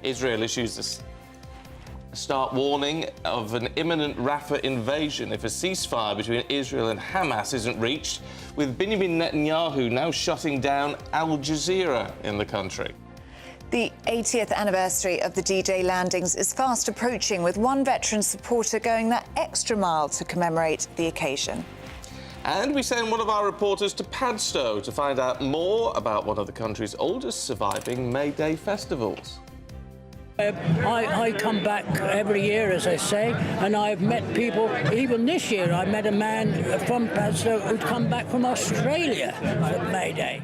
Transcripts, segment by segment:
Israel issues a stark warning of an imminent Rafah invasion if a ceasefire between Israel and Hamas isn't reached, with Benjamin Netanyahu now shutting down Al Jazeera in the country. The 80th anniversary of the D-Day landings is fast approaching, with one veteran supporter going that extra mile to commemorate the occasion. And we send one of our reporters to Padstow to find out more about one of the country's oldest surviving Mayday festivals. I come back every year, as I say, and I've met people. Even this year, I met a man from Padstow who'd come back from Australia for Mayday.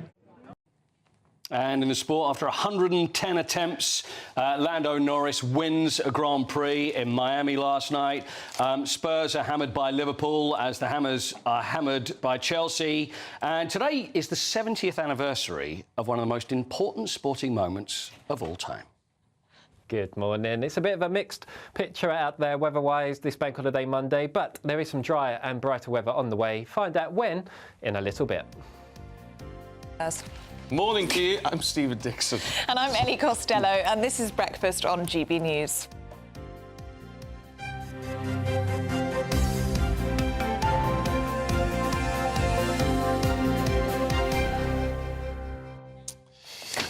And in the sport, after 110 attempts, Lando Norris wins a Grand Prix in Miami last night. Spurs are hammered by Liverpool as the Hammers are hammered by Chelsea. And today is the 70th anniversary of one of the most important sporting moments of all time. Good morning. It's a bit of a mixed picture out there weather-wise this Bank Holiday Monday, but there is some drier and brighter weather on the way. Find out when in a little bit. Morning to you. I'm Stephen Dixon. And I'm Ellie Costello, and this is Breakfast on GB News.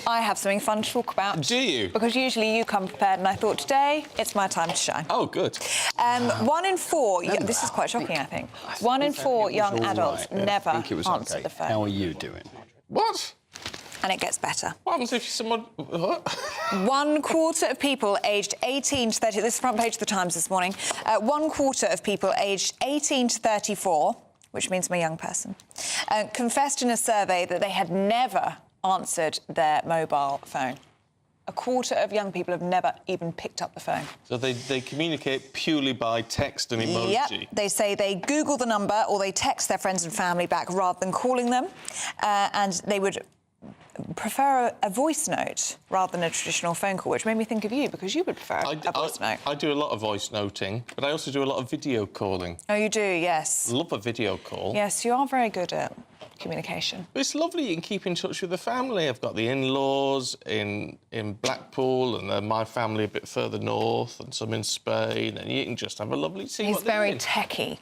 I have something fun to talk about. Do you? Because usually you come prepared, and I thought today it's my time to shine. Oh, good. 1 in 4... this is quite shocking, I think. 1 in 4 young adults never answer the phone. How are you doing? What? And it gets better. What happens if someone... What? 1/4 of people aged 18 to 30... This is the front page of the Times this morning. 1/4 of people aged 18 to 34, which means I'm a young person, confessed in a survey that they had never answered their mobile phone. 1/4 of young people have never even picked up the phone. So they communicate purely by text and emoji? Yep. They say they Google the number or they text their friends and family back rather than calling them. And they would prefer a voice note rather than a traditional phone call, which made me think of you, because you would prefer a voice note. I do a lot of voice noting, but I also do a lot of video calling. Oh, you do, yes. Love a video call. Yes, you are very good at communication. It's lovely. You can keep in touch with the family. I've got the in-laws in Blackpool, and then my family a bit further north, and some in Spain, and you can just have a lovely... He's very techie.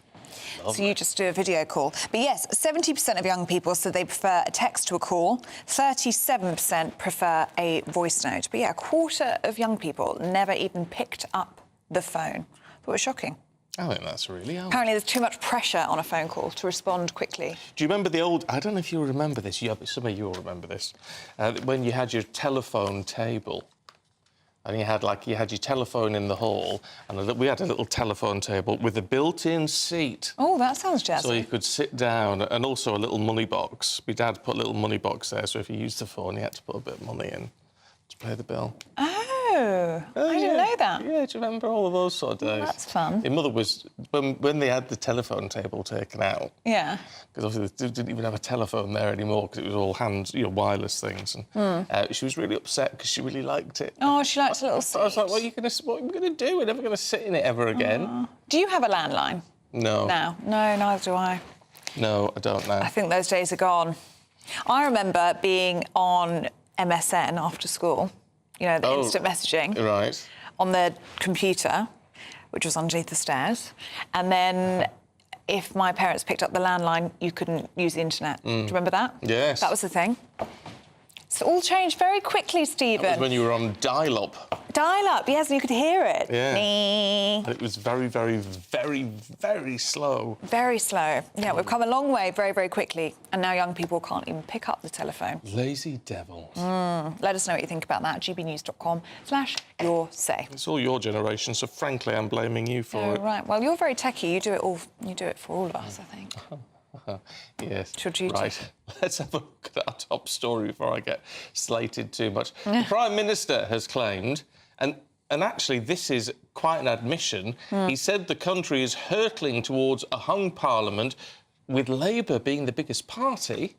So you just do a video call. But yes, 70% of young people said they prefer a text to a call. 37% prefer a voice note. But yeah, 1/4 of young people never even picked up the phone. It was shocking. I think that's really old. Apparently there's too much pressure on a phone call to respond quickly. Do you remember the old... I don't know if you'll remember this. Yeah, but some of you will remember this. When you had your telephone table, and you had your telephone in the hall, and we had a little telephone table with a built-in seat. Oh, that sounds jazzy. So you could sit down, and also a little money box. My dad put a little money box there, so if you used the phone, you had to put a bit of money in to pay the bill. Oh, I didn't know that. Yeah, do you remember all of those sort of days? Oh, that's fun. My mother was... When they had the telephone table taken out... Yeah. Because obviously they didn't even have a telephone there anymore, because it was all wireless things. And she was really upset because she really liked it. Oh, she liked a little seat. I was like, what are you going to do? We're never going to sit in it ever again. Do you have a landline? No. Now? No, neither do I. No, I don't know. I think those days are gone. I remember being on MSN after school, you know, the instant messaging. Right. On the computer, which was underneath the stairs. And then if my parents picked up the landline, you couldn't use the internet. Do you remember that? Yes. That was the thing. It's all changed very quickly, Stephen. That was when you were on dial-up. Dial-up, yes, and you could hear it. Yeah. And it was very, very, very, very slow. Very slow. Yeah, we've come a long way very, very quickly, and now young people can't even pick up the telephone. Lazy devils. Let us know what you think about that. gbnews.com/your-say. It's all your generation, so frankly, I'm blaming you for it. Right. Well, you're very techie. You do it all. You do it for all of us, I think. Yes. It's your duty. Right. Let's have a look at our top story before I get slated too much. The Prime Minister has claimed, and actually this is quite an admission, he said the country is hurtling towards a hung parliament, with Labour being the biggest party,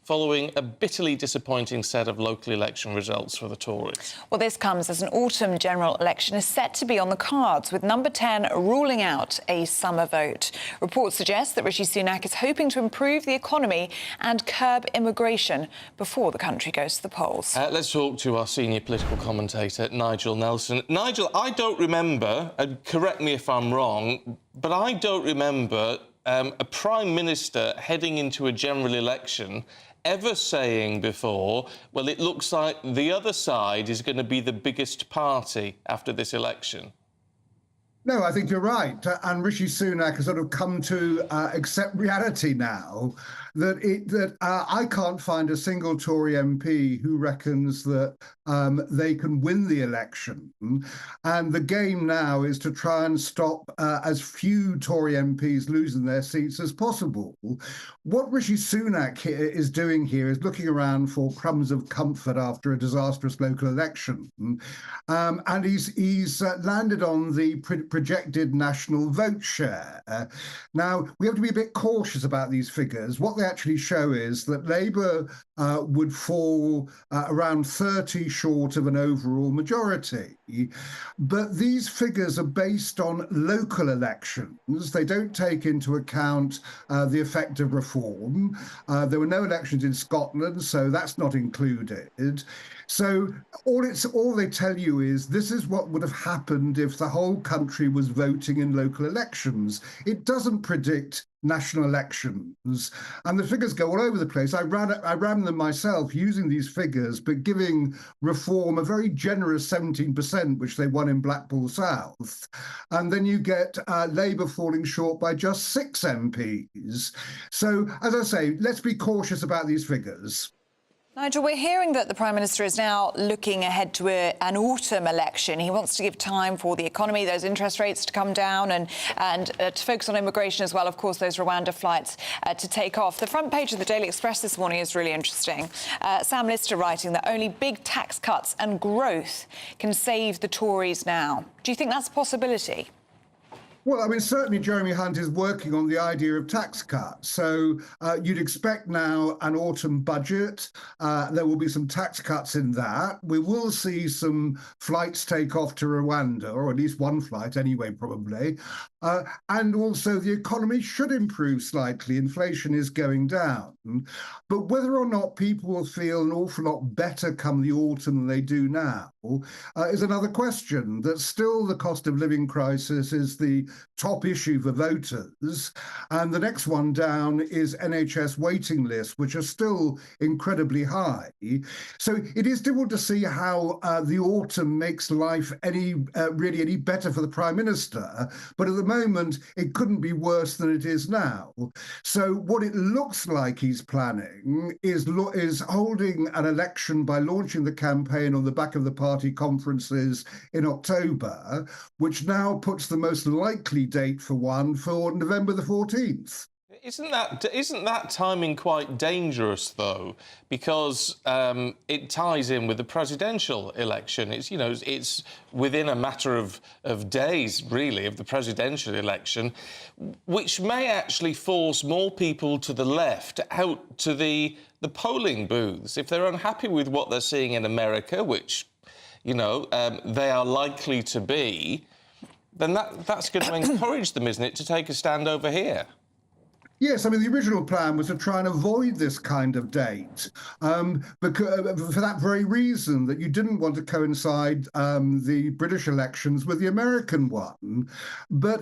following a bitterly disappointing set of local election results for the Tories. Well, this comes as an autumn general election is set to be on the cards, with Number 10 ruling out a summer vote. Reports suggest that Rishi Sunak is hoping to improve the economy and curb immigration before the country goes to the polls. Let's talk to our senior political commentator, Nigel Nelson. Nigel, I don't remember, and correct me if I'm wrong, but I don't remember a Prime Minister heading into a general election ever saying before, well, it looks like the other side is going to be the biggest party after this election. No, I think you're right. And Rishi Sunak has sort of come to accept reality now that I can't find a single Tory MP who reckons that they can win the election. And the game now is to try and stop as few Tory MPs losing their seats as possible. What Rishi Sunak is doing here is looking around for crumbs of comfort after a disastrous local election. And he's landed on the projected national vote share. Now, we have to be a bit cautious about these figures. What they actually show is that Labour would fall around 30 short of an overall majority. But these figures are based on local elections. They don't take into account the effect of reform. There were no elections in Scotland, so that's not included. So all they tell you is this is what would have happened if the whole country was voting in local elections. It doesn't predict national elections, and the figures go all over the place. I ran them myself using these figures, but giving Reform a very generous 17%, which they won in Blackpool South, and then you get Labour falling short by just 6 MPs. So, as I say, let's be cautious about these figures. Nigel, we're hearing that the Prime Minister is now looking ahead to an autumn election. He wants to give time for the economy, those interest rates to come down and to focus on immigration as well, of course, those Rwanda flights to take off. The front page of the Daily Express this morning is really interesting. Sam Lister writing that only big tax cuts and growth can save the Tories now. Do you think that's a possibility? Well, I mean, certainly Jeremy Hunt is working on the idea of tax cuts. So you'd expect now an autumn budget. There will be some tax cuts in that. We will see some flights take off to Rwanda, or at least one flight anyway, probably. And also the economy should improve slightly. Inflation is going down. But whether or not people will feel an awful lot better come the autumn than they do now is another question. That still the cost of living crisis is the top issue for voters. And the next one down is NHS waiting lists, which are still incredibly high. So it is difficult to see how the autumn makes life really any better for the Prime Minister. But at the moment, it couldn't be worse than it is now. So what it looks like he's planning is holding an election by launching the campaign on the back of the party conferences in October, which now puts the most likely date for one for November the 14th. Isn't that timing quite dangerous, though? Because it ties in with the presidential election. It's within a matter of days, really, of the presidential election, which may actually force more people to the left out to the polling booths if they're unhappy with what they're seeing in America, which they are likely to be. Then that's going to encourage them, isn't it, to take a stand over here? Yes, I mean, the original plan was to try and avoid this kind of date because, for that very reason, that you didn't want to coincide the British elections with the American one. But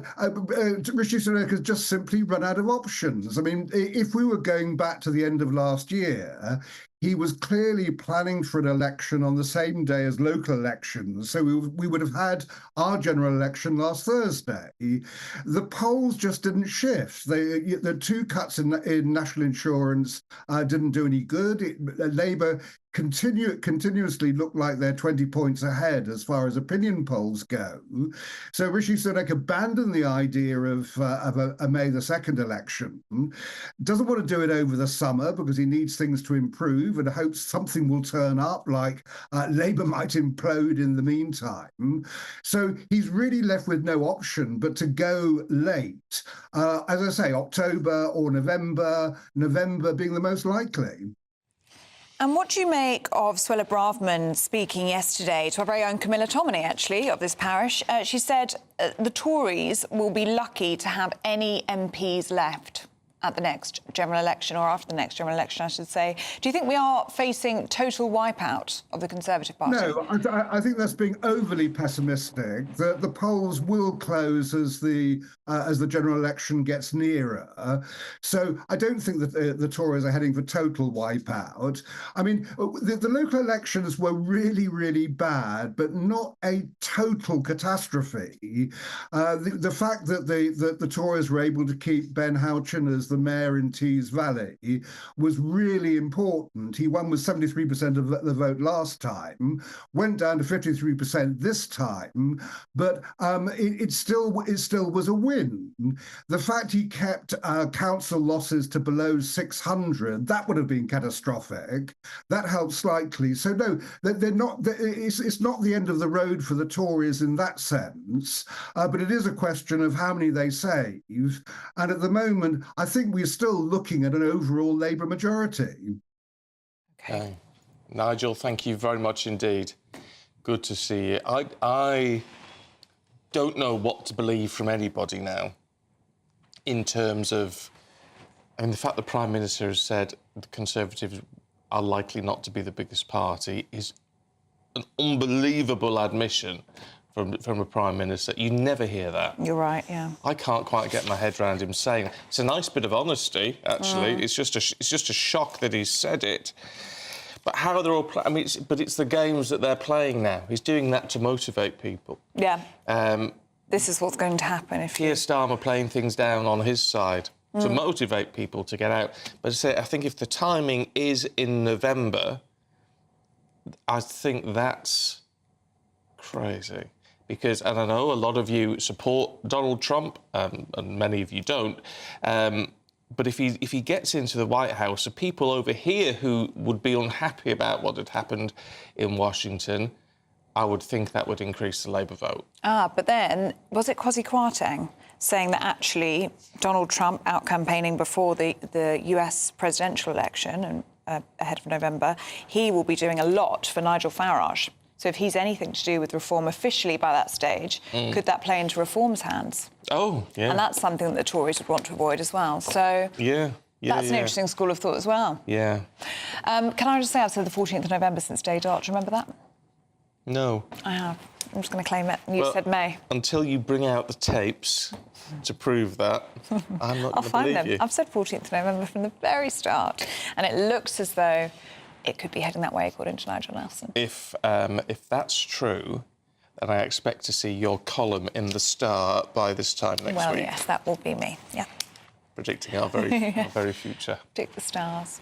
Rishi Sunak has just simply run out of options. I mean, if we were going back to the end of last year, he was clearly planning for an election on the same day as local elections. So we would have had our general election last Thursday. The polls just didn't shift. The 2 cuts in national insurance didn't do any good. Labour continuously look like they're 20 points ahead as far as opinion polls go. So Rishi Sunak abandoned the idea of a May the 2nd election, doesn't want to do it over the summer because he needs things to improve and hopes something will turn up, like Labour might implode in the meantime. So he's really left with no option but to go late. As I say, October or November being the most likely. And what do you make of Suella Braverman speaking yesterday to our very own Camilla Tominey, actually, of this parish? She said the Tories will be lucky to have any MPs left at the next general election, or after the next general election, I should say. Do you think we are facing total wipeout of the Conservative Party? No, I think that's being overly pessimistic. The polls will close as the general election gets nearer. So I don't think that the Tories are heading for total wipeout. I mean, the local elections were really, really bad, but not a total catastrophe. The fact that the Tories were able to keep Ben Houchin as the mayor in Tees Valley was really important. He won with 73% of the vote last time, went down to 53% this time, but it still was a win. The fact he kept council losses to below 600, that would have been catastrophic. That helped slightly. So no, they're not. It's not the end of the road for the Tories in that sense, but it is a question of how many they save. And at the moment, I think we're still looking at an overall Labour majority. Okay. Nigel, thank you very much indeed. Good to see you. I don't know what to believe from anybody now in terms of, I mean, the fact the Prime Minister has said the Conservatives are likely not to be the biggest party is an unbelievable admission from a Prime Minister. You never hear that. You're right, yeah. I can't quite get my head around him saying it. It's a nice bit of honesty, actually. It's just a shock that he's said it. But how they're all I mean, it's the games that they're playing now. He's doing that to motivate people. Yeah. This is what's going to happen if Keir Starmer playing things down on his side to motivate people to get out. But I think if the timing is in November, I think that's crazy. Because, and I know a lot of you support Donald Trump, and many of you don't, but if he gets into the White House, the people over here who would be unhappy about what had happened in Washington, I would think that would increase the Labour vote. But then, was it Kwasi Kwarteng saying that actually Donald Trump, out campaigning before the US presidential election and ahead of November, he will be doing a lot for Nigel Farage? So if he's anything to do with reform officially by that stage, could that play into reform's hands? Oh, yeah. And that's something that the Tories would want to avoid as well. So that's an interesting school of thought as well. Yeah. Can I just say I've said the 14th of November since day dot. Do you remember that? No. I have. I'm just going to claim it. You said May. Until you bring out the tapes to prove that, I'm not going to believe you. I'll find them. I've said 14th of November from the very start. And it looks as though it could be heading that way, according to Nigel Nelson. If that's true, then I expect to see your column in The Star by this time next week. Well, yes, that will be me, yeah. Predicting our very future. Predict the stars.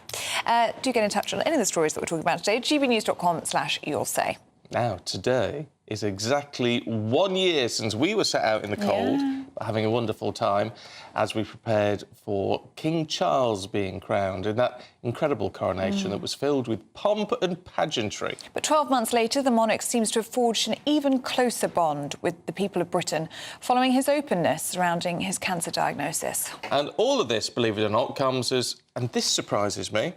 Do get in touch on any of the stories that we're talking about today. gbnews.com/you'll say. Now, today is exactly 1 year since we were set out in the cold, having a wonderful time as we prepared for King Charles being crowned in that incredible coronation that was filled with pomp and pageantry. But 12 months later, the monarch seems to have forged an even closer bond with the people of Britain, following his openness surrounding his cancer diagnosis. And all of this, believe it or not, comes as, and this surprises me,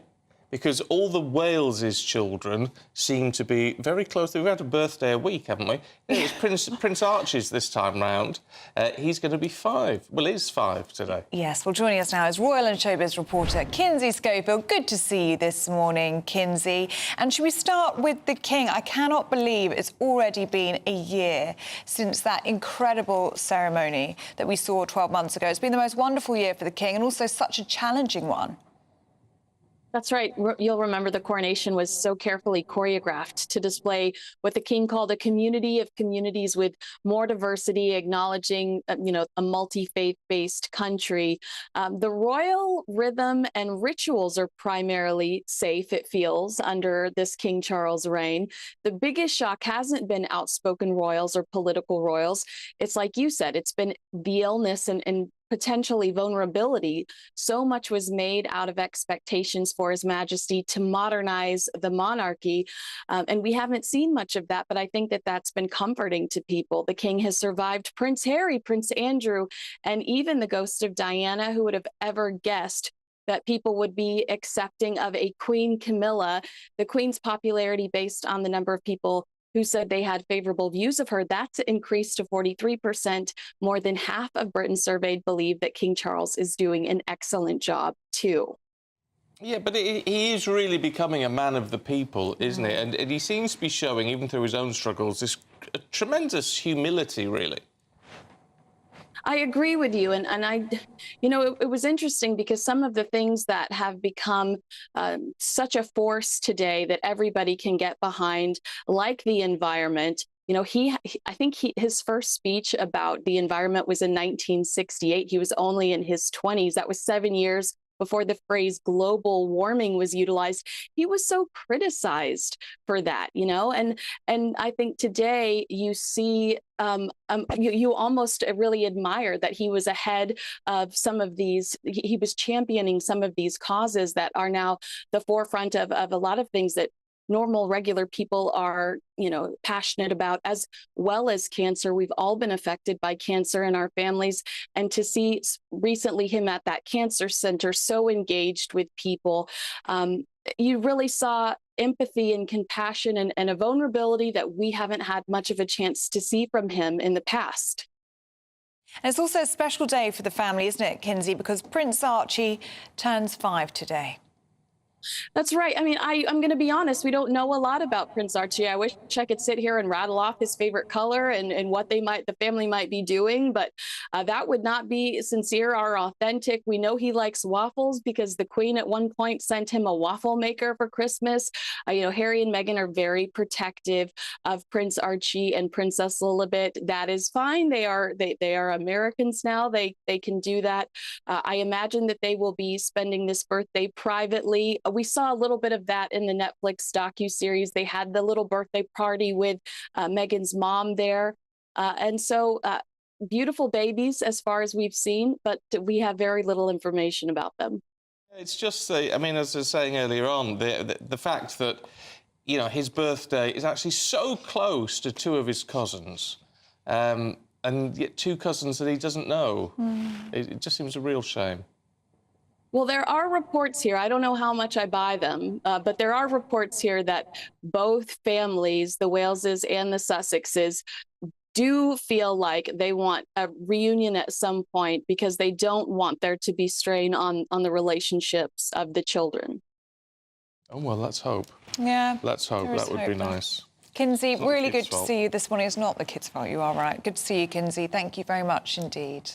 because all the Wales's children seem to be very close. We've had a birthday a week, haven't we? It was Prince Archie's this time round. He's going to be 5. Well, he's 5 today. Yes, well, joining us now is Royal and Showbiz reporter Kinsey Schofield. Good to see you this morning, Kinsey. And should we start with the King? I cannot believe it's already been a year since that incredible ceremony that we saw 12 months ago. It's been the most wonderful year for the King and also such a challenging one. That's right. You'll remember the coronation was so carefully choreographed to display what the King called a community of communities with more diversity, acknowledging, a multi-faith-based country. The royal rhythm and rituals are primarily safe, it feels, under this King Charles reign. The biggest shock hasn't been outspoken royals or political royals. It's like you said, it's been the illness and potentially vulnerability. So much was made out of expectations for His Majesty to modernize the monarchy. And we haven't seen much of that, but I think that that's been comforting to people. The King has survived Prince Harry, Prince Andrew, and even the ghost of Diana. Who would have ever guessed that people would be accepting of a Queen Camilla. The Queen's popularity based on the number of people who said they had favorable views of her, that's increased to 43%. More than half of Britain surveyed believe that King Charles is doing an excellent job too. Yeah, but he is really becoming a man of the people, isn't he? And he seems to be showing, even through his own struggles, this tremendous humility, really. I agree with you. And it was interesting because some of the things that have become such a force today that everybody can get behind, like the environment, I think his first speech about the environment was in 1968. He was only in his 20s. That was 7 years before the phrase global warming was utilized. He was so criticized for that, and I think today you see you almost really admire that he was ahead of some of these, he was championing some of these causes that are now the forefront of a lot of things that normal, regular people are, passionate about, as well as cancer. We've all been affected by cancer in our families. And to see recently him at that cancer center so engaged with people, you really saw empathy and compassion and a vulnerability that we haven't had much of a chance to see from him in the past. And it's also a special day for the family, isn't it, Kinsey? Because Prince Archie turns 5 today. That's right. I mean, I'm going to be honest. We don't know a lot about Prince Archie. I wish I could sit here and rattle off his favorite color and what the family might be doing, but that would not be sincere or authentic. We know he likes waffles because the Queen at one point sent him a waffle maker for Christmas. Harry and Meghan are very protective of Prince Archie and Princess Lilibet. That is fine. They are Americans now. They can do that. I imagine that they will be spending this birthday privately. We saw a little bit of that in the Netflix docuseries. They had the little birthday party with Meghan's mom there. And so beautiful babies as far as we've seen, but we have very little information about them. It's just, as I was saying earlier on, the fact that, his birthday is actually so close to 2 of his cousins, and yet 2 cousins that he doesn't know. It just seems a real shame. Well, there are reports here. I don't know how much I buy them, but there are reports here that both families, the Waleses and the Sussexes, do feel like they want a reunion at some point because they don't want there to be strain on the relationships of the children. Oh, well, let's hope. Yeah. Let's hope. That would be nice. Kinsey, really good to see you this morning. It's not the kids' fault, you are right. Good to see you, Kinsey. Thank you very much indeed.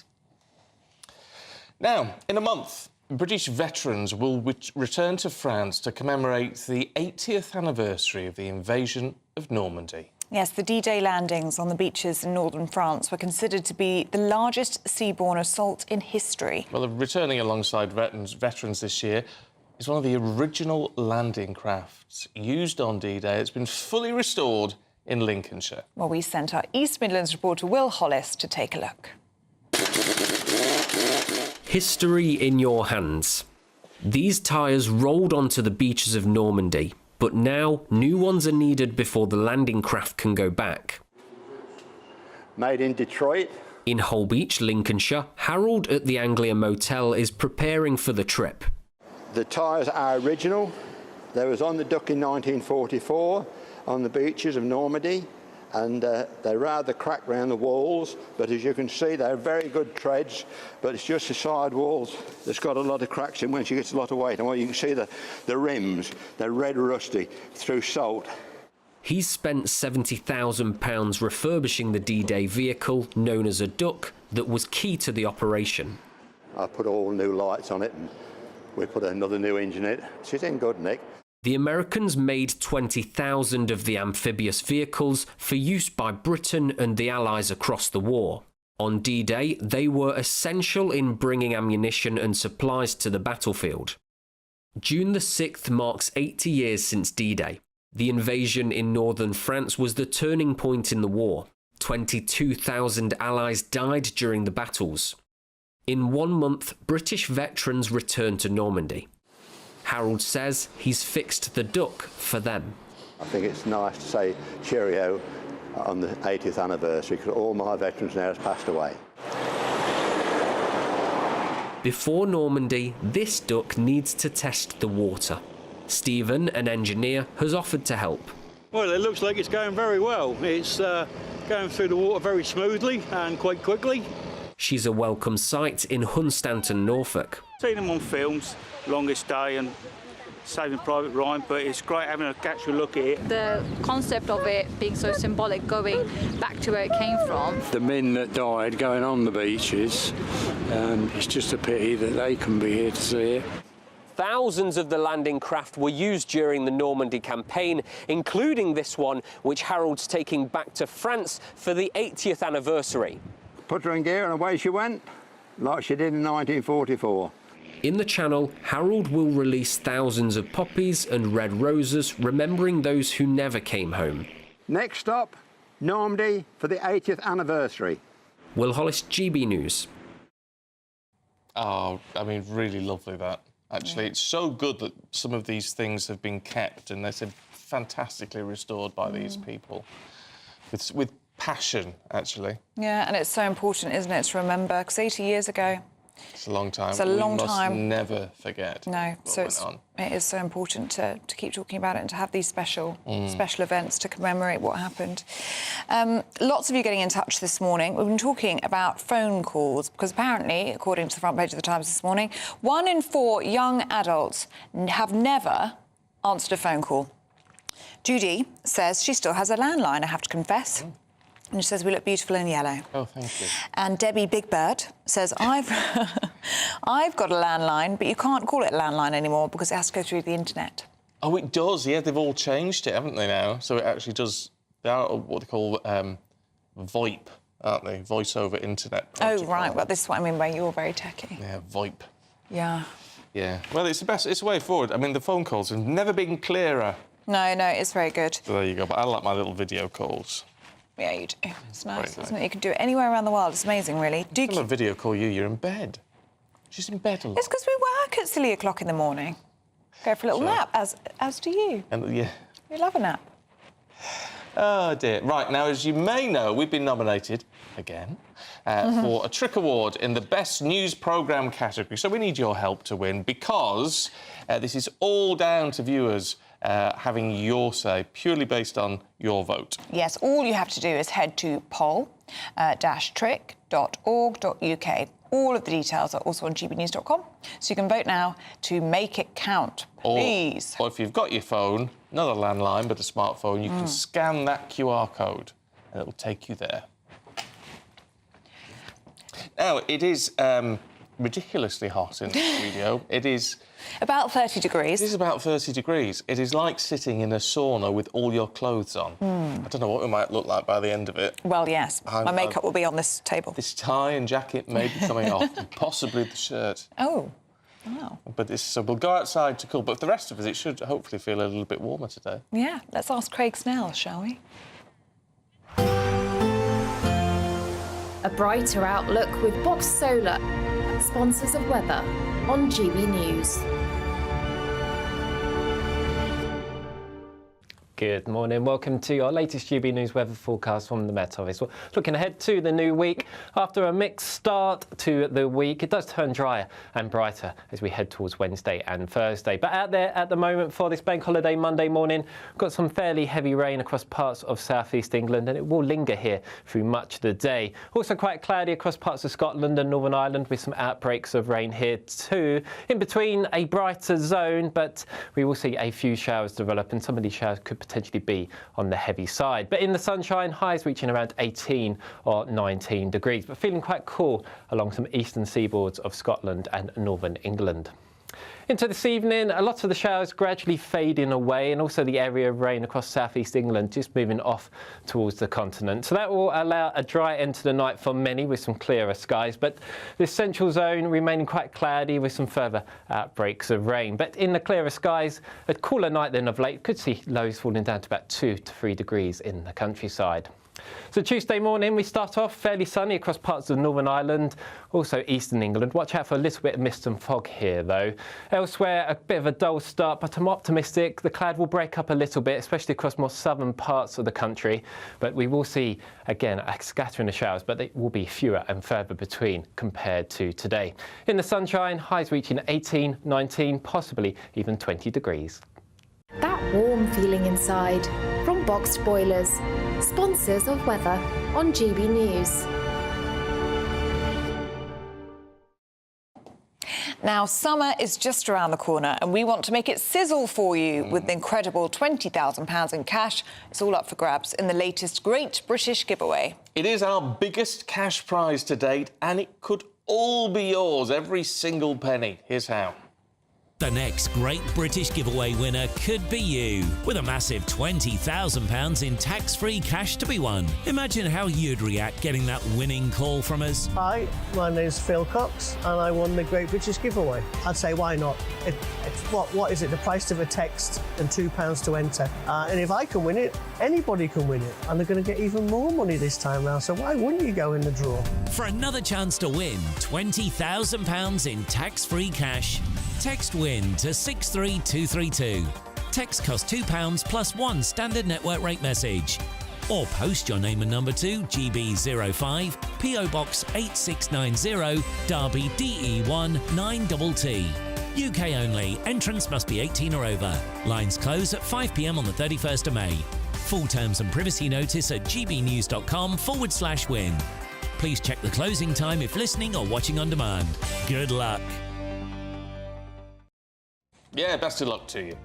Now, in a month, British veterans will return to France to commemorate the 80th anniversary of the invasion of Normandy. Yes, the D-Day landings on the beaches in northern France were considered to be the largest seaborne assault in history. Well, returning alongside veterans this year is one of the original landing crafts used on D-Day. It's been fully restored in Lincolnshire. Well, we sent our East Midlands reporter Will Hollis to take a look. History in your hands. These tyres rolled onto the beaches of Normandy, but now new ones are needed before the landing craft can go back. Made in Detroit. In Holbeach, Lincolnshire, Harold at the Anglia Motel is preparing for the trip. The tyres are original. They was on the dock in 1944 on the beaches of Normandy, and they're rather cracked around the walls, but as you can see they're very good treads, but it's just the side walls that's got a lot of cracks in when she gets a lot of weight. And well, you can see the rims, they're red rusty through salt. He's spent £70,000 refurbishing the D-Day vehicle known as a Duck that was key to the operation. I put all new lights on it and we put another new engine in it. She's in good nick. The Americans made 20,000 of the amphibious vehicles for use by Britain and the Allies across the war. On D-Day, they were essential in bringing ammunition and supplies to the battlefield. June the 6th marks 80 years since D-Day. The invasion in northern France was the turning point in the war. 22,000 Allies died during the battles. In 1 month, British veterans returned to Normandy. Harold says he's fixed the Duck for them. I think it's nice to say cheerio on the 80th anniversary because all my veterans now have passed away. Before Normandy, this duck needs to test the water. Stephen, an engineer, has offered to help. Well, it looks like it's going very well. It's going through the water very smoothly and quite quickly. She's a welcome sight in Hunstanton, Norfolk. Seen them on films, Longest Day and Saving Private Ryan, but it's great having a actual look at it. The concept of it being so symbolic, going back to where it came from. The men that died going on the beaches, it's just a pity that they couldn't be here to see it. Thousands of the landing craft were used during the Normandy campaign, including this one, which Harold's taking back to France for the 80th anniversary. Put her in gear and away she went, like she did in 1944. In the Channel, Harold will release thousands of poppies and red roses, remembering those who never came home. Next stop, Normandy for the 80th anniversary. Will Hollis, GB News. Oh, I mean, really lovely that. Actually, it's so good that some of these things have been kept and they're fantastically restored by these people with passion, actually. Yeah, and it's so important, isn't it, to remember, because 80 years ago... It's a long time. It's a long time. We must never forget. No, so it is so important to keep talking about it and to have these special events to commemorate what happened. Lots of you getting in touch this morning. We've been talking about phone calls because apparently, according to the front page of the Times this morning, 1 in 4 young adults have never answered a phone call. Judy says she still has a landline, I have to confess. And she says, we look beautiful in yellow. Oh, thank you. And Debbie Big Bird says, I've got a landline, but you can't call it a landline anymore because it has to go through the internet. Oh, it does, yeah. They've all changed it, haven't they, now? So it actually does... They are what they call VoIP, aren't they? Voice over Internet protocol. Oh, right. Well, this is what I mean by you're very techy. Yeah, VoIP. Yeah. Yeah. Well, it's the best. It's the way forward. I mean, the phone calls have never been clearer. No, it's very good. So there you go. But I like my little video calls. Yeah, you do. It's nice, isn't it? You can do it anywhere around the world. It's amazing, really. Do you... video call you're in bed. She's in bed a lot. It's because we work at silly o'clock in the morning. Go for a little nap, as do you. And, yeah. We love a nap. Oh, dear. Right, now, as you may know, we've been nominated again for a Trick Award in the Best News Programme category. So we need your help to win because this is all down to viewers having your say, purely based on your vote. Yes, all you have to do is head to poll-trick.org.uk. All of the details are also on gbnews.com, so you can vote now to make it count, please. Or if you've got your phone, not a landline, but a smartphone, you can scan that QR code and it'll take you there. Now, it is ridiculously hot in the studio. It is... About 30 degrees. It is about 30 degrees. It is like sitting in a sauna with all your clothes on. I don't know what we might look like by the end of it. Well, yes. My makeup will be on this table. This tie and jacket may be coming off, and possibly the shirt. Oh, wow. But so we'll go outside to cool. But for the rest of us, it should hopefully feel a little bit warmer today. Yeah, let's ask Craig Snell, shall we? A brighter outlook with Box Solar, sponsors of weather on GB News. Good morning. Welcome to your latest GB News weather forecast from the Met Office. Well, looking ahead to the new week, after a mixed start to the week, it does turn drier and brighter as we head towards Wednesday and Thursday. But out there at the moment for this bank holiday Monday morning, we've got some fairly heavy rain across parts of southeast England, and it will linger here through much of the day. Also quite cloudy across parts of Scotland and Northern Ireland with some outbreaks of rain here too. In between, a brighter zone, but we will see a few showers develop, and some of these showers could potentially be on the heavy side. But in the sunshine, highs reaching around 18 or 19 degrees, but feeling quite cool along some eastern seaboards of Scotland and northern England. Into this evening, a lot of the showers gradually fading away, and also the area of rain across southeast England just moving off towards the continent. So that will allow a dry end to the night for many with some clearer skies, but this central zone remaining quite cloudy with some further outbreaks of rain. But in the clearer skies, a cooler night than of late, could see lows falling down to about 2 to 3 degrees in the countryside. So Tuesday morning, we start off fairly sunny across parts of Northern Ireland, also eastern England. Watch out for a little bit of mist and fog here, though. Elsewhere, a bit of a dull start, but I'm optimistic. The cloud will break up a little bit, especially across more southern parts of the country. But we will see, again, a scattering of showers, but they will be fewer and further between compared to today. In the sunshine, highs reaching 18, 19, possibly even 20 degrees. That warm feeling inside. From Boxed Boilers, sponsors of weather on GB News. Now, summer is just around the corner and we want to make it sizzle for you with an incredible £20,000 in cash. It's all up for grabs in the latest Great British Giveaway. It is our biggest cash prize to date and it could all be yours, every single penny. Here's how. The next Great British Giveaway winner could be you, with a massive £20,000 in tax-free cash to be won. Imagine how you'd react getting that winning call from us. Hi, my name's Phil Cox and I won the Great British Giveaway. I'd say why not? What is it? The price of a text and £2 to enter. And if I can win it, anybody can win it. And they're going to get even more money this time round, so why wouldn't you go in the draw? For another chance to win £20,000 in tax-free cash, text WIN to 63232. Text costs £2 plus one standard network rate message. Or post your name and number to GB05 PO Box 8690 Derby DE1 9TT. UK only. Entrance must be 18 or over. Lines close at 5 p.m. on the 31st of May. Full terms and privacy notice at gbnews.com/win. Please check the closing time if listening or watching on demand. Good luck. Yeah, best of luck to you.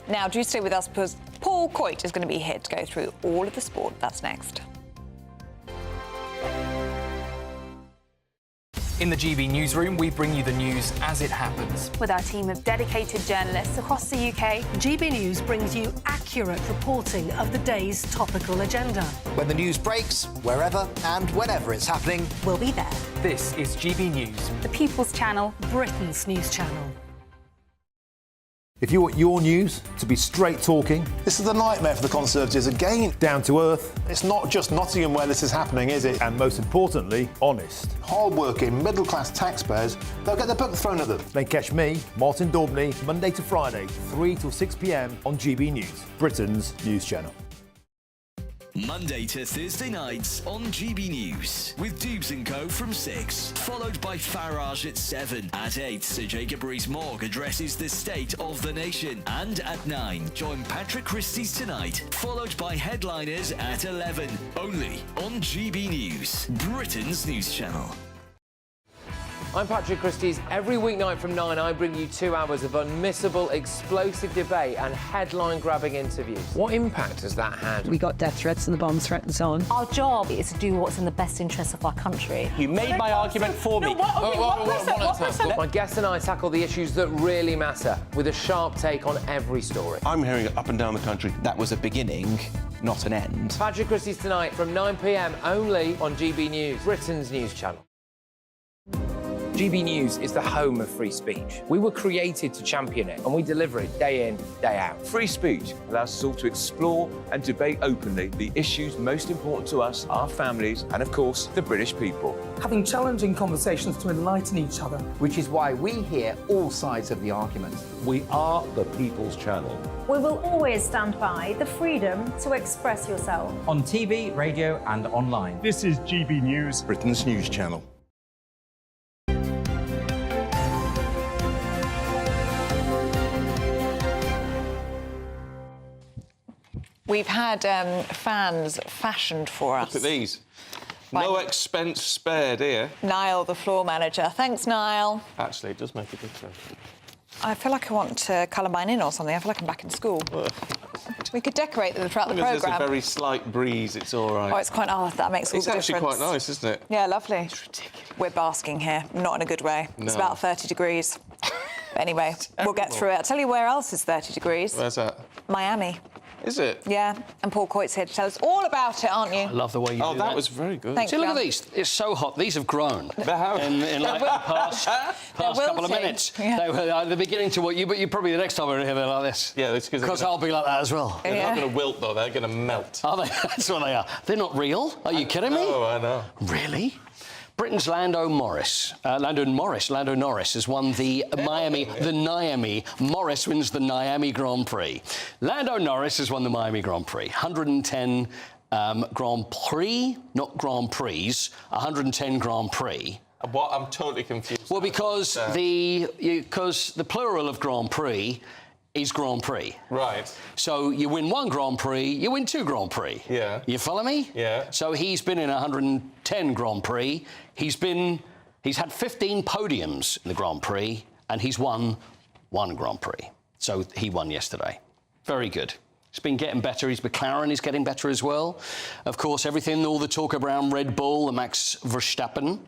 Now, do stay with us because Paul Coit is going to be here to go through all of the sport. That's next. In the GB newsroom, we bring you the news as it happens. With our team of dedicated journalists across the UK, GB News brings you accurate reporting of the day's topical agenda. When the news breaks, wherever and whenever it's happening, we'll be there. This is GB News, the People's Channel, Britain's news channel. If you want your news to be straight talking... This is a nightmare for the Conservatives again. Down to earth. It's not just Nottingham where this is happening, is it? And most importantly, honest. Hard-working, middle-class taxpayers, they'll get the book thrown at them. Then catch me, Martin Daubney, Monday to Friday, 3 till 6 p.m. on GB News, Britain's news channel. Monday to Thursday nights on GB News with Dubes & Co from 6, followed by Farage at 7. At 8, Sir Jacob Rees-Mogg addresses the state of the nation. And at 9, join Patrick Christie's Tonight, followed by Headliners at 11. Only on GB News, Britain's news channel. I'm Patrick Christie's. Every weeknight from 9, I bring you 2 hours of unmissable, explosive debate and headline-grabbing interviews. What impact has that had? We got death threats and the bomb threat and so on. Our job is to do what's in the best interest of our country. You made my argument for me. My guests and I tackle the issues that really matter with a sharp take on every story. I'm hearing it up and down the country. That was a beginning, not an end. Patrick Christie's Tonight from 9 p.m. only on GB News, Britain's news channel. GB News is the home of free speech. We were created to champion it, and we deliver it day in, day out. Free speech allows us all to explore and debate openly the issues most important to us, our families, and of course, the British people. Having challenging conversations to enlighten each other. Which is why we hear all sides of the argument. We are the People's Channel. We will always stand by the freedom to express yourself. On TV, radio and online. This is GB News, Britain's news channel. We've had fans fashioned for us. Look at these. No expense spared here. Niall, the floor manager. Thanks, Niall. Actually, it does make a difference. I feel like I want to colour mine in or something. I feel like I'm back in school. We could decorate them throughout the programme. There's a very slight breeze, it's all right. Oh, it's quite... Oh, that makes all the difference. It's actually quite nice, isn't it? Yeah, lovely. It's ridiculous. We're basking here, not in a good way. No. It's about 30 degrees. But anyway, we'll get through it. I'll tell you where else is 30 degrees. Where's that? Miami. Is it? Yeah, and Paul Coyte's here to tell us all about it, aren't you? I love the way you do that. Oh, that was very good. Thanks, See, look John. at these. It's so hot. These have grown They have. in like the past couple of wilting. minutes. Yeah. They're beginning to what you, but you probably the next time we're here they're like this. Yeah, it's because I'll be like that as well. They're not going to wilt though. They're going to melt. Are they? That's what they are. They're not real. Are you kidding me? Oh, I know. Really? Britain's Lando Norris has won the Miami. Morris wins the Miami Grand Prix. Lando Norris has won the Miami Grand Prix. 110 Grand Prix, not Grand Prix, 110 Grand Prix. What? I'm totally confused. Well, because the plural of Grand Prix is Grand Prix. Right. So you win one Grand Prix, you win two Grand Prix. Yeah. You follow me? Yeah. So he's been in 110 Grand Prix. He's had 15 podiums in the Grand Prix, and he's won one Grand Prix. So he won yesterday. Very good. He's been getting better. His McLaren is getting better as well. Of course, all the talk around Red Bull and Max Verstappen,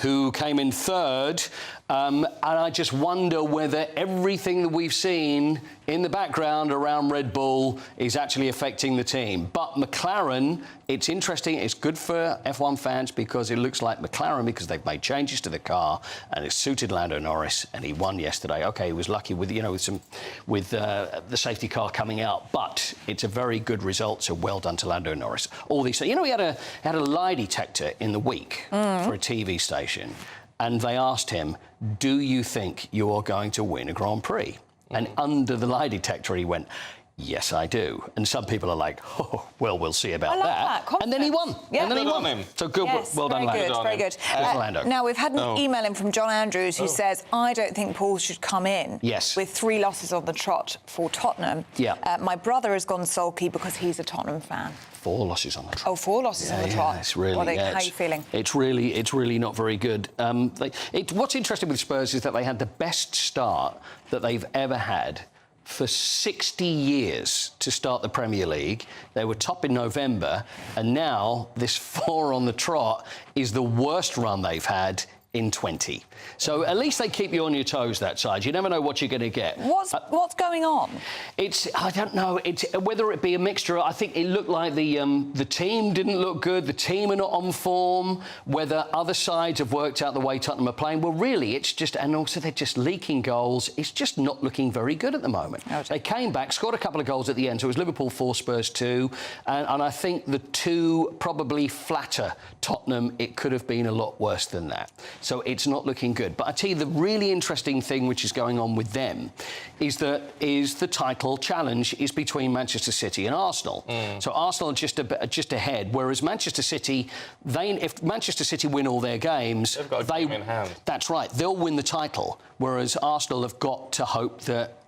who came in third. And I just wonder whether everything that we've seen in the background around Red Bull is actually affecting the team. But McLaren, it's interesting. It's good for F1 fans because it looks like McLaren, because they've made changes to the car and it suited Lando Norris, and he won yesterday. OK, he was lucky with the safety car coming out, but it's a very good result. So well done to Lando Norris. All these, he had a lie detector in the week for a TV station. And they asked him, do you think you are going to win a Grand Prix? And under the lie detector, he went, yes, I do. And some people are like, oh, well, we'll see about that. And then he won. Yeah. And then he won. Him. So good, yes, well done, Lando. Very good. Lando. Now, we've had an email in from John Andrews who says, I don't think Paul should come in with 3 losses on the trot for Tottenham. Yeah. My brother has gone sulky because he's a Tottenham fan. 4 losses on the trot. Oh, 4 losses on the trot. It's really, how are you feeling? It's really not very good. What's interesting with Spurs is that they had the best start that they've ever had for 60 years to start the Premier League. They were top in November, and now this 4 on the trot is the worst run they've had in 20. So at least they keep you on your toes, that side. You never know what you're going to get. What's going on? I don't know. It's whether it be a mixture. I think it looked like the team didn't look good. The team are not on form. Whether other sides have worked out the way Tottenham are playing. Well, really, it's just... And also, they're just leaking goals. It's just not looking very good at the moment. They came back, scored a couple of goals at the end. So it was Liverpool 4, Spurs 2. And I think the 2 probably flatter Tottenham. It could have been a lot worse than that. So it's not looking good. But I tell you, the really interesting thing which is going on with them is the title challenge is between Manchester City and Arsenal. So Arsenal are just ahead, whereas Manchester City, if Manchester City win all their games, they've got a game in hand. That's right, they'll win the title, whereas Arsenal have got to hope that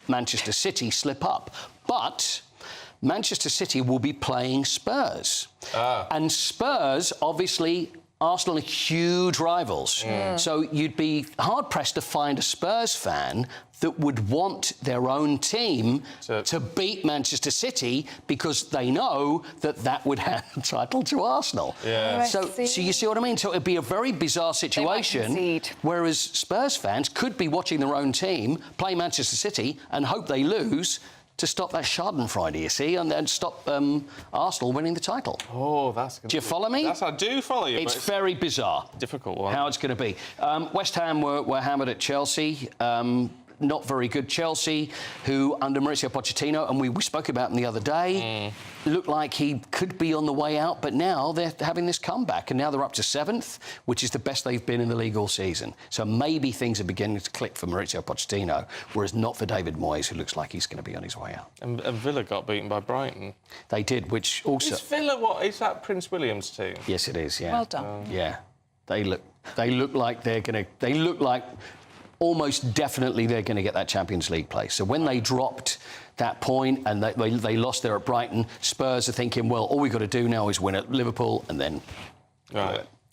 Manchester City slip up. But Manchester City will be playing Spurs. And Spurs, obviously... Arsenal are huge rivals. So you'd be hard-pressed to find a Spurs fan that would want their own team to beat Manchester City because they know that would hand the title to Arsenal. Yeah. So you see what I mean? So it'd be a very bizarre situation, whereas Spurs fans could be watching their own team play Manchester City and hope they lose to stop that Schadenfreude, you see, and then stop Arsenal winning the title. Oh, that's... Do you follow me? I do follow you. It's very bizarre. Difficult one. How it's going to be. West Ham were hammered at Chelsea. Not very good Chelsea, who, under Mauricio Pochettino, and we spoke about him the other day, looked like he could be on the way out, but now they're having this comeback, and now they're up to 7th, which is the best they've been in the league all season. So maybe things are beginning to click for Mauricio Pochettino, whereas not for David Moyes, who looks like he's going to be on his way out. And Villa got beaten by Brighton. They did, which also... Is Villa what? Is that Prince William's team? Yes, it is, yeah. Well done. Yeah. They look like they're going to... They look like... Almost definitely they're going to get that Champions League place. So when they dropped that point and they lost there at Brighton, Spurs are thinking, well, all we've got to do now is win at Liverpool and then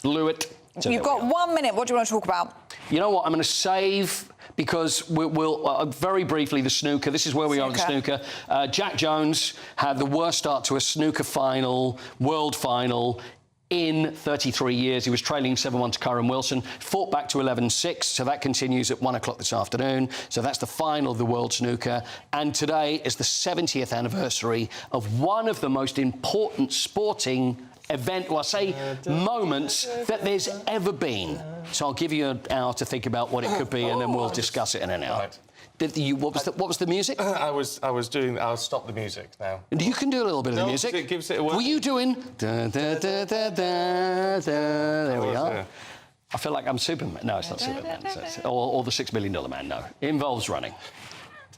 blew it. So you've got 1 minute. What do you want to talk about? You know what? I'm going to save... Because we'll very briefly, the snooker. This is where we are with the snooker. Jack Jones had the worst start to a snooker final, world final, in 33 years. He was trailing 7-1 to Kyron Wilson, fought back to 11-6, so that continues at 1 o'clock this afternoon. So that's the final of the World Snooker. And today is the 70th anniversary of one of the most important sporting moments that there's ever been. So I'll give you an hour to think about what it could be, and then we'll discuss it in an hour. Right. What was the music? I'll stop the music now. You can do a little bit of the music. It gives it away. Were you doing? Da, da, da, da, da, da. There we are. I feel like I'm Superman. No, it's not Superman. Or the $6 Million Man. No, it involves running.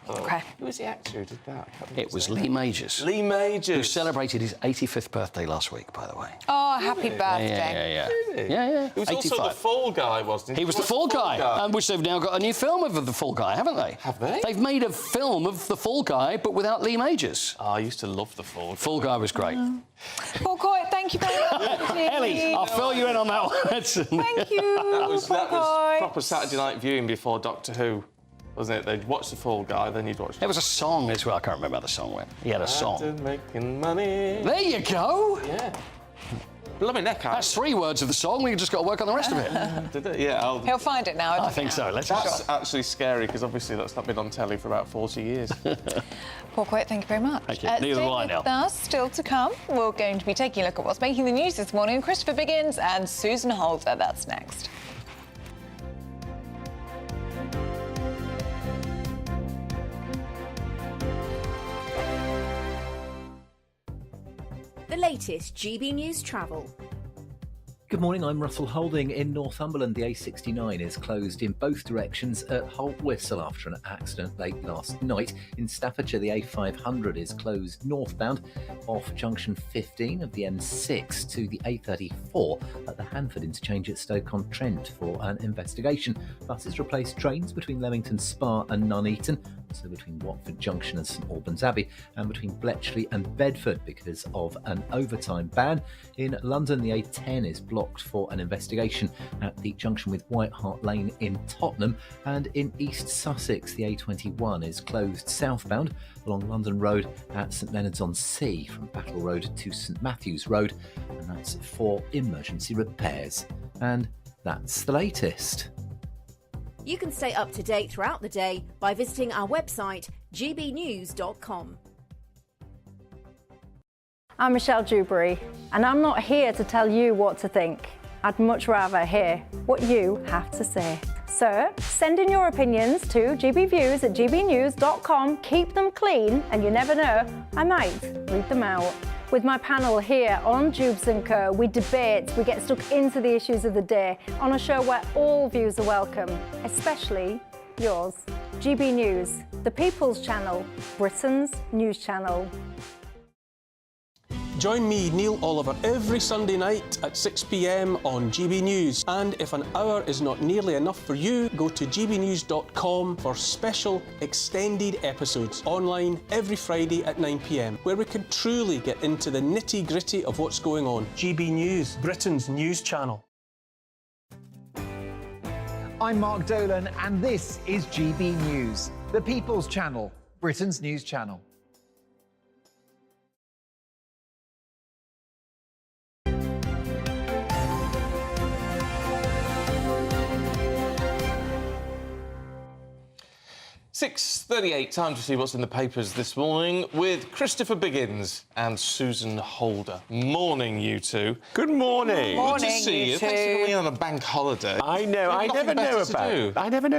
OK. Who was the actor who did that? It was Lee Majors. Lee Majors. Who celebrated his 85th birthday last week, by the way. Oh, happy birthday. Yeah. Really? Yeah. He was 85. also the Fall Guy, wasn't he? He was the Fall Guy, which they've now got a new film of the Fall Guy, haven't they? Have they? They've made a film of the Fall Guy, but without Lee Majors. Oh, I used to love the Fall Guy. Fall Guy was great. Paul Coy, thank you very much. Ellie, I'll fill you in on that one. Thank you. That was proper Saturday night viewing before Doctor Who. Wasn't it? They'd watch The Fall Guy, then you'd watch... There was a song as well. I can't remember how the song went. He had a song. Making money. There you go. Yeah. Blow my neck out. That's 3 words of the song. We've just got to work on the rest of it. Did it? Yeah. He'll find it now. I think so. That's actually scary, because obviously that's not been on telly for about 40 years. Paul Coy, thank you very much. Thank you. Neither will I now. Thus, still to come, we're going to be taking a look at what's making the news this morning. Christopher Biggins and Susan Holder. That's next. The latest GB News travel. Good morning, I'm Russell Holding. In Northumberland, the A69 is closed in both directions at Holt Whistle after an accident late last night. In Staffordshire, the A500 is closed northbound off junction 15 of the M6 to the A34 at the Hanford interchange at Stoke-on-Trent for an investigation. Buses replace trains between Leamington Spa and Nuneaton, also between Watford Junction and St Albans Abbey, and between Bletchley and Bedford because of an overtime ban. In London, the A10 is blocked for an investigation at the junction with White Hart Lane in Tottenham, and in East Sussex the A21 is closed southbound along London Road at St Leonards-on-Sea from Battle Road to St Matthews Road, and that's for emergency repairs. And that's the latest. You can stay up to date throughout the day by visiting our website gbnews.com. I'm Michelle Dewberry, and I'm not here to tell you what to think. I'd much rather hear what you have to say. So, send in your opinions to gbviews@gbnews.com. Keep them clean, and you never know, I might read them out. With my panel here on Dubes & Co, we debate, we get stuck into the issues of the day on a show where all views are welcome, especially yours. GB News, the People's Channel, Britain's news channel. Join me, Neil Oliver, every Sunday night at 6 p.m. on GB News. And if an hour is not nearly enough for you, go to gbnews.com for special extended episodes online every Friday at 9 p.m, where we can truly get into the nitty-gritty of what's going on. GB News, Britain's news channel. I'm Mark Dolan, and this is GB News, the People's Channel, Britain's news channel. .38, time to see what's in the papers this morning with Christopher Biggins and Susan Holder. Morning, you two. Good morning. Good to see you. Thanks for coming on a bank holiday. I know. I never know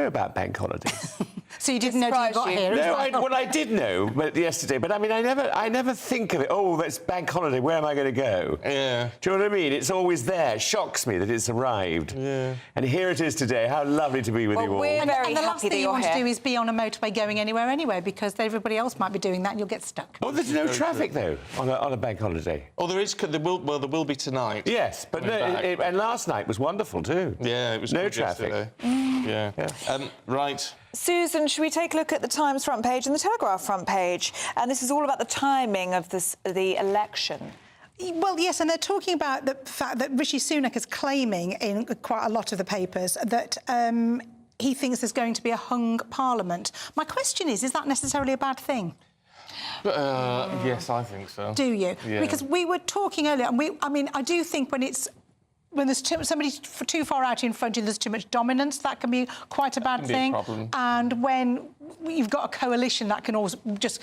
about bank holidays. So you didn't know till you got here? No, I did know yesterday, but I mean, I never think of it. Oh, that's bank holiday. Where am I going to go? Yeah. Do you know what I mean? It's always there. It shocks me that it's arrived. Yeah. And here it is today. How lovely to be with you all. We're very and the last happy thing that you want you're to here. do is be on a motorway going anywhere anyway, because everybody else might be doing that and you'll get stuck. Oh, there's no traffic though on a bank holiday. Oh, there is. There will be tonight. Yes, but no, and last night was wonderful too. Yeah, it was no good traffic. Yeah. Right. Susan, should we take a look at the Times front page and the Telegraph front page? And this is all about the timing of the election. Well, yes, and they're talking about the fact that Rishi Sunak is claiming in quite a lot of the papers that he thinks there's going to be a hung parliament. My question is that necessarily a bad thing? Yes, I think so. Do you? Yeah. Because we were talking earlier, and I do think when there's somebody too far out in front of you, there's too much dominance, that can be quite a bad thing. Be a problem. And when you've got a coalition, that can also just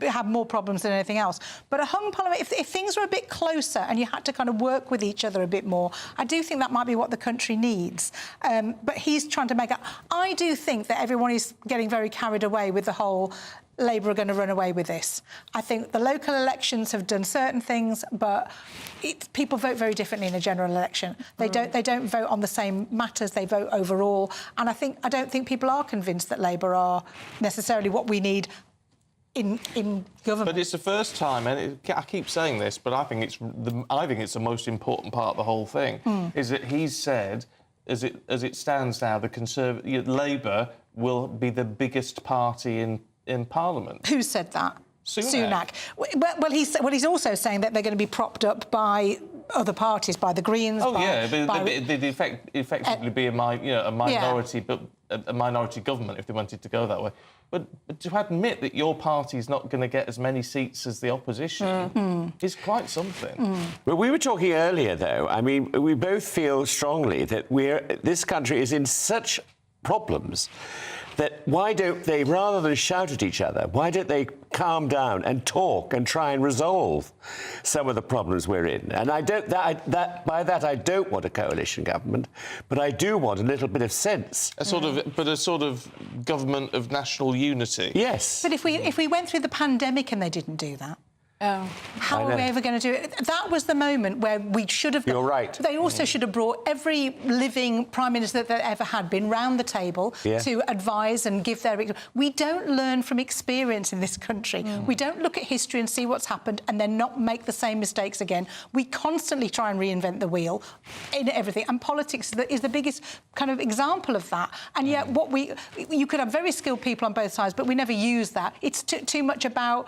have more problems than anything else. But a hung parliament, if things were a bit closer and you had to kind of work with each other a bit more, I do think that might be what the country needs. But he's trying to make it. I do think that everyone is getting very carried away with the whole Labour are going to run away with this. I think the local elections have done certain things, but people vote very differently in a general election. They don't vote on the same matters. They vote overall. And I don't think people are convinced that Labour are necessarily what we need in government. But it's the first time, and I keep saying this, but I think it's the most important part of the whole thing is that he's said, as it stands now, the Labour will be the biggest party in Parliament. Who said that? Sunak. Well, he's also saying that they're going to be propped up by other parties, by the Greens. Oh, they'd effectively be a minority, but a minority government if they wanted to go that way. But to admit that your party's not going to get as many seats as the opposition is quite something. Well, we were talking earlier, though. I mean, we both feel strongly that this country is in such problems that why don't they, rather than shout at each other, why don't they calm down and talk and try and resolve some of the problems we're in? And I don't want a coalition government, but I do want a little bit of sense. A sort of government of national unity. Yes. But if we went through the pandemic and they didn't do that, how are we ever going to do it? That was the moment where we should have... You're right. They also should have brought every living Prime Minister that ever had been round the table to advise and give their... We don't learn from experience in this country. We don't look at history and see what's happened and then not make the same mistakes again. We constantly try and reinvent the wheel in everything. And politics is the biggest kind of example of that. And yet you could have very skilled people on both sides, but we never use that. It's too much about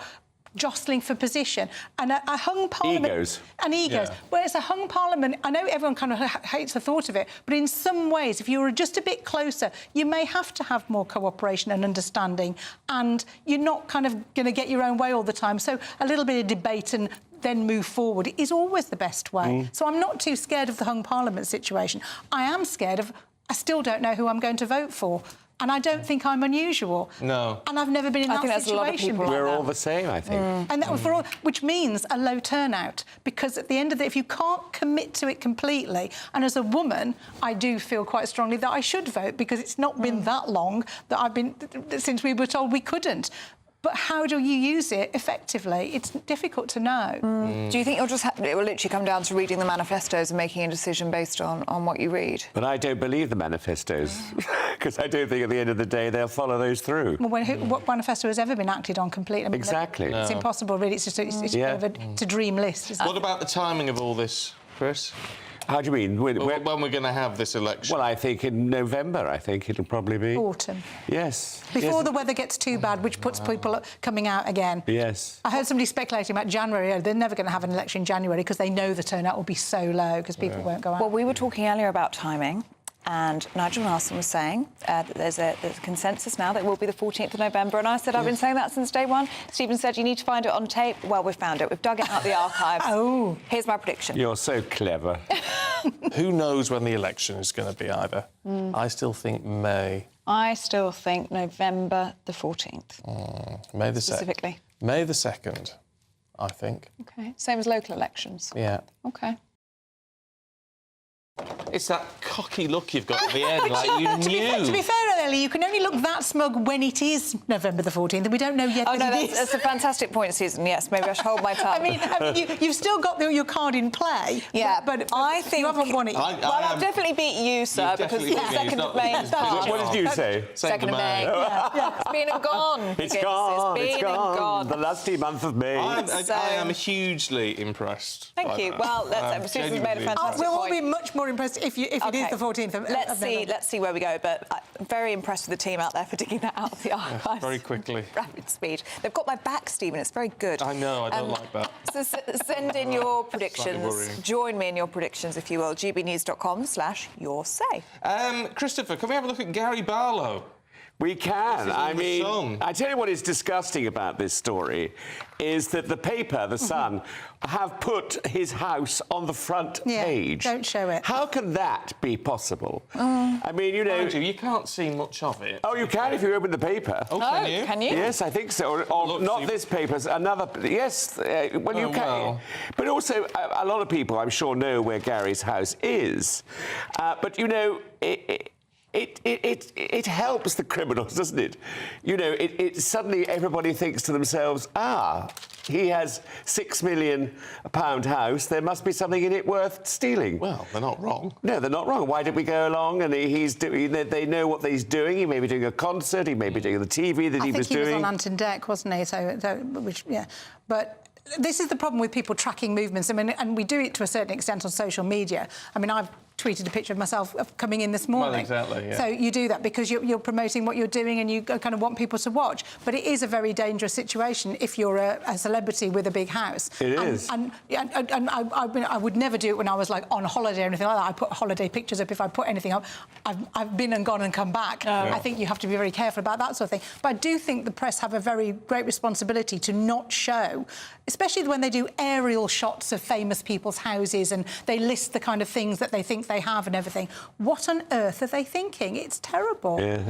jostling for position. And a hung parliament... Egos. And egos. Yeah. Whereas a hung parliament, I know everyone kind of hates the thought of it, but in some ways, if you were just a bit closer, you may have to have more cooperation and understanding, and you're not kind of going to get your own way all the time. So a little bit of debate and then move forward is always the best way. So I'm not too scared of the hung parliament situation. I am scared of... I still don't know who I'm going to vote for. And I don't think I'm unusual. No. And I've never been in that situation. I think there's a lot of people We're all the same, I think. And that which means a low turnout, because at the end of the day, if you can't commit to it completely, and as a woman, I do feel quite strongly that I should vote, because it's not been that long since we were told we couldn't. But how do you use it effectively? It's difficult to know. Do you think it will literally come down to reading the manifestos and making a decision based on what you read? But I don't believe the manifestos, because I don't think at the end of the day they'll follow those through. Well, what manifesto has ever been acted on completely? I mean, exactly. It's impossible, really. It's just kind of a dream list. Isn't What about the timing of all this, Chris? How do you mean? When we're going to have this election? Well, I think in November, I think it'll probably be. Autumn. Yes. Before the weather gets too bad, which puts people coming out again. Yes. I heard somebody speculating about January. They're never going to have an election in January because they know the turnout will be so low because people won't go out. Well, we were talking earlier about timing, and Nigel Nelson was saying that there's a consensus now that it will be the 14th of November, and I said I've been saying that since day one. Stephen said you need to find it on tape. Well, we've found it. We've dug it out the archives. Here's my prediction. You're so clever. Who knows when the election is going to be either? I still think May. I still think November the 14th. May the 2nd. Specifically. May the 2nd, I think. OK. Same as local elections. Yeah. OK. It's that cocky look you've got at the end, like you knew. To be fair, Ellie, you can only look that smug when it is November the 14th, and we don't know yet that's a fantastic point, Susan. Yes, maybe I should hold my tongue. I mean, you've still got your card in play. Yeah, but I think... You haven't won it. I've definitely beat you, sir, because the 2nd of May is past. What did you say? 2nd of May. It's been and gone. It's gone. It's gone. The lusty month of May. I am hugely impressed. Thank you. Well, Susan's made a fantastic point. We'll all be much more impressed if it is the 14th of November. Let's see where we go, but I'm very impressed with the team out there for digging that out of the archives. Very quickly. Rapid speed. They've got my back, Stephen. It's very good. I know, I don't like that. So send in your predictions. Join me in your predictions, if you will. gbnews.com/yoursay. Christopher, can we have a look at Gary Barlow? We can. This is I in the mean, Sun. I tell you what is disgusting about this story is that the paper, the Sun, have put his house on the front page. Don't show it. How can that be possible? I mean, you know... Andrew, you can't see much of it. Oh, you can if you open the paper. Oh, can you? Can you? Yes, I think so. Or Look, not see- this paper, another... Yes, well, you can. well. But also, a lot of people, I'm sure, know where Gary's house is. But, you know... It helps the criminals, doesn't it? You know, it suddenly everybody thinks to themselves, he has £6 million house. There must be something in it worth stealing. Well, they're not wrong. No, they're not wrong. Why did we go along? And he's doing. They know what he's doing. He may be doing a concert. He may be doing the TV that he was doing. I think he was on Ant and Dec, wasn't he? But this is the problem with people tracking movements. I mean, and we do it to a certain extent on social media. I mean, I've tweeted a picture of myself coming in this morning. Well, exactly, yeah. So you do that because you're promoting what you're doing and you kind of want people to watch. But it is a very dangerous situation if you're a celebrity with a big house. It is. And I would never do it when I was, like, on holiday or anything like that. I put holiday pictures up if I put anything up. I've been and gone and come back. I think you have to be very careful about that sort of thing. But I do think the press have a very great responsibility to not show, especially when they do aerial shots of famous people's houses and they list the kind of things that they think they have and everything. What on earth are they thinking? It's terrible. Yeah,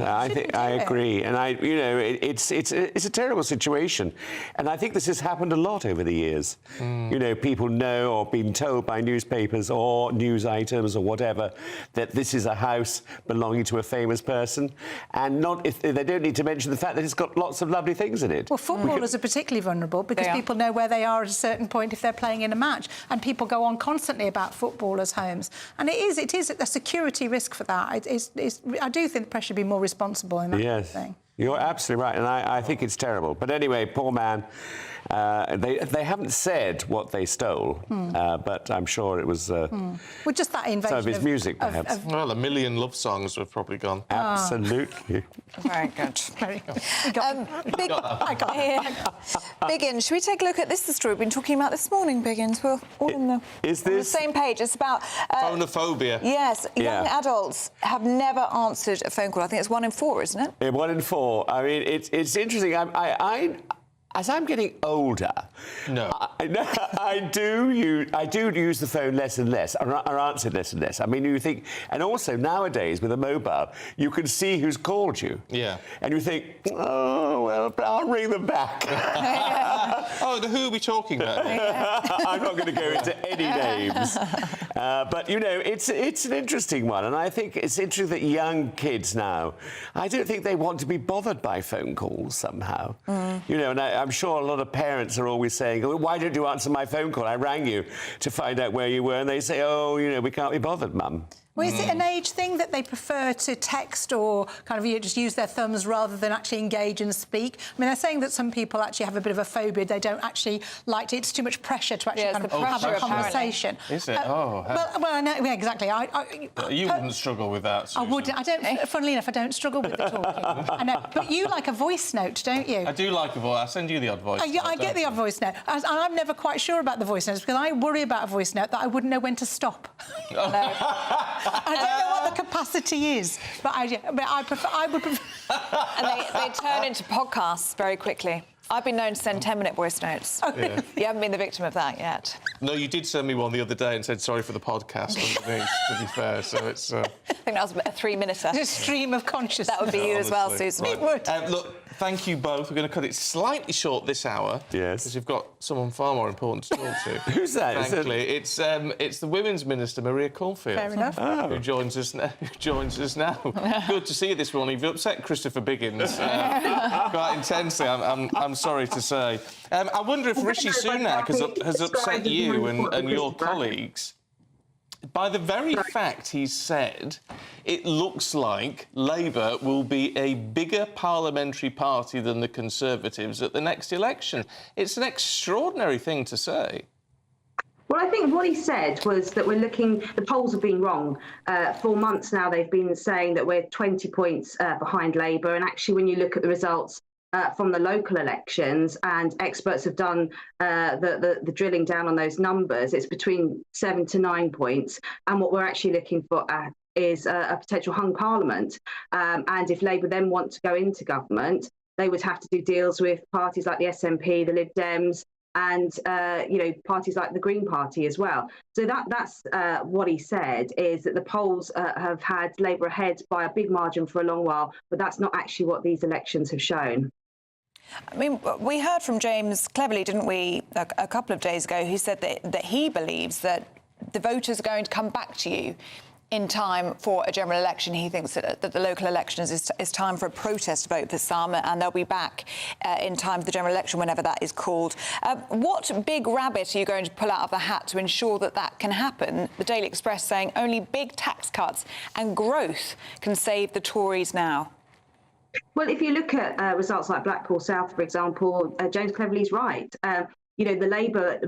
I agree, and you know, it's a terrible situation, and I think this has happened a lot over the years. You know, people know or been told by newspapers or news items or whatever that this is a house belonging to a famous person, and not if they don't need to mention the fact that it's got lots of lovely things in it. Well, footballers are particularly vulnerable because people know where they are at a certain point if they're playing in a match, and people go on constantly about footballers' homes, and it is a security risk for that. I do think the press should be more responsible in that kind of thing. You're absolutely right, and I think it's terrible. But anyway, poor man. They haven't said what they stole, but I'm sure it was well, just that invasion some of his music, perhaps. Well, 1 million love songs have probably gone. Absolutely. Very good. Very good. I got it. Biggins, should we take a look at this? The story we've been talking about this morning, Biggins. We're all on the same page. It's about... Phonophobia. Yes, young adults have never answered a phone call. I think it's 1 in 4, isn't it? Yeah, 1 in 4. I mean, it's interesting. As I'm getting older, I do use the phone less and less, or answer less and less. I mean, you think, and also nowadays with a mobile, you can see who's called you. Yeah. And you think, oh well, I'll ring them back. Who are we talking about? I'm not going to go into any names, but you know, it's an interesting one, and I think it's interesting that young kids now, I don't think they want to be bothered by phone calls somehow. You know, and I'm sure a lot of parents are always saying, oh, why don't you answer my phone call? I rang you to find out where you were. And they say, oh, you know, we can't be bothered, Mum. Well, is it an age thing that they prefer to text or kind of just use their thumbs rather than actually engage and speak? I mean, they're saying that some people actually have a bit of a phobia. They don't actually like to... It's too much pressure to actually kind of have a conversation. Is it? Well, I know, yeah, exactly. You wouldn't struggle with that, Susan. I wouldn't. I don't... Funnily enough, I don't struggle with the talking. I know. But you like a voice note, don't you? I do like a voice. I'll send you the odd voice note. I get the odd voice note. I'm never quite sure about the voice notes because I worry about a voice note that I wouldn't know when to stop. I don't know what the capacity is, but I would prefer... And they turn into podcasts very quickly. I've been known to send 10-minute voice notes. Yeah. You haven't been the victim of that yet. No, you did send me one the other day and said sorry for the podcast underneath, to be fair, so it's... I think that was a 3-minute. A stream of consciousness. That would be you as well, Susan. Right. It would. Look, thank you both. We're going to cut it slightly short this hour. Yes. Because you've got someone far more important to talk to. Who's that? Frankly, it's the Women's Minister, Maria Caulfield. Fair enough. Who joins us now. Good to see you this morning. You've upset Christopher Biggins quite intensely, I'm sorry to say. I wonder if Rishi Sunak has upset you and your colleagues by the very fact he's said it looks like Labour will be a bigger parliamentary party than the Conservatives at the next election. It's an extraordinary thing to say. Well, I think what he said was that the polls have been wrong. 4 months now they've been saying that we're 20 points behind Labour, and actually when you look at the results from the local elections, and experts have done the drilling down on those numbers, it's between 7 to 9 points. And what we're actually looking for is a potential hung parliament. And if Labour then want to go into government, they would have to do deals with parties like the SNP, the Lib Dems, and parties like the Green Party as well. So that's what he said, is that the polls have had Labour ahead by a big margin for a long while, but that's not actually what these elections have shown. I mean, we heard from James Cleverly, didn't we, a couple of days ago, who said that he believes that the voters are going to come back to you in time for a general election. He thinks that the local elections is time for a protest vote for some, and they'll be back in time for the general election whenever that is called. What big rabbit are you going to pull out of the hat to ensure that that can happen? The Daily Express saying only big tax cuts and growth can save the Tories now. Well, if you look at results like Blackpool South, for example, James Cleverly's right. The Labour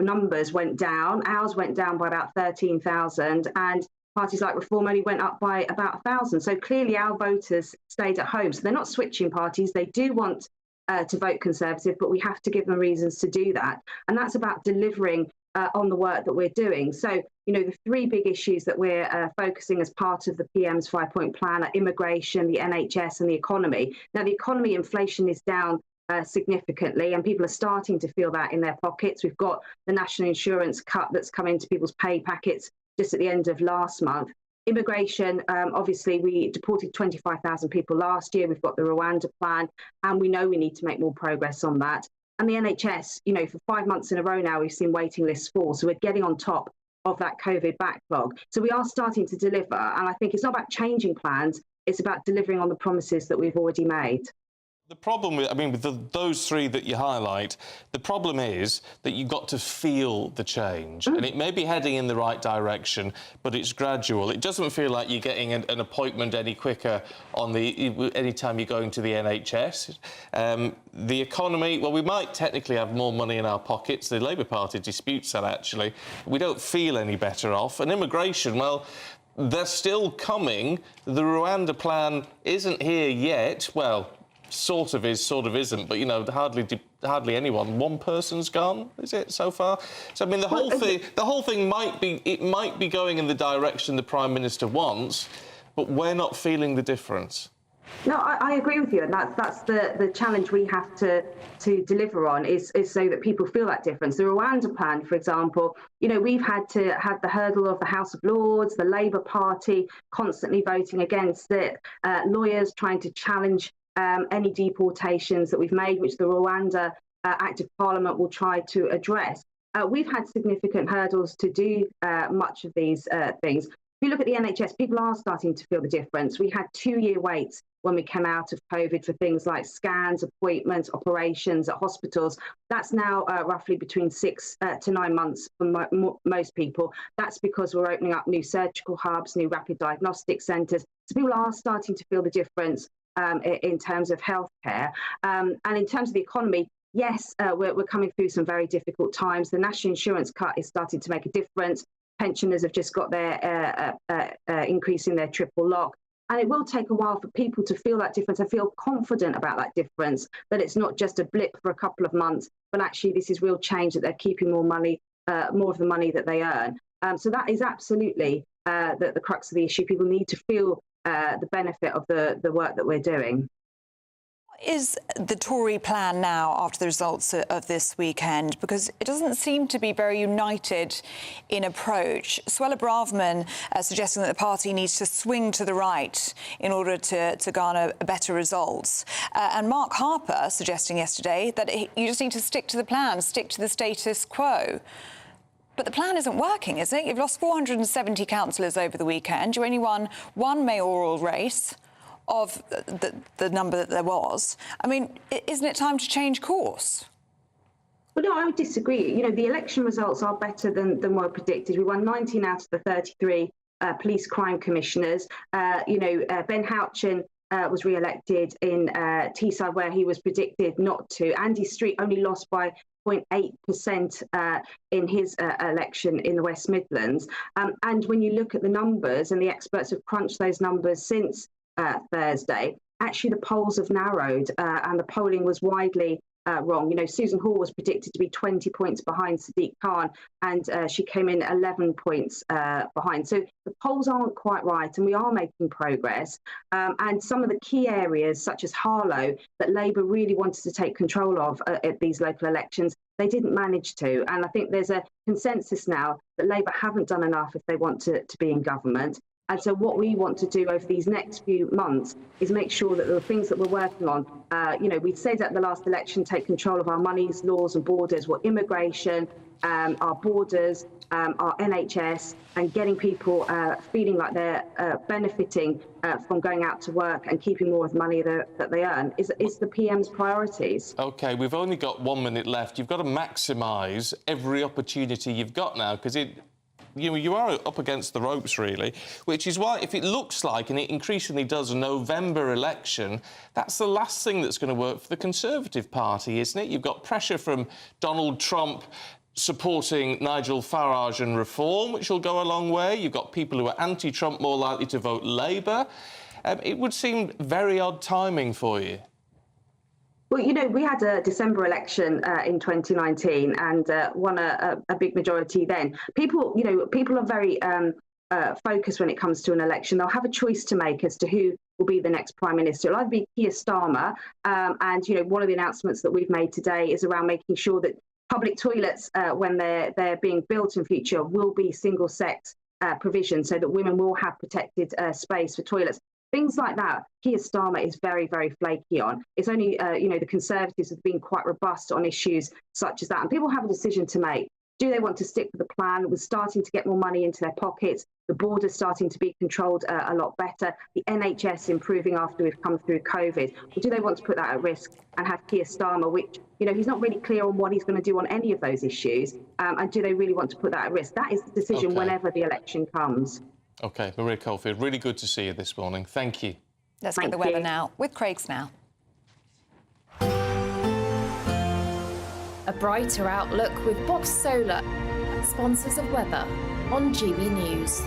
numbers went down. Ours went down by about 13,000, and parties like Reform only went up by about 1,000. So clearly our voters stayed at home. So they're not switching parties. They do want to vote Conservative, but we have to give them reasons to do that. And that's about delivering on the work that we're doing. So, the three big issues that we're focusing as part of the PM's 5-point plan are immigration, the NHS and the economy. Now, the economy, inflation is down significantly, and people are starting to feel that in their pockets. We've got the national insurance cut that's come into people's pay packets just at the end of last month. Immigration, obviously, we deported 25,000 people last year. We've got the Rwanda plan, and we know we need to make more progress on that. And the NHS, for 5 months in a row now, we've seen waiting lists fall. So we're getting on top of that COVID backlog. So we are starting to deliver. And I think it's not about changing plans. It's about delivering on the promises that we've already made. The problem with those three that you highlight, the problem is that you've got to feel the change. And it may be heading in the right direction, but it's gradual. It doesn't feel like you're getting an appointment any quicker any time you're going to the NHS. The economy, well, we might technically have more money in our pockets. The Labour Party disputes that, actually. We don't feel any better off. And immigration, well, they're still coming. The Rwanda plan isn't here yet. Well, sort of is, sort of isn't, but hardly anyone. One person's gone, is it, so far? So I mean, the whole thing might be going in the direction the Prime Minister wants, but we're not feeling the difference. No, I agree with you, and that's the challenge we have to deliver on is so that people feel that difference. The Rwanda plan, for example, we've had to have the hurdle of the House of Lords, the Labour Party constantly voting against it, lawyers trying to challenge any deportations that we've made, which the Rwanda Act of Parliament will try to address. We've had significant hurdles to do much of these things. If you look at the NHS, people are starting to feel the difference. We had 2-year waits when we came out of COVID for things like scans, appointments, operations at hospitals. That's now roughly between 6 to 9 months for most people. That's because we're opening up new surgical hubs, new rapid diagnostic centres. So people are starting to feel the difference in terms of healthcare. And in terms of the economy, yes, we're coming through some very difficult times. The national insurance cut is starting to make a difference. Pensioners have just got their increase in their triple lock. And it will take a while for people to feel that difference and feel confident about that difference, that it's not just a blip for a couple of months, but actually this is real change, that they're keeping more money, more of the money that they earn. So that is absolutely the crux of the issue. People need to feel the benefit of the work that we're doing. What is the Tory plan now after the results of this weekend? Because it doesn't seem to be very united in approach. Suella Braverman suggesting that the party needs to swing to the right in order to garner better results. And Mark Harper suggesting yesterday that you just need to stick to the plan, stick to the status quo. But the plan isn't working, is it? You've lost 470 councillors over the weekend. You only won one mayoral race of the number that there was. I mean, isn't it time to change course? Well, no, I would disagree. The election results are better than were predicted. We won 19 out of the 33 police crime commissioners. Ben Houchin was re-elected in Teesside, where he was predicted not to. Andy Street only lost by 0.8% in his election in the West Midlands. And when you look at the numbers, and the experts have crunched those numbers since Thursday, actually the polls have narrowed and the polling was widely wrong. You know, Susan Hall was predicted to be 20 points behind Sadiq Khan, and she came in 11 points behind. So the polls aren't quite right, and we are making progress. And some of the key areas, such as Harlow, that Labour really wanted to take control of at these local elections, they didn't manage to. And I think there's a consensus now that Labour haven't done enough if they want to be in government. And so what we want to do over these next few months is make sure that the things that we're working on, you know, we said at the last election, take control of our monies, laws and borders, well, immigration, our borders, our NHS, and getting people feeling like they're benefiting from going out to work and keeping more of the money that they earn is the PM's priorities. OK, we've only got 1 minute left. You've got to maximise every opportunity you've got now, because you are up against the ropes, really, which is why, if it looks like, and it increasingly does, a November election, that's the last thing that's going to work for the Conservative Party, isn't it? You've got pressure from Donald Trump supporting Nigel Farage and reform, which will go a long way. You've got people who are anti-Trump more likely to vote Labour. It would seem very odd timing for you. Well, you know, we had a December election in 2019 and won a big majority then. People are very focused when it comes to an election. They'll have a choice to make as to who will be the next Prime Minister. It'll either be Keir Starmer, and, you know, one of the announcements that we've made today is around making sure that public toilets, when they're being built in future, will be single-sex provision so that women will have protected space for toilets. Things like that, Keir Starmer is very, very flaky on. It's only, you know, the Conservatives have been quite robust on issues such as that. And people have a decision to make. Do they want to stick with the plan? We're starting to get more money into their pockets. The border's starting to be controlled a lot better. The NHS improving after we've come through COVID. Or do they want to put that at risk and have Keir Starmer, which, you know, he's not really clear on what he's going to do on any of those issues. And do they really want to put that at risk? That is the decision whenever the election comes. OK, Maria Caulfield, really good to see you this morning. Thank you. Let's get the weather now with Craig's now. A brighter outlook with Box Solar, sponsors of weather on GB News.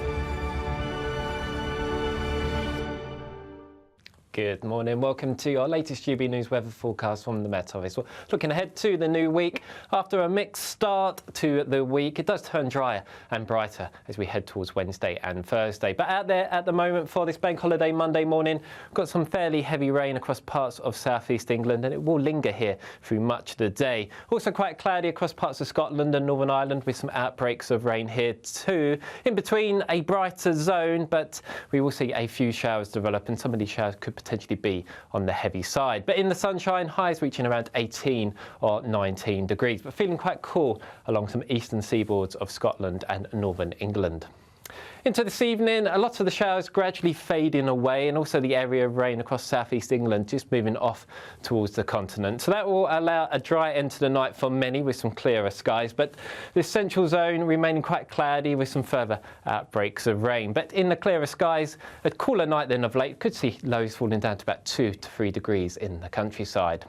Good morning. Welcome to our latest GB News weather forecast from the Met Office. Well, looking ahead to the new week, after a mixed start to the week, it does turn drier and brighter as we head towards Wednesday and Thursday. But out there at the moment for this bank holiday Monday morning, we've got some fairly heavy rain across parts of southeast England, and it will linger here through much of the day. Also quite cloudy across parts of Scotland and Northern Ireland, with some outbreaks of rain here too. In between, a brighter zone, but we will see a few showers develop, and some of these showers could potentially be on the heavy side. But in the sunshine, highs reaching around 18 or 19 degrees, but feeling quite cool along some eastern seaboards of Scotland and northern England. Into this evening, a lot of the showers gradually fading away, and also the area of rain across southeast England just moving off towards the continent. So that will allow a dry end to the night for many, with some clearer skies. But this central zone remaining quite cloudy with some further outbreaks of rain. But in the clearer skies, a cooler night than of late. Could see lows falling down to about 2 to 3 degrees in the countryside.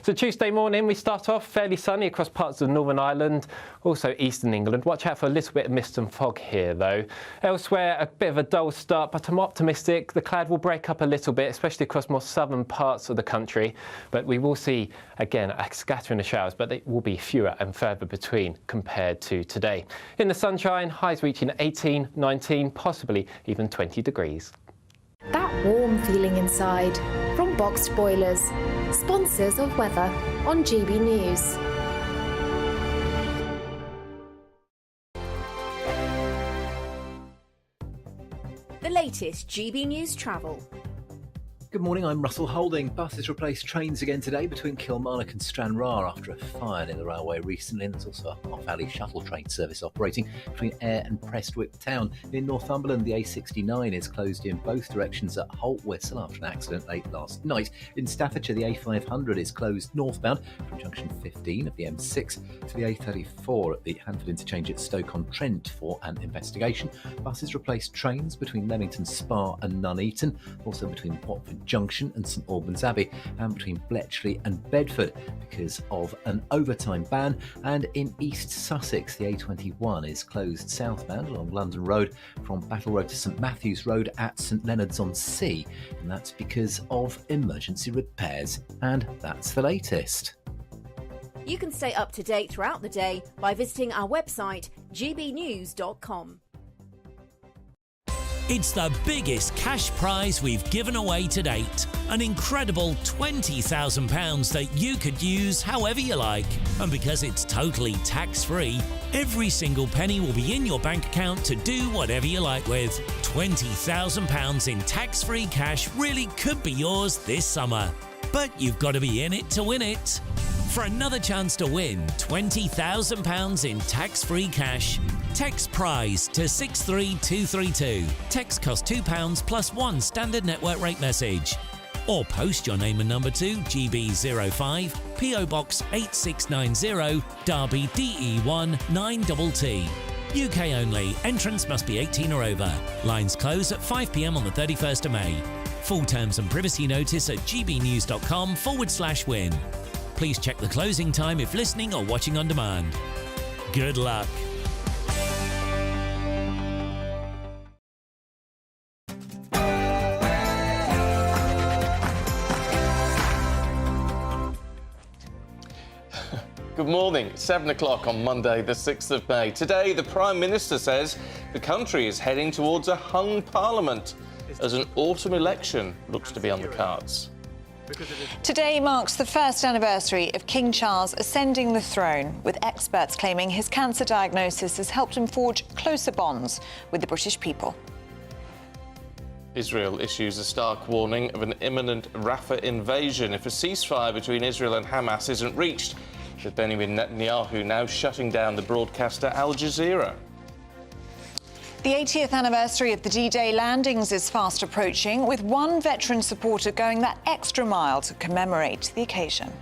So Tuesday morning, we start off fairly sunny across parts of Northern Ireland, also eastern England. Watch out for a little bit of mist and fog here, though. Elsewhere, a bit of a dull start, but I'm optimistic the cloud will break up a little bit, especially across more southern parts of the country. But we will see, again, a scattering of showers, but they will be fewer and further between compared to today. In the sunshine, highs reaching 18, 19, possibly even 20 degrees. That warm feeling inside from Boxed Boilers, sponsors of weather on GB News. The latest GB News travel. Good morning, I'm Russell Holding. Buses replaced trains again today between Kilmarnock and Stranraer after a fire near the railway recently. And there's also a Half Valley shuttle train service operating between Ayr and Prestwick Town. In Northumberland, the A69 is closed in both directions at Holt Whistle after an accident late last night. In Staffordshire, the A500 is closed northbound from junction 15 of the M6 to the A34 at the Hanford interchange at Stoke-on-Trent for an investigation. Buses replaced trains between Leamington Spa and Nuneaton, also between Watford Junction and St Albans Abbey, and between Bletchley and Bedford because of an overtime ban. And in East Sussex, the A21 is closed southbound along London Road from Battle Road to St Matthews Road at St Leonards-on-Sea, and that's because of emergency repairs. And that's the latest. You can stay up to date throughout the day by visiting our website, gbnews.com. It's the biggest cash prize we've given away to date. An incredible £20,000 that you could use however you like. And because it's totally tax-free, every single penny will be in your bank account to do whatever you like with. £20,000 in tax-free cash really could be yours this summer. But you've got to be in it to win it. For another chance to win £20,000 in tax-free cash, text PRIZE to 63232. Text costs £2 plus one standard network rate message. Or post your name and number to GB05 PO Box 8690 Derby DE1 9TT. UK only. Entrance must be 18 or over. Lines close at 5 p.m. on the 31st of May. Full terms and privacy notice at gbnews.com/win. Please check the closing time if listening or watching on demand. Good luck. Good morning. 7 o'clock on Monday, the 6th of May. Today, the Prime Minister says the country is heading towards a hung parliament as an autumn election looks to be on the cards. Today marks the first anniversary of King Charles ascending the throne, with experts claiming his cancer diagnosis has helped him forge closer bonds with the British people. Israel issues a stark warning of an imminent Rafah invasion if a ceasefire between Israel and Hamas isn't reached, with Benjamin Netanyahu now shutting down the broadcaster Al Jazeera. The 80th anniversary of the D-Day landings is fast approaching, with one veteran supporter going that extra mile to commemorate the occasion.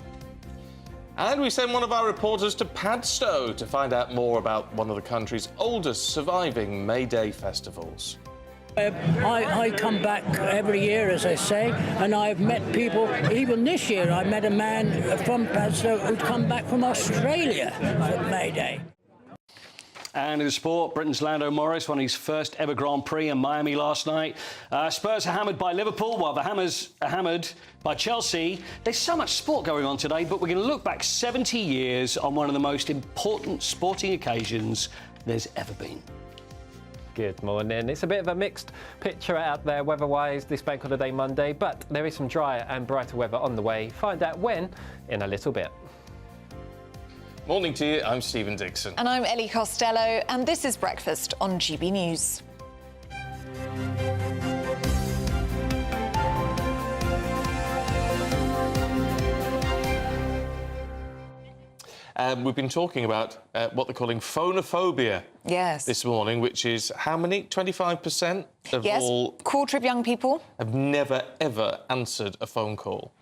And we send one of our reporters to Padstow to find out more about one of the country's oldest surviving Mayday festivals. I come back every year, as I say, and I've met people. Even this year, I met a man from Padstow who'd come back from Australia for Mayday. And in the sport, Britain's Lando Norris won his first ever Grand Prix in Miami last night. Spurs are hammered by Liverpool, while the Hammers are hammered by Chelsea. There's so much sport going on today, but we're going to look back 70 years on one of the most important sporting occasions there's ever been. Good morning. It's a bit of a mixed picture out there weather-wise this Bank Holiday Monday, but there is some drier and brighter weather on the way. Find out when in a little bit. Morning to you, I'm Stephen Dixon. And I'm Ellie Costello, and this is Breakfast on GB News. We've been talking about what they're calling phonophobia this morning, which is how many? 25% of all... quarter of young people have never, ever answered a phone call.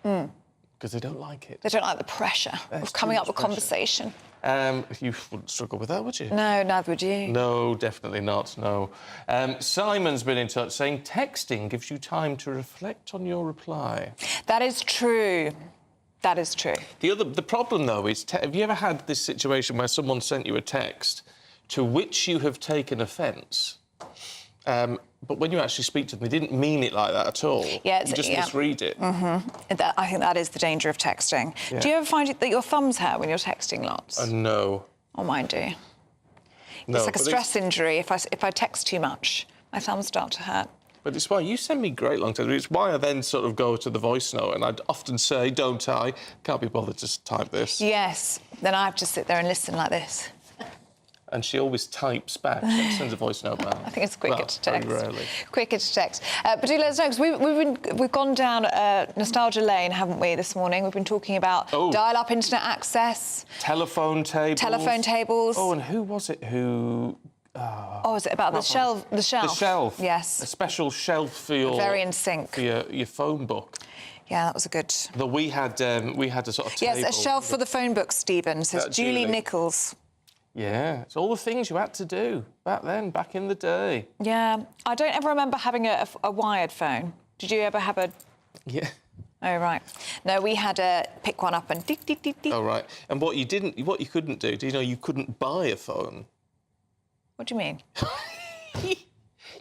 Because they don't like it. They don't like the pressure of coming up with conversation. You wouldn't struggle with that, would you? No, neither would you. No, definitely not, no. Simon's been in touch saying texting gives you time to reflect on your reply. That is true. That is true. The problem, though, is have you ever had this situation where someone sent you a text to which you have taken offence, but when you actually speak to them, they didn't mean it like that at all? Yeah, you just misread it. I think that is the danger of texting. Yeah. Do you ever find that your thumbs hurt when you're texting lots? No. Oh, mine do. No, it's like a stress injury. If I text too much, my thumbs start to hurt. But it's why you send me great long texts. It's why I then sort of go to the voice note, and I'd often say, don't I? Can't be bothered to type this. Yes. Then I have to sit there and listen like this. And she always types back. She sends a voice note back. I think it's quicker to text. Very rarely. Quicker to text. But do let us know, because we've gone down nostalgia lane, haven't we, this morning? We've been talking about dial-up internet access. Telephone tables. Telephone tables. Oh, and who was it who... is it about the shelf? The shelf. The shelf. Yes. A special shelf for your... Very in sync. For your phone book. Yeah, that was a good... We had a sort of table. Yes, a shelf for the phone book, Stephen, says Julie Nichols. Yeah, it's all the things you had to do back then, back in the day. Yeah, I don't ever remember having a wired phone. Did you ever have a... Yeah. Oh, right. No, we had to pick one up and... Dick, dick, dick, dick. Oh, right. And what you couldn't do, you couldn't buy a phone. What do you mean?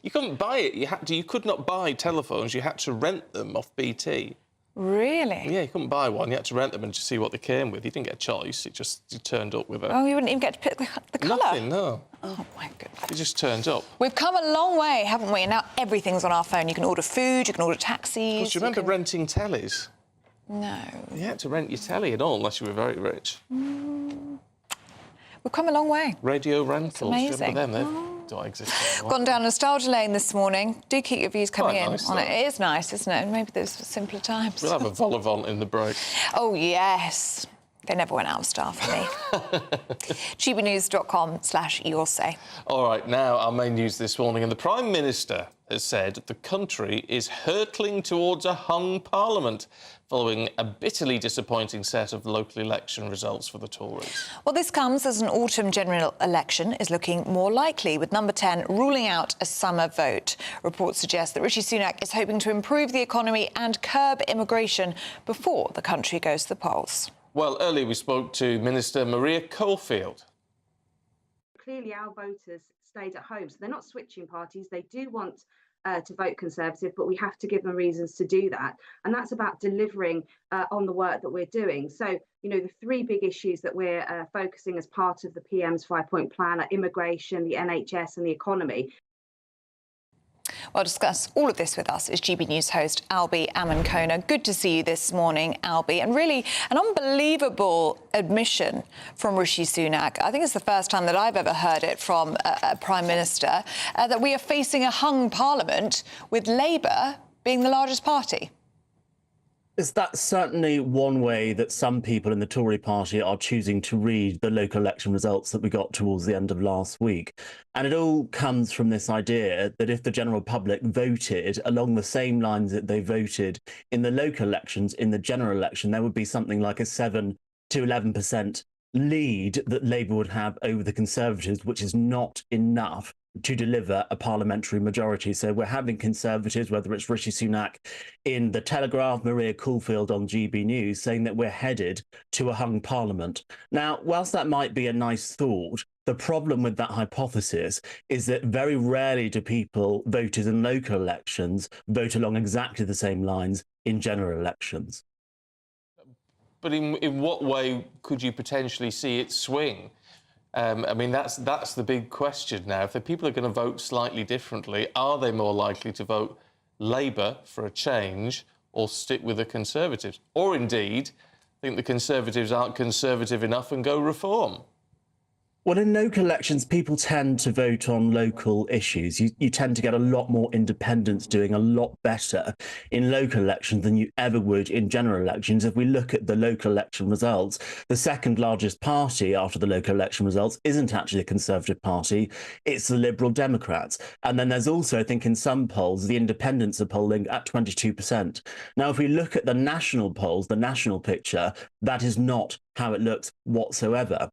You couldn't buy it. You could not buy telephones. You had to rent them off BT. Really? Yeah, you couldn't buy one. You had to rent them and just see what they came with. You didn't get a choice. You turned up with a... Oh, you wouldn't even get to pick the colour? Nothing, no. Oh, my goodness. You just turned up. We've come a long way, haven't we? And now everything's on our phone. You can order food, you can order taxis... Do you remember renting tellies? No. You had to rent your telly and all, unless you were very rich. We've come a long way. Radio rentals. It's Do you remember amazing. them? They don't exist anymore. Gone down nostalgia lane this morning. Do keep your views coming Quite in nice, on though. it. It is nice, isn't it? Maybe there's simpler times. We'll have a vol-au-vent in the break. Oh, yes. They never went out of style for me. gbnews.com/your say. All right, now our main news this morning. And the Prime Minister has said the country is hurtling towards a hung parliament following a bitterly disappointing set of local election results for the Tories. Well, this comes as an autumn general election is looking more likely, with number 10 ruling out a summer vote. Reports suggest that Rishi Sunak is hoping to improve the economy and curb immigration before the country goes to the polls. Well, earlier we spoke to Minister Maria Caulfield. Clearly, our voters stayed at home, so they're not switching parties. They do want to vote Conservative, but we have to give them reasons to do that. And that's about delivering on the work that we're doing. So, you know, the three big issues that we're focusing as part of the PM's 5-point plan are immigration, the NHS and the economy. Well, to discuss all of this with us is GB News host Albie Amankona. Good to see you this morning, Albie. And really, an unbelievable admission from Rishi Sunak. I think it's the first time that I've ever heard it from a Prime Minister, that we are facing a hung parliament with Labour being the largest party. That's certainly one way that some people in the Tory party are choosing to read the local election results that we got towards the end of last week. And it all comes from this idea that if the general public voted along the same lines that they voted in the local elections, in the general election, there would be something like a 7 to 11% lead that Labour would have over the Conservatives, which is not enough to deliver a parliamentary majority. So we're having Conservatives, whether it's Rishi Sunak in The Telegraph, Maria Caulfield on GB News, saying that we're headed to a hung parliament. Now, whilst that might be a nice thought, the problem with that hypothesis is that very rarely do people, voters in local elections, vote along exactly the same lines in general elections. But in what way could you potentially see it swing? I mean, that's the big question now. If the people are going to vote slightly differently, are they more likely to vote Labour for a change or stick with the Conservatives? Or indeed, think the Conservatives aren't conservative enough and go reform? Well, in local elections, people tend to vote on local issues. You tend to get a lot more independents doing a lot better in local elections than you ever would in general elections. If we look at the local election results, the second largest party after the local election results isn't actually a Conservative party, it's the Liberal Democrats. And then there's also, I think, in some polls, the independents are polling at 22%. Now, if we look at the national polls, the national picture, that is not how it looks whatsoever.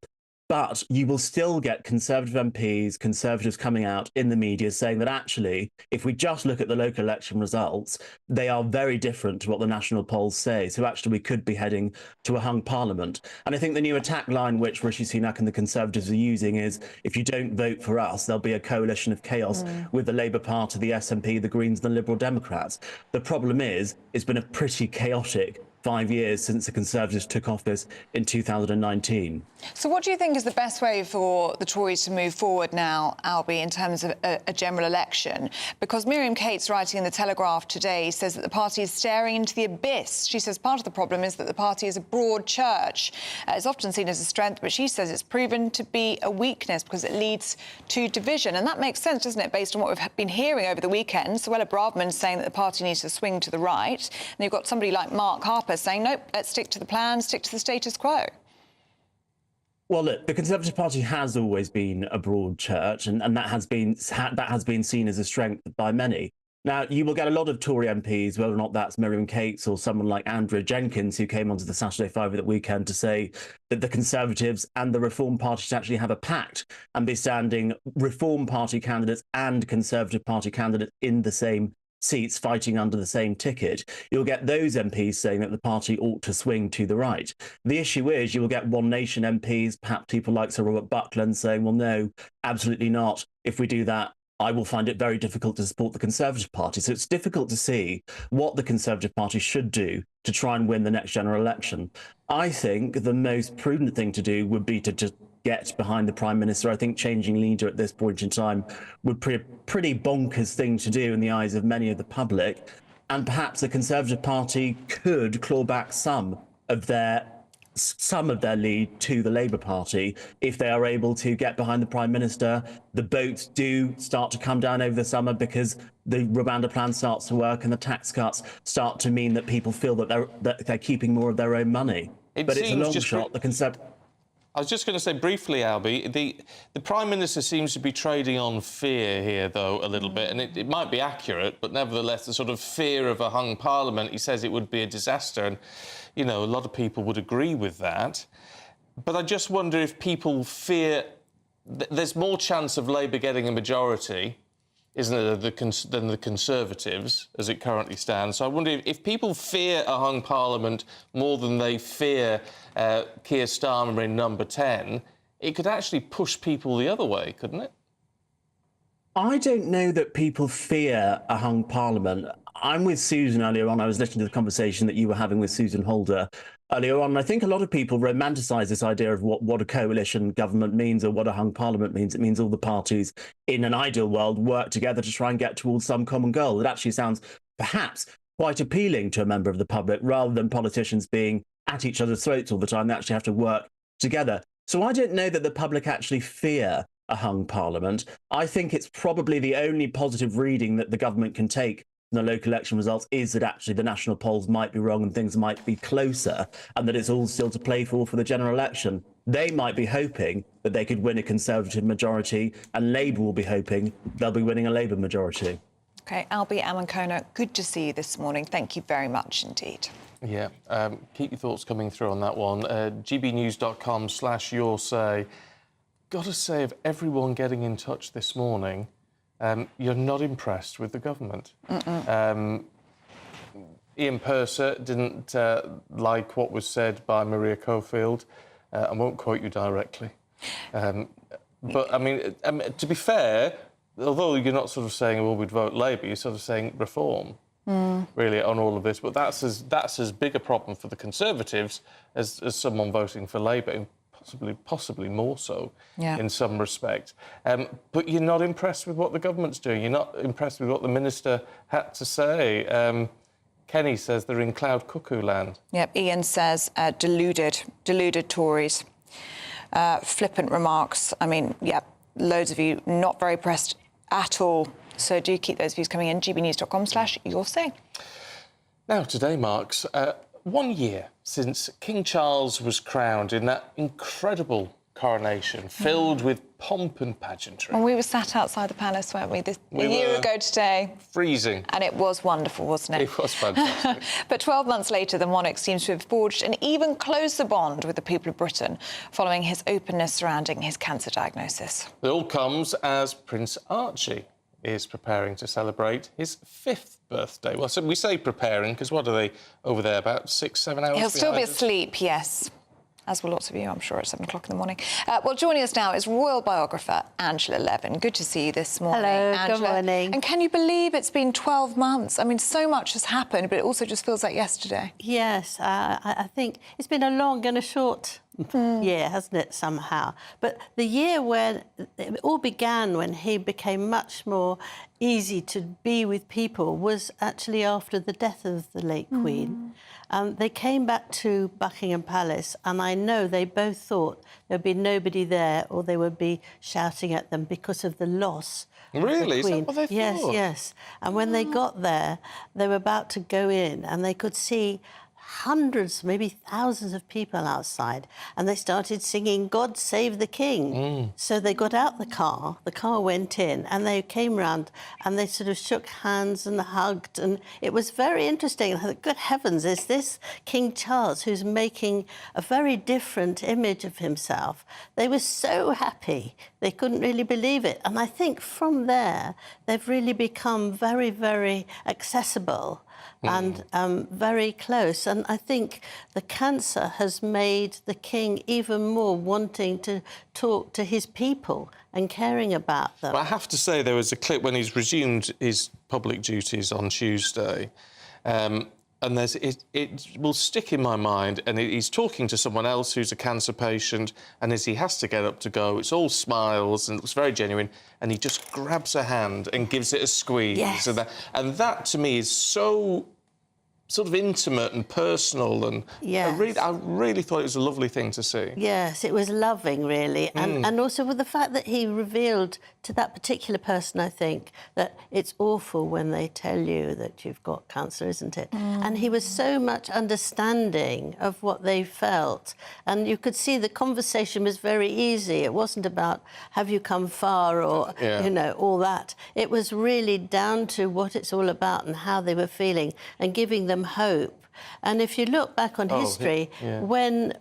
But you will still get Conservative MPs, Conservatives coming out in the media saying that actually, if we just look at the local election results, they are very different to what the national polls say. So actually, we could be heading to a hung parliament. And I think the new attack line which Rishi Sunak and the Conservatives are using is, if you don't vote for us, there'll be a coalition of chaos with the Labour Party, the SNP, the Greens and the Liberal Democrats. The problem is, it's been a pretty chaotic 5 years since the Conservatives took office in 2019. So what do you think is the best way for the Tories to move forward now, Albie, in terms of a general election? Because Miriam Cates, writing in The Telegraph today, says that the party is staring into the abyss. She says part of the problem is that the party is a broad church. It's often seen as a strength, but she says it's proven to be a weakness because it leads to division. And that makes sense, doesn't it, based on what we've been hearing over the weekend? Suella Braverman saying that the party needs to swing to the right. And you've got somebody like Mark Harper saying, nope, let's stick to the plan, stick to the status quo. Well, look, the Conservative Party has always been a broad church, and that has been seen as a strength by many. Now, you will get a lot of Tory MPs, whether or not that's Miriam Cates or someone like Andrea Jenkins, who came onto the Saturday Five at the weekend to say that the Conservatives and the Reform Party should actually have a pact and be standing Reform Party candidates and Conservative Party candidates in the same seats fighting under the same ticket. You'll get those MPs saying that the party ought to swing to the right. The issue is you will get One Nation MPs, perhaps people like Sir Robert Buckland, saying, well, no, absolutely not. If we do that, I will find it very difficult to support the Conservative Party. So it's difficult to see what the Conservative Party should do to try and win the next general election. I think the most prudent thing to do would be to just get behind the Prime Minister. I think changing leader at this point in time would be a pretty bonkers thing to do in the eyes of many of the public. And perhaps the Conservative Party could claw back some of their lead to the Labour Party if they are able to get behind the Prime Minister. The boats do start to come down over the summer because the Rwanda plan starts to work and the tax cuts start to mean that people feel that they're keeping more of their own money. But it's a long shot. I was just going to say briefly, Albie, the Prime Minister seems to be trading on fear here, though, a little bit, and it might be accurate, but nevertheless, the sort of fear of a hung Parliament, he says it would be a disaster, and, you know, a lot of people would agree with that. But I just wonder if people fear... There's more chance of Labour getting a majority, isn't it, than the Conservatives, as it currently stands. So I wonder if people fear a hung Parliament more than they fear Keir Starmer in number 10, it could actually push people the other way, couldn't it? I don't know that people fear a hung Parliament. I'm with Susan earlier on. I was listening to the conversation that you were having with Susan Holder earlier on. And I think a lot of people romanticise this idea of what a coalition government means or what a hung Parliament means. It means all the parties in an ideal world work together to try and get towards some common goal. It actually sounds perhaps quite appealing to a member of the public rather than politicians being at each other's throats all the time. They actually have to work together. So I don't know that the public actually fear a hung Parliament. I think it's probably the only positive reading that the government can take from the local election results is that actually the national polls might be wrong and things might be closer and that it's all still to play for the general election. They might be hoping that they could win a Conservative majority and Labour will be hoping they'll be winning a Labour majority. OK, Albie Amankona, good to see you this morning. Thank you very much indeed. Yeah, keep your thoughts coming through on that one. gbnews.com/yoursay. Got to say, of everyone getting in touch this morning, you're not impressed with the government. Ian Purser didn't like what was said by Maria Cofield. I won't quote you directly. But, I mean, to be fair, although you're not sort of saying, well, we'd vote Labour, you're sort of saying reform. Really, on all of this. But that's as big a problem for the Conservatives as someone voting for Labour, and possibly more so in some respect. But you're not impressed with what the government's doing. You're not impressed with what the minister had to say. Kenny says they're in cloud cuckoo land. Yep, Ian says deluded Tories. Flippant remarks. I mean, loads of you not very impressed at all. So do keep those views coming in. gbnews.com/yoursay. Now, today marks 1 year since King Charles was crowned in that incredible coronation filled with pomp and pageantry. And we were sat outside the palace, weren't we? A year ago today. Freezing. And it was wonderful, wasn't it? It was fantastic. But 12 months later, the monarch seems to have forged an even closer bond with the people of Britain following his openness surrounding his cancer diagnosis. It all comes as Prince Archie is preparing to celebrate his 5th birthday. Well, so we say preparing because what are they over there, about 6-7 hours He'll still be us? asleep, yes. As will lots of you, I'm sure, at 7 o'clock in the morning. Well, joining us now is royal biographer Angela Levin. Good to see you this morning, Hello, Angela. good morning. And can you believe it's been 12 months? I mean, so much has happened, but it also just feels like yesterday. Yes, I think it's been a long and a short year, hasn't it, somehow? But the year when it all began, when he became much more easy to be with people, was actually after the death of the late Queen. They came back to Buckingham Palace, and I know they both thought there'd be nobody there or they would be shouting at them because of the loss of the Queen. Is that what they thought? Yes. And when they got there, they were about to go in, and they could see hundreds, maybe thousands of people outside, and they started singing God Save the King. So they got out the car went in, and they came round and they sort of shook hands and hugged, and it was very interesting. I thought, good heavens, is this King Charles who's making a very different image of himself? They were so happy, they couldn't really believe it. And I think from there, they've really become very, very accessible and very close. And I think the cancer has made the king even more wanting to talk to his people and caring about them. But I have to say, there was a clip when he's resumed his public duties on Tuesday, and it will stick in my mind, and he's talking to someone else who's a cancer patient, and as he has to get up to go, it's all smiles and it looks very genuine, and he just grabs her hand and gives it a squeeze. Yes. And that, to me, is so sort of intimate and personal, and Yes. I really thought it was a lovely thing to see. Yes, it was loving, really. And also with the fact that he revealed to that particular person, I think, that it's awful when they tell you that you've got cancer, isn't it? And he was so much understanding of what they felt. And you could see the conversation was very easy. It wasn't about, have you come far, or, you know, all that. It was really down to what it's all about and how they were feeling, and giving them hope. And if you look back on history, when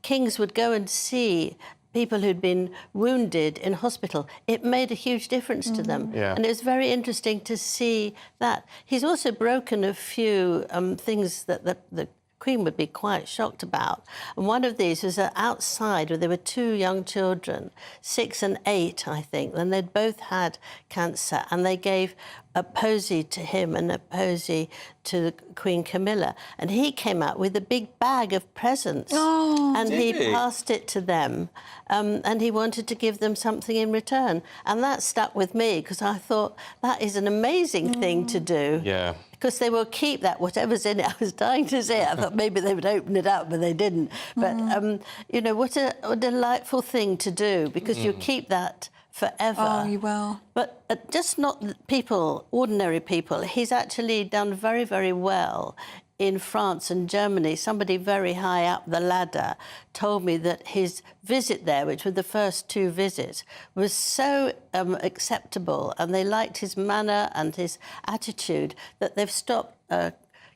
kings would go and see people who'd been wounded in hospital, it made a huge difference to them. And it was very interesting to see that. He's also broken a few things that the Queen would be quite shocked about. And one of these was outside, where there were two young children, 6 and 8, I think, and they'd both had cancer, and they gave a posy to him and a posy to Queen Camilla, and he came out with a big bag of presents, and he passed it to them, and he wanted to give them something in return, and that stuck with me, because I thought that is an amazing thing to do. Because they will keep that, whatever's in it. I was dying to see it. I thought maybe they would open it up, but they didn't. But, you know, what a delightful thing to do, because you keep that forever. Oh, you will. But just not people, ordinary people. He's actually done very, very well in France and Germany. Somebody very high up the ladder told me that his visit there, which were the first 2 visits, was so acceptable, and they liked his manner and his attitude, that they've stopped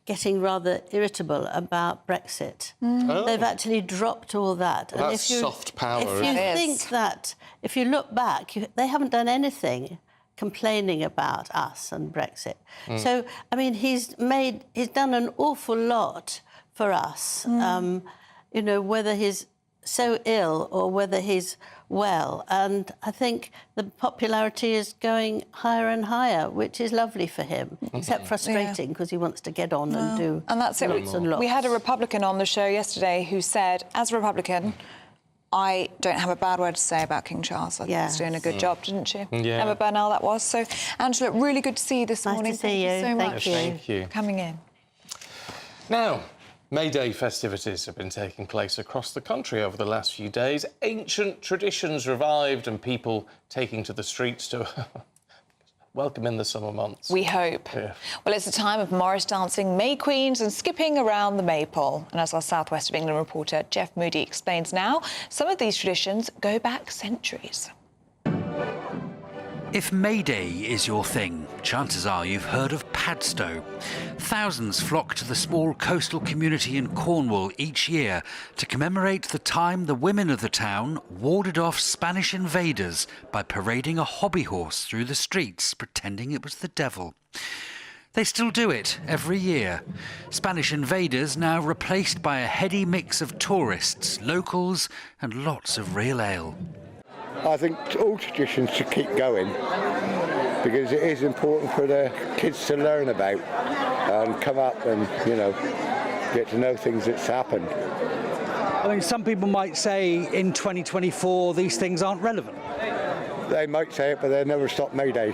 getting rather irritable about Brexit. They've actually dropped all that. Well, that's soft power. If you think that, if you look back, they haven't done anything complaining about us and Brexit. So, I mean, he's done an awful lot for us. You know, whether he's so ill or whether he's well. And I think the popularity is going higher and higher, which is lovely for him, except frustrating, because he wants to get on and do and that's it. lots and lots. We had a Republican on the show yesterday who said, as a Republican, I don't have a bad word to say about King Charles. I think he's doing a good job, didn't she? Emma Burnell, that was. So, Angela, really good to see you this morning. Nice to see you. Thank you so much. Thank you. For coming in. Now, Mayday festivities have been taking place across the country over the last few days. Ancient traditions revived, and people taking to the streets to welcome in the summer months. We hope. Well, it's a time of Morris dancing, May Queens and skipping around the maypole. And as our South West of England reporter Jeff Moody explains now, some of these traditions go back centuries. If Mayday is your thing, chances are you've heard of Padstow. Thousands flock to the small coastal community in Cornwall each year to commemorate the time the women of the town warded off Spanish invaders by parading a hobby horse through the streets, pretending it was the devil. They still do it every year. Spanish invaders now replaced by a heady mix of tourists, locals and lots of real ale. I think all traditions should keep going, because it is important for the kids to learn about and come up and, you know, get to know things that's happened. I mean, some people might say in 2024 these things aren't relevant. They might say it, but they'll never stop Mayday.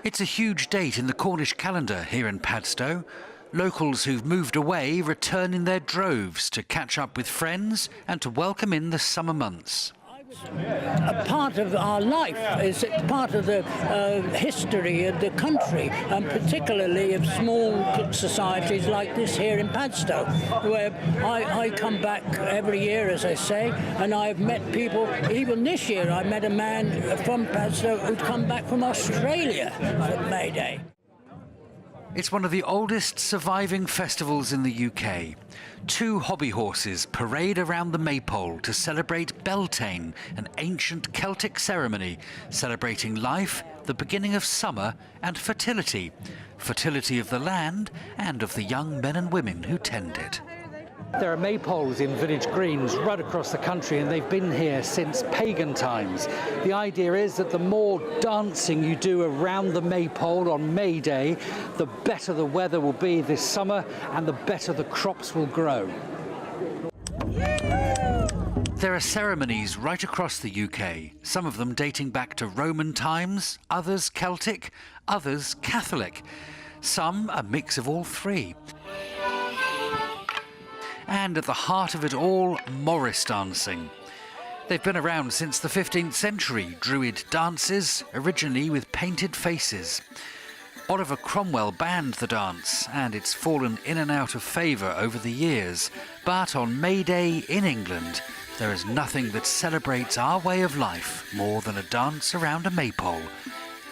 It's a huge date in the Cornish calendar here in Padstow. Locals who've moved away return in their droves to catch up with friends and to welcome in the summer months. A part of our life, is part of the history of the country, and particularly of small societies like this here in Padstow, where I come back every year, as I say, and I've met people. Even this year I met a man from Padstow who'd come back from Australia for Mayday. It's one of the oldest surviving festivals in the UK. 2 hobby horses parade around the maypole to celebrate Beltane, an ancient Celtic ceremony celebrating life, the beginning of summer and fertility. Fertility of the land and of the young men and women who tend it. There are maypoles in village greens right across the country, and they've been here since pagan times. The idea is that the more dancing you do around the maypole on Mayday, the better the weather will be this summer and the better the crops will grow. There are ceremonies right across the UK, some of them dating back to Roman times, others Celtic, others Catholic, some a mix of all three. And at the heart of it all, Morris dancing. They've been around since the 15th century, Druid dances, originally with painted faces. Oliver Cromwell banned the dance, and it's fallen in and out of favour over the years. But on May Day in England, there is nothing that celebrates our way of life more than a dance around a maypole,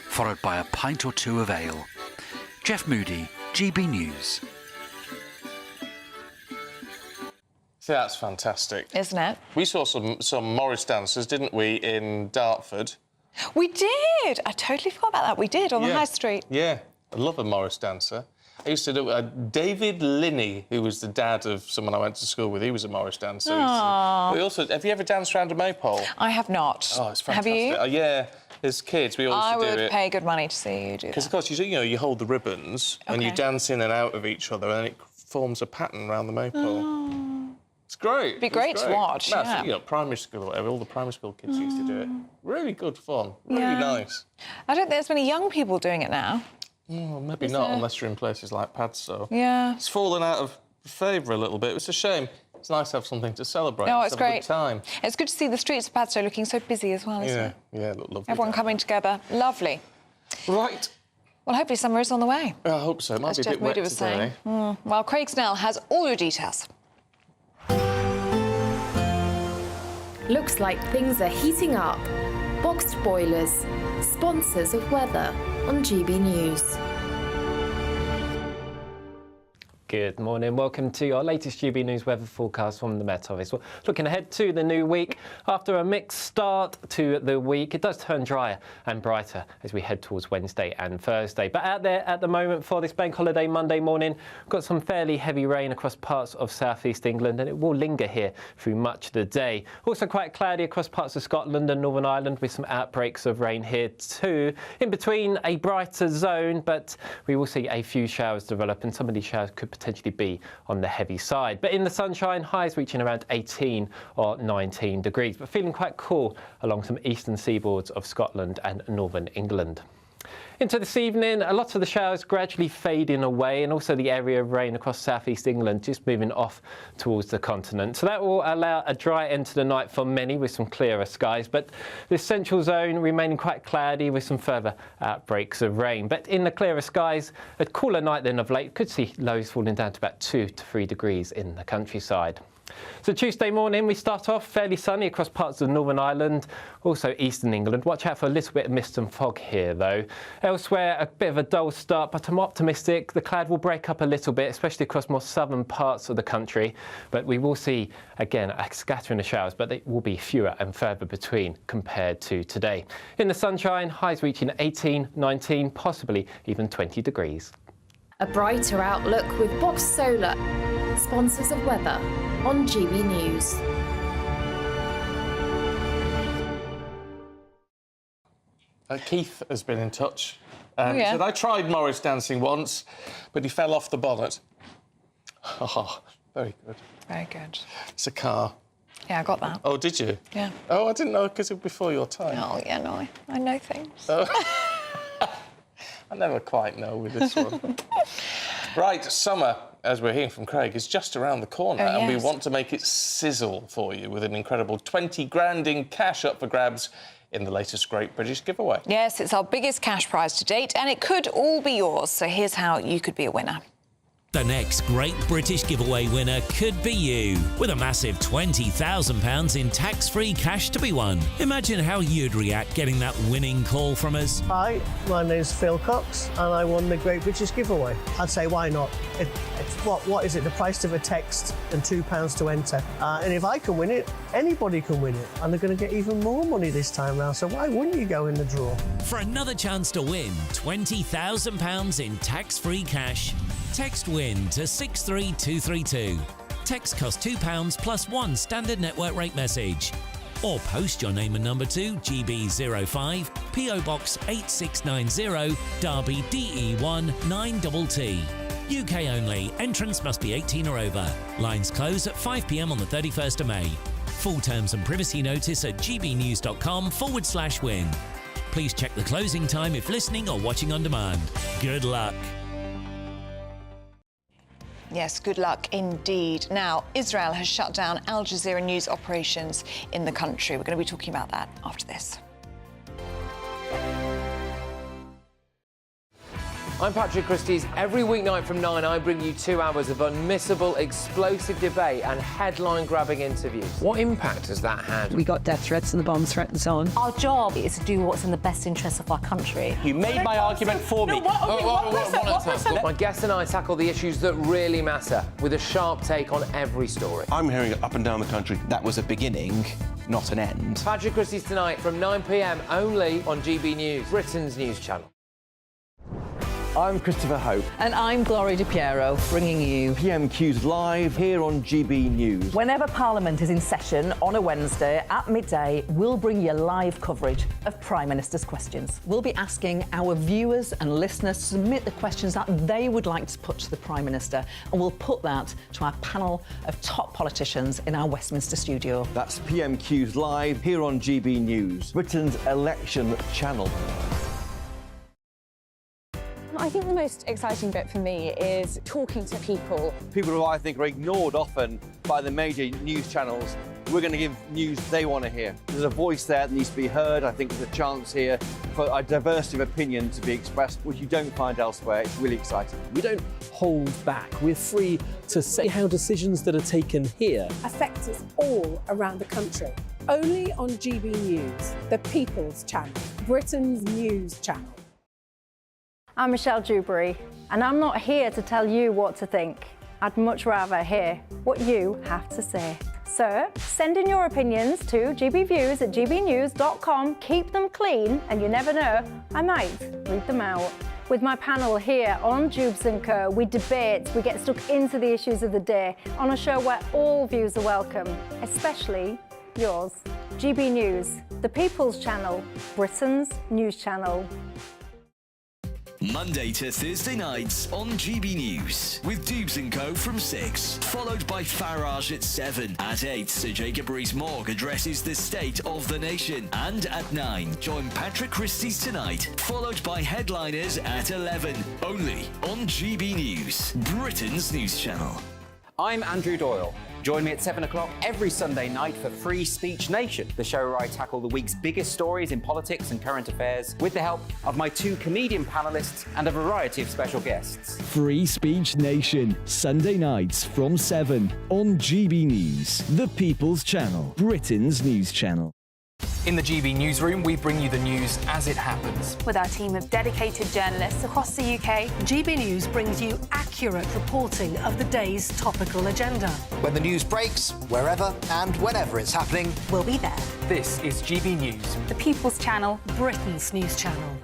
followed by a pint or two of ale. Jeff Moody, GB News. See, that's fantastic. Isn't it? We saw some Morris dancers, didn't we, in Dartford? We did! I totally forgot about that. We did, on the high street. Yeah, I love a Morris dancer. I used to do David Linney, who was the dad of someone I went to school with. He was a Morris dancer. Aww. We also, have you ever danced around a maypole? I have not. Oh, it's fantastic. Have you? Yeah, as kids, we always I do it. would pay good money to see you do Because, that. of course, you hold the ribbons and you dance in and out of each other, and then it forms a pattern around the maypole. Oh. It's great. It'd be great to watch, No, yeah. primary school or whatever, all the primary school kids used to do it. Really good fun. Really nice. I don't think there's many young people doing it now. Well, maybe Is not, there? unless you're in places like Padstow. Yeah. It's fallen out of favour a little bit. It's a shame. It's nice to have something to celebrate. No, Let's it's have a great. good time. It's good to see the streets of Padstow looking so busy as well, isn't it? Yeah, look lovely. Everyone coming together. Lovely. Right. Well, hopefully summer is on the way. I hope so. It might As be a Jeff bit wet Moody was today. saying. Well, Craig Snell has all your details. Looks like things are heating up. Boxed boilers, sponsors of weather on GB News. Good morning. Welcome to our latest GB News weather forecast from the Met Office. Well, looking ahead to the new week, after a mixed start to the week, it does turn drier and brighter as we head towards Wednesday and Thursday. But out there at the moment for this bank holiday Monday morning, we've got some fairly heavy rain across parts of southeast England, and it will linger here through much of the day. Also quite cloudy across parts of Scotland and Northern Ireland, with some outbreaks of rain here too. In between, a brighter zone, but we will see a few showers develop, and some of these showers could potentially be on the heavy side. But in the sunshine, highs reaching around 18 or 19 degrees, but feeling quite cool along some eastern seaboards of Scotland and northern England. Into this evening, a lot of the showers gradually fading away, and also the area of rain across southeast England just moving off towards the continent. So that will allow a dry end to the night for many, with some clearer skies. But this central zone remaining quite cloudy with some further outbreaks of rain. But in the clearer skies, a cooler night than of late. Could see lows falling down to about 2 to 3 degrees in the countryside. So Tuesday morning, we start off fairly sunny across parts of Northern Ireland, also eastern England. Watch out for a little bit of mist and fog here, though. Elsewhere, a bit of a dull start, but I'm optimistic. The cloud will break up a little bit, especially across more southern parts of the country. But we will see, again, a scattering of showers, but they will be fewer and further between compared to today. In the sunshine, highs reaching 18, 19, possibly even 20 degrees. A brighter outlook with Box Solar, sponsors of weather on GB News. Keith has been in touch. Oh, yeah. Said, I tried Morris dancing once, but he fell off the bonnet. Oh, very good. Very good. It's a car. Yeah, I got that. Oh, did you? Yeah. Oh, I didn't know, because it was before your time. Oh, yeah, no, I know things. Oh. I never quite know with this one. Right, summer, as we're hearing from Craig, is just around the corner, and we want to make it sizzle for you with an incredible 20 grand in cash up for grabs in the latest Great British Giveaway. Yes, it's our biggest cash prize to date, and it could all be yours. So here's how you could be a winner. The next Great British Giveaway winner could be you, with a massive £20,000 in tax-free cash to be won. Imagine how you'd react getting that winning call from us. Hi, my name's Phil Cox, and I won the Great British Giveaway. I'd say, why not? What is it? The price of a text and £2 to enter. And if I can win it, anybody can win it. And they're going to get even more money this time round, so why wouldn't you go in the draw? For another chance to win £20,000 in tax-free cash, text WIN to 63232. Text costs £2 plus one standard network rate message. Or post your name and number to GB05 PO Box 8690 Derby DE1 9TT. UK only. Entrance must be 18 or over. Lines close at 5 p.m. on the 31st of May. Full terms and privacy notice at gbnews.com/win. Please check the closing time if listening or watching on demand. Good luck. Yes, good luck indeed. Now, Israel has shut down Al Jazeera news operations in the country. We're going to be talking about that after this. I'm Patrick Christie's. Every weeknight from 9, I bring you 2 hours of unmissable, explosive debate and headline-grabbing interviews. What impact has that had? We got death threats and the bomb threat and so on. Our job is to do what's in the best interest of our country. You made my argument for me. My guests and I tackle the issues that really matter with a sharp take on every story. I'm hearing it up and down the country. That was a beginning, not an end. Patrick Christie's tonight from 9 p.m. only on GB News, Britain's news channel. I'm Christopher Hope. And I'm Gloria Di Piero, bringing you PMQ's live here on GB News. Whenever Parliament is in session on a Wednesday at midday, we'll bring you live coverage of Prime Minister's questions. We'll be asking our viewers and listeners to submit the questions that they would like to put to the Prime Minister, and we'll put that to our panel of top politicians in our Westminster studio. That's PMQ's live here on GB News, Britain's election channel. I think the most exciting bit for me is talking to people. People who I think are ignored often by the major news channels. We're going to give news they want to hear. There's a voice there that needs to be heard. I think there's a chance here for a diversity of opinion to be expressed, which you don't find elsewhere. It's really exciting. We don't hold back. We're free to say how decisions that are taken here affect us all around the country. Only on GB News, the People's Channel, Britain's news channel. I'm Michelle Dewberry, and I'm not here to tell you what to think. I'd much rather hear what you have to say. So, send in your opinions to gbviews@gbnews.com. Keep them clean, and you never know, I might read them out. With my panel here on Jubes & Co, we debate, we get stuck into the issues of the day on a show where all views are welcome, especially yours. GB News, the People's Channel, Britain's news channel. Monday to Thursday nights on GB News with Dubes & Co from 6, followed by Farage at 7. At 8, Sir Jacob Rees-Mogg addresses the state of the nation. And at 9, join Patrick Christie's Tonight, followed by Headliners at 11. Only on GB News, Britain's news channel. I'm Andrew Doyle. Join me at 7 o'clock every Sunday night for Free Speech Nation, the show where I tackle the week's biggest stories in politics and current affairs with the help of my 2 comedian panellists and a variety of special guests. Free Speech Nation, Sunday nights from 7 on GB News, the People's Channel, Britain's news channel. In the GB newsroom, we bring you the news as it happens. With our team of dedicated journalists across the UK, GB News brings you accurate reporting of the day's topical agenda. When the news breaks, wherever and whenever it's happening, we'll be there. This is GB News, the People's Channel, Britain's news channel.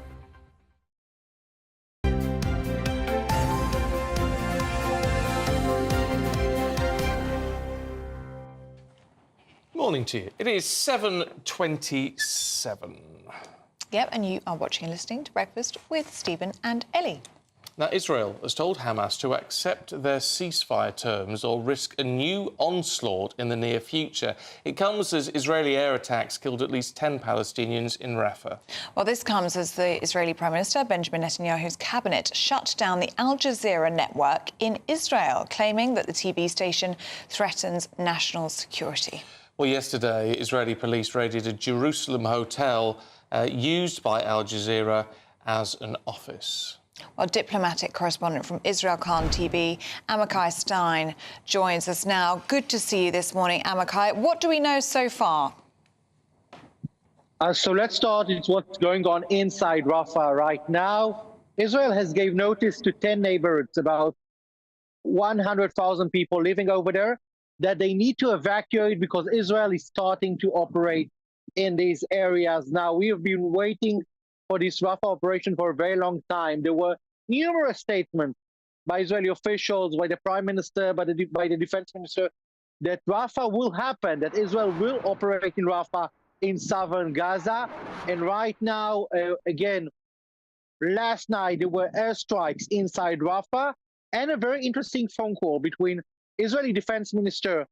Morning to you. It is 7:27. Yep, and you are watching and listening to Breakfast with Stephen and Ellie. Now, Israel has told Hamas to accept their ceasefire terms or risk a new onslaught in the near future. It comes as Israeli air attacks killed at least 10 Palestinians in Rafah. Well, this comes as the Israeli Prime Minister, Benjamin Netanyahu's cabinet, shut down the Al Jazeera network in Israel, claiming that the TV station threatens national security. Well, yesterday, Israeli police raided a Jerusalem hotel used by Al Jazeera as an office. Well, diplomatic correspondent from Israel Khan TV, Amakai Stein, joins us now. Good to see you this morning, Amakai. What do we know so far? So let's start with what's going on inside Rafah right now. Israel has gave notice to 10 neighborhoods, about 100,000 people living over there, that they need to evacuate because Israel is starting to operate in these areas. Now, we have been waiting for this Rafah operation for a very long time. There were numerous statements by Israeli officials, by the prime minister, by the defense minister, that Rafah will happen, that Israel will operate in Rafah in southern Gaza. And right now, again, last night there were airstrikes inside Rafah, and a very interesting phone call between Israeli defense minister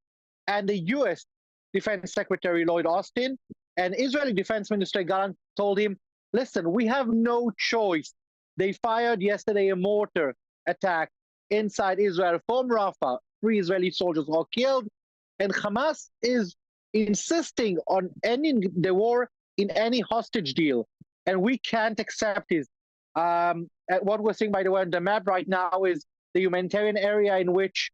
and the U.S. Defense Secretary Lloyd Austin. And Israeli Defense Minister Gallant told him, listen, we have no choice. They fired yesterday a mortar attack inside Israel from Rafah. 3 Israeli soldiers were killed. And Hamas is insisting on ending the war in any hostage deal. And we can't accept this. What we're seeing, by the way, on the map right now is the humanitarian area in which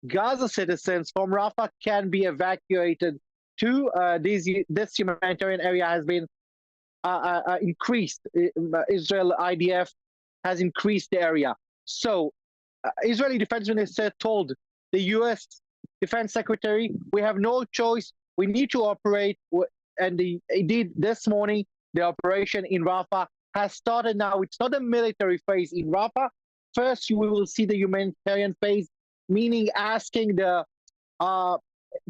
Gaza citizens from Rafah can be evacuated to. This humanitarian area has been increased. Israel IDF has increased the area. So Israeli Defense Minister told the U.S. Defense Secretary, we have no choice. We need to operate. And indeed, this morning, the operation in Rafah has started now. It's not a military phase in Rafah. First, we will see the humanitarian phase, meaning asking the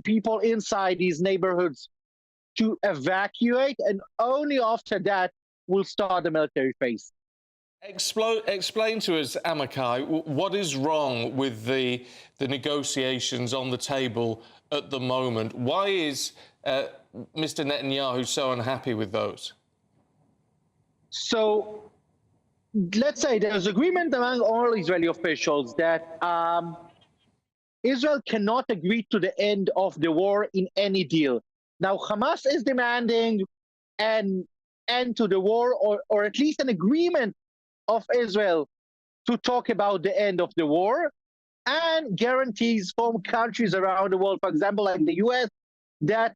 people inside these neighborhoods to evacuate, and only after that we'll start the military phase. Explain to us, Amichai, what is wrong with the negotiations on the table at the moment? Why is Mr. Netanyahu so unhappy with those? So let's say there's agreement among all Israeli officials that Israel cannot agree to the end of the war in any deal. Now, Hamas is demanding an end to the war, or at least an agreement of Israel to talk about the end of the war, and guarantees from countries around the world, for example, like the US, that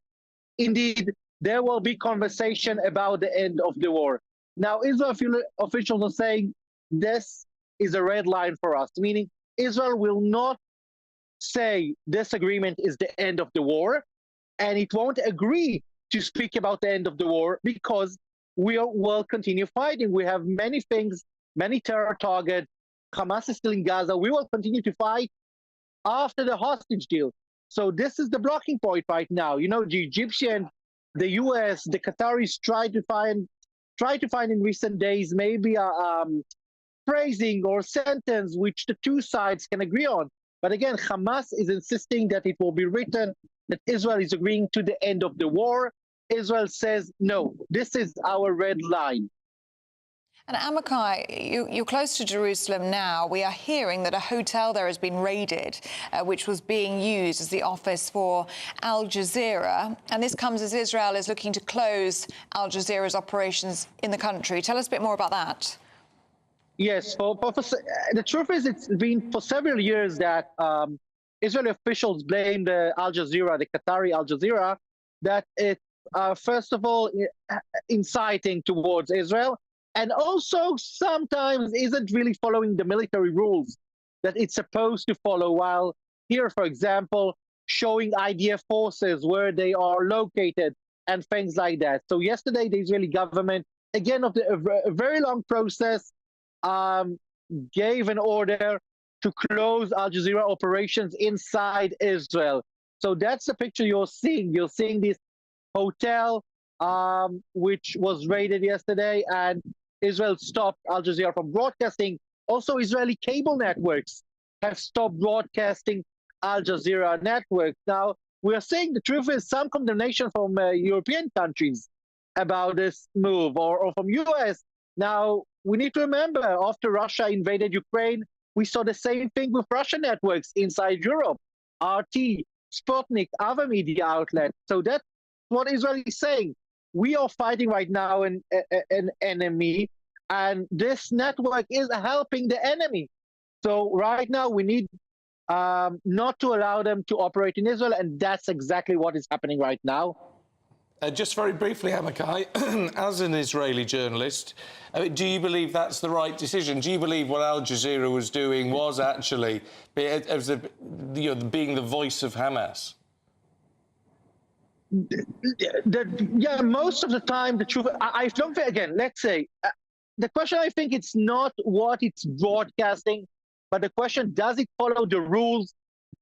indeed there will be conversation about the end of the war. Now, Israel officials are saying this is a red line for us, meaning Israel will not say this agreement is the end of the war, and it won't agree to speak about the end of the war because we will continue fighting. We have many things, many terror targets. Hamas is still in Gaza. We will continue to fight after the hostage deal. So this is the blocking point right now. You know, the Egyptian, the US, the Qataris try to find in recent days maybe a phrasing or sentence which the two sides can agree on. But again, Hamas is insisting that it will be written that Israel is agreeing to the end of the war. Israel says, no, this is our red line. And Amichai, you're close to Jerusalem now. We are hearing that a hotel there has been raided, which was being used as the office for Al Jazeera. And this comes as Israel is looking to close Al Jazeera's operations in the country. Tell us a bit more about that. Yes, the truth is it's been for several years that Israeli officials blame Al Jazeera, the Qatari Al Jazeera, that it's, first of all, inciting towards Israel, and also sometimes isn't really following the military rules that it's supposed to follow, while here, for example, showing IDF forces where they are located and things like that. So yesterday, the Israeli government, again, of a very long process, gave an order to close Al Jazeera operations inside Israel. So that's the picture you're seeing. You're seeing this hotel, which was raided yesterday, and Israel stopped Al Jazeera from broadcasting. Also, Israeli cable networks have stopped broadcasting Al Jazeera network. Now, we are saying the truth is some condemnation from European countries about this move, or from US. Now, we need to remember, after Russia invaded Ukraine, we saw the same thing with Russian networks inside Europe, RT, Sputnik, other media outlets. So that's what Israel is saying. We are fighting right now an enemy, and this network is helping the enemy. So right now we need not to allow them to operate in Israel, and that's exactly what is happening right now. Just very briefly, Amichai, as an Israeli journalist, do you believe that's the right decision? Do you believe what Al Jazeera was doing was actually being the voice of Hamas? Yeah, most of the time, the truth, I don't think, again, let's say, the question, I think it's not what it's broadcasting, But the question, does it follow the rules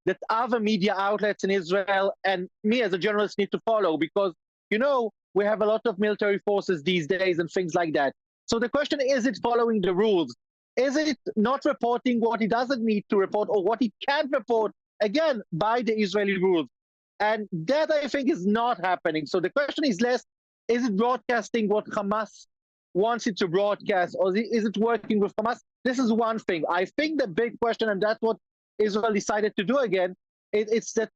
that other media outlets in Israel and me as a journalist need to follow? Because, we have a lot of military forces these days and things like that. So the question is it following the rules? Is it not reporting what it doesn't need to report or what it can't report, again, by the Israeli rules? And that, I think, is not happening. So the question is less, is it broadcasting what Hamas wants it to broadcast, or is it working with Hamas? This is one thing. I think the big question, and that's what Israel decided to do again, it's that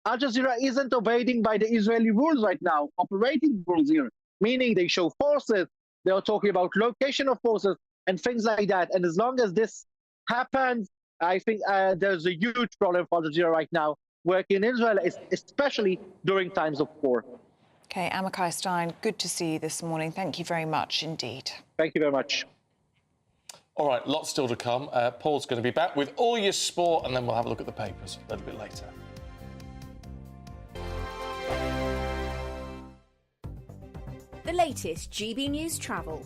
Al Jazeera isn't obeying by the Israeli rules right now, operating rules here, meaning they show forces, they are talking about location of forces and things like that. And as long as this happens, I think there's a huge problem for Al Jazeera right now, working in Israel, especially during times of war. OK, Amikai Stein, good to see you this morning. Thank you very much indeed. Thank you very much. All right, lots still to come. Paul's going to be back with all your sport, and then we'll have a look at the papers a little bit later. The latest GB News travel.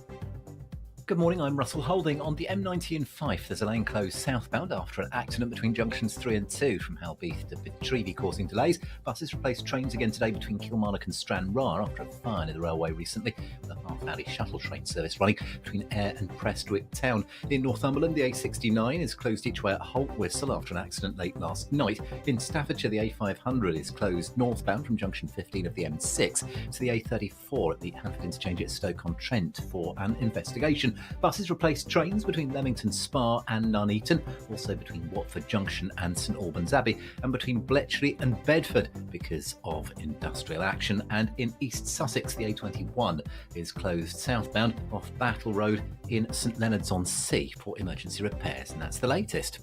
Good morning, I'm Russell Holding. On the M90 in Fife, there's a lane closed southbound after an accident between junctions 3 and 2 from Halbeath to Bitreevy, causing delays. Buses replaced trains again today between Kilmarnock and Stranraer after a fire near the railway recently, with a half-hourly shuttle train service running between Ayr and Prestwick Town. In Northumberland, the A69 is closed each way at Holt Whistle after an accident late last night. In Staffordshire, the A500 is closed northbound from junction 15 of the M6 to the A34 at the Hanford interchange at Stoke-on-Trent for an investigation. Buses replaced trains between Leamington Spa and Nuneaton, also between Watford Junction and St Albans Abbey, and between Bletchley and Bedford because of industrial action. And in East Sussex, the A21 is closed southbound off Battle Road in St Leonards-on-Sea for emergency repairs. And that's the latest.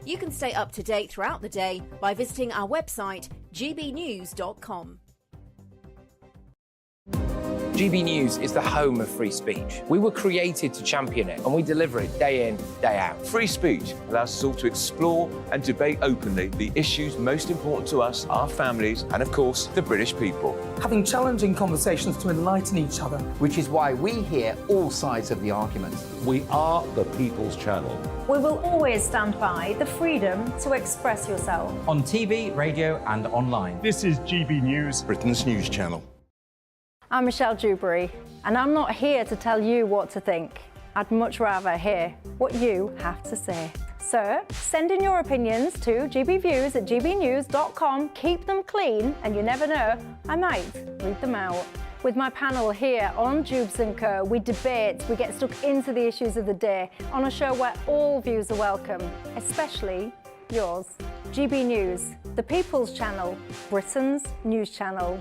You can stay up to date throughout the day by visiting our website, gbnews.com. GB News is the home of free speech. We were created to champion it, and we deliver it day in, day out. Free speech allows us all to explore and debate openly the issues most important to us, our families, and of course, the British people. Having challenging conversations to enlighten each other. Which is why we hear all sides of the argument. We are the People's Channel. We will always stand by the freedom to express yourself. On TV, radio and online. This is GB News, Britain's news channel. I'm Michelle Dewberry, and I'm not here to tell you what to think. I'd much rather hear what you have to say. So, send in your opinions to gbviews@gbnews.com. Keep them clean, and you never know, I might read them out. With my panel here on Dubes & Co, we debate, we get stuck into the issues of the day on a show where all views are welcome, especially yours. GB News, the People's Channel, Britain's news channel.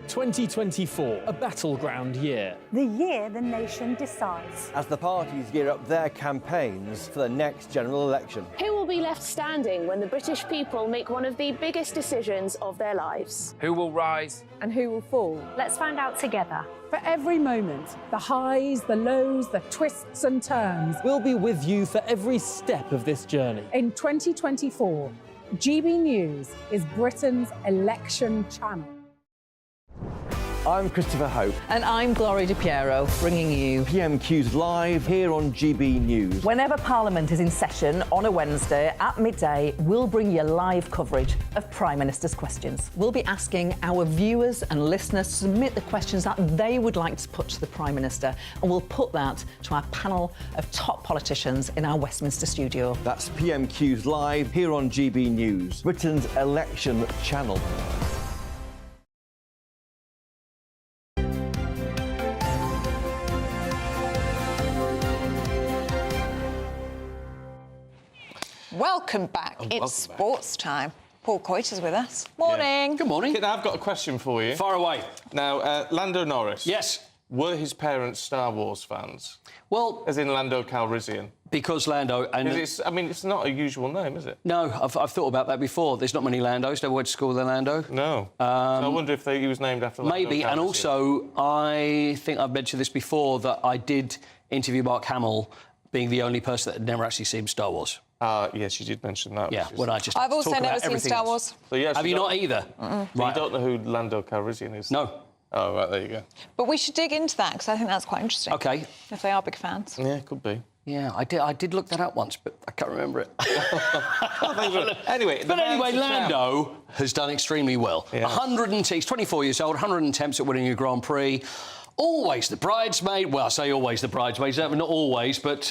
2024, a battleground year. The year the nation decides. As the parties gear up their campaigns for the next general election. Who will be left standing when the British people make one of the biggest decisions of their lives? Who will rise? And who will fall? Let's find out together. For every moment, the highs, the lows, the twists and turns. We'll be with you for every step of this journey. In 2024, GB News is Britain's election channel. I'm Christopher Hope. And I'm Gloria Di Piero, bringing you PMQ's live here on GB News. Whenever Parliament is in session on a Wednesday at midday, we'll bring you live coverage of Prime Minister's questions. We'll be asking our viewers and listeners to submit the questions that they would like to put to the Prime Minister, and we'll put that to our panel of top politicians in our Westminster studio. That's PMQ's live here on GB News, Britain's election channel. Welcome back. It's sports time. Paul Coit is with us. Morning. Good morning. I've got a question for you. Far away. Now, Lando Norris. Yes. Were his parents Star Wars fans? Well... As in Lando Calrissian? Because Lando... And it's not a usual name, is it? No, I've thought about that before. There's not many Landos. Never went to school with a Lando. No. So I wonder if he was named after Lando Maybe, Calrissian. and also, I think I've mentioned this before, that I did interview Mark Hamill, being the only person that had never actually seen Star Wars. Yes, you did mention that. Yeah, when I just I've also talk never about seen Star Wars. So, yes, have you not either? Mm-mm. Right. You don't know who Lando Calrissian is? No. Oh, right, there you go. But we should dig into that, because I think that's quite interesting. OK. If they are big fans. Yeah, could be. Yeah, I did look that up once, but I can't remember it. Anyway, Lando has done extremely well. Yes. He's 24 years old, 100 attempts at winning a Grand Prix. Always the bridesmaid. Well, I say always the bridesmaid. Not always, but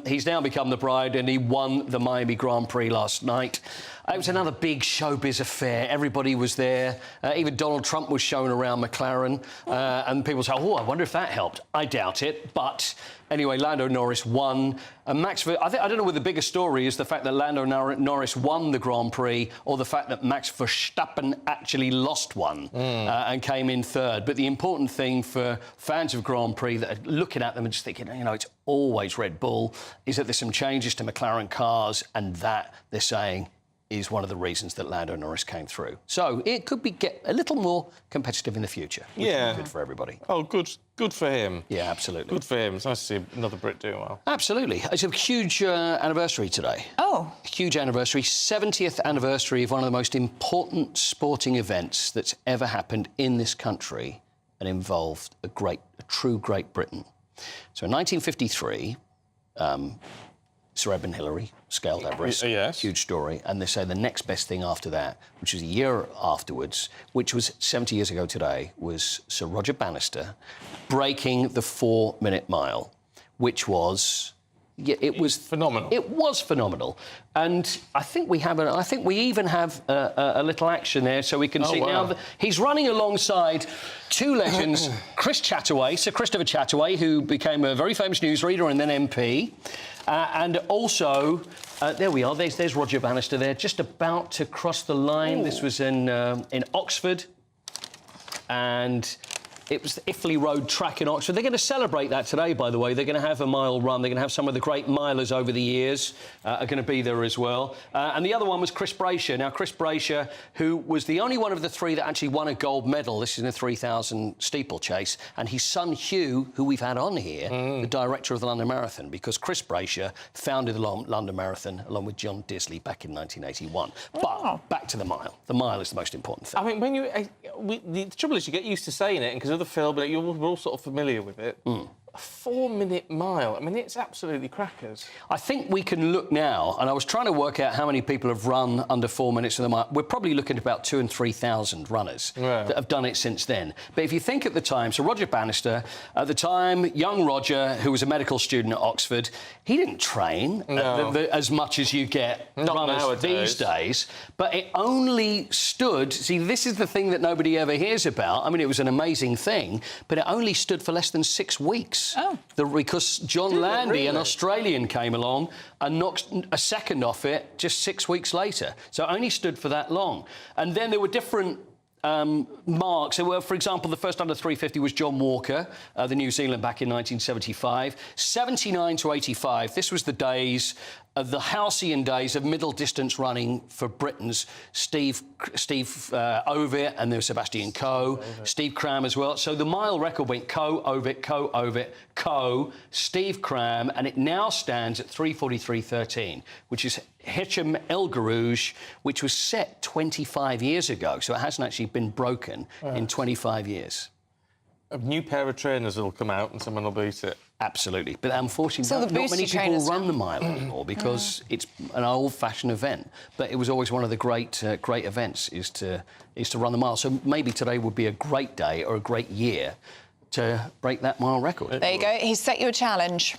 he's now become the bride, and he won the Miami Grand Prix last night. It was another big showbiz affair. Everybody was there. Even Donald Trump was shown around McLaren. And people say, oh, I wonder if that helped. I doubt it. But anyway, Lando Norris won. And I don't know whether the bigger story is the fact that Lando Norris won the Grand Prix or the fact that Max Verstappen actually lost one and came in third. But the important thing for fans of Grand Prix that are looking at them and just thinking, you know, it's always Red Bull, is that there's some changes to McLaren cars, and that, they're saying, is one of the reasons that Lando Norris came through. So it could get a little more competitive in the future. Which is good for everybody. Oh, good for him. Yeah, absolutely. Good for him. It's nice to see another Brit doing well. Absolutely. It's a huge anniversary today. Oh. Huge anniversary. 70th anniversary of one of the most important sporting events that's ever happened in this country and involved a true Great Britain. So in 1953, Sir Edmund Hillary scaled Everest. Yes. Huge story. And they say the next best thing after that, which was a year afterwards, which was 70 years ago today, was Sir Roger Bannister breaking the 4-minute mile, which was... Yeah, it was phenomenal. It was phenomenal, and I think we even have a little action there, so we can see now. He's running alongside two legends, Sir Christopher Chataway, who became a very famous newsreader and then MP, and also there we are. There's Roger Bannister there, just about to cross the line. Ooh. This was in Oxford, and it was the Iffley Road track in Oxford. They're going to celebrate that today, by the way. They're going to have a mile run. They're going to have some of the great milers over the years are going to be there as well. And the other one was Chris Braysher. Now, Chris Braysher, who was the only one of the three that actually won a gold medal. This is in a 3,000 steeplechase. And his son, Hugh, who we've had on here, the director of the London Marathon, because Chris Braysher founded the London Marathon along with John Disley back in 1981. But back to the mile. The mile is the most important thing. I mean, the trouble is you get used to saying it, because of the film, but we're all sort of familiar with it. A 4-minute mile. I mean, it's absolutely crackers. I think we can look now, and I was trying to work out how many people have run under 4 minutes of the mile. We're probably looking at about 2,000 and 3,000 runners that have done it since then. But if you think at the time, so Roger Bannister, at the time, young Roger, who was a medical student at Oxford, he didn't train as much as you get runners nowadays. These days. But it only stood... See, this is the thing that nobody ever hears about. I mean, it was an amazing thing, but it only stood for less than 6 weeks. Oh. Because John Landy, an Australian, came along and knocked a second off it just 6 weeks later. So it only stood for that long. And then there were different marks. There were, for example, the first under 350 was John Walker, the New Zealand, back in 1975. 79 to 85, this was the days of the halcyon days of middle distance running for Britons. Steve Ovett, and there was Sebastian Coe, Steve Cram as well. So the mile record went Coe, Ovett, Coe, Ovett, Coe, Steve Cram, and it now stands at 3:43.13, which is Hicham El Garouge, which was set 25 years ago. So it hasn't actually been broken in 25 years. A new pair of trainers will come out and someone will beat it. Absolutely. But unfortunately, not many people run the mile anymore because it's an old-fashioned event. But it was always one of the great events is to run the mile. So maybe today would be a great day or a great year to break that mile record. There you go. He's set you a challenge.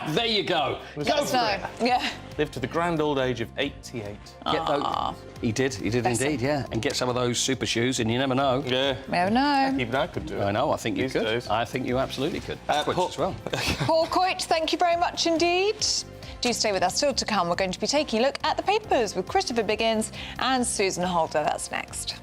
There you go. Go for it. Yeah. Live to the grand old age of 88. Get those. He did indeed, yeah. And get some of those super shoes, and you never know. Yeah. Never know. Even I could do it. I know, I think you could. Days. I think you absolutely could. Paul as well. Paul Coit, thank you very much indeed. Do stay with us. Still to come, we're going to be taking a look at the papers with Christopher Biggins and Susan Holder. That's next.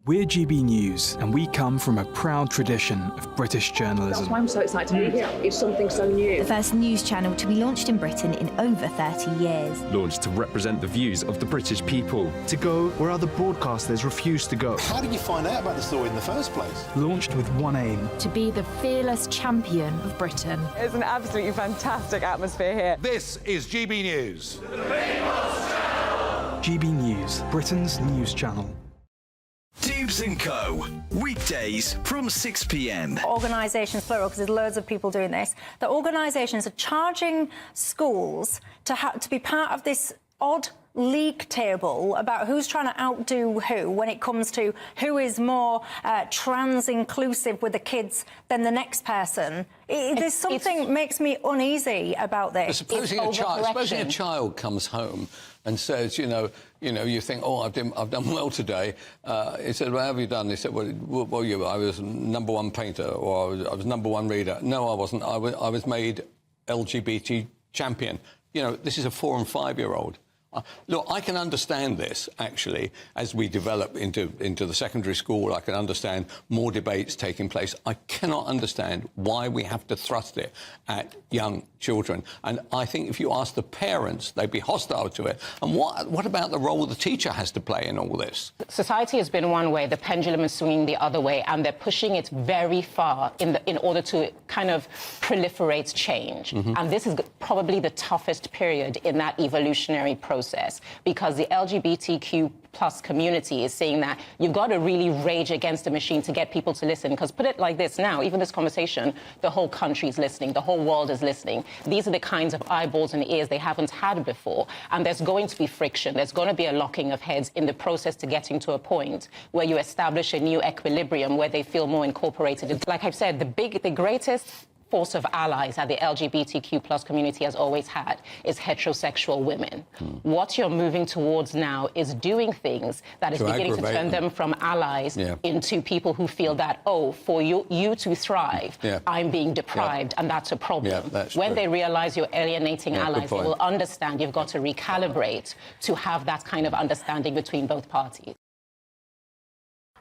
We're GB News, and we come from a proud tradition of British journalism. That's why I'm so excited to be here. It's something so new. The first news channel to be launched in Britain in over 30 years. Launched to represent the views of the British people. To go where other broadcasters refuse to go. How did you find out about the story in the first place? Launched with one aim. To be the fearless champion of Britain. It's an absolutely fantastic atmosphere here. This is GB News. GB News, Britain's news channel. Dubes & Co. Weekdays from 6 p.m. Organisations, plural, because there's loads of people doing this. The organisations are charging schools to be part of this odd league table about who's trying to outdo who when it comes to who is more trans inclusive with the kids than the next person. There's something makes me uneasy about this. Supposing a child comes home and says, you think, oh, I've done well today. He said, well, how have you done? He said, well, I was #1 painter, or I was #1 reader. No, I wasn't. I was made LGBT champion. This is a 4- and 5-year-old. Look, I can understand this, actually, as we develop into the secondary school. I can understand more debates taking place. I cannot understand why we have to thrust it at young children. And I think if you ask the parents, they'd be hostile to it. And what about the role the teacher has to play in all this? Society has been one way, the pendulum is swinging the other way, and they're pushing it very far in order to kind of proliferate change. And this is probably the toughest period in that evolutionary process, because the LGBTQ+ community is saying that you've got to really rage against the machine to get people to listen. Because put it like this now, even this conversation, the whole country is listening, the whole world is listening. These are the kinds of eyeballs and ears they haven't had before. And there's going to be friction. There's going to be a locking of heads in the process to getting to a point where you establish a new equilibrium where they feel more incorporated. Like I've said, the greatest force of allies that the LGBTQ+ community has always had is heterosexual women. What you're moving towards now is doing things that is beginning to turn them from allies into people who feel that, oh, for you to thrive, I'm being deprived, and that's a problem. When they realise you're alienating allies, they will understand you've got to recalibrate to have that kind of understanding between both parties.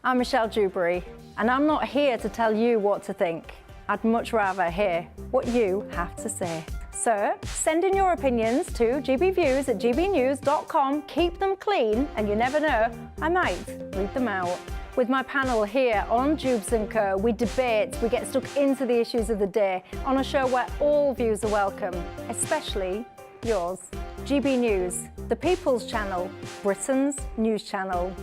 I'm Michelle Dewberry, and I'm not here to tell you what to think. I'd much rather hear what you have to say. So, send in your opinions to gbviews@gbnews.com. Keep them clean, and you never know, I might read them out. With my panel here on Dubes & Co, we debate, we get stuck into the issues of the day on a show where all views are welcome, especially yours. GB News, the People's Channel, Britain's news channel.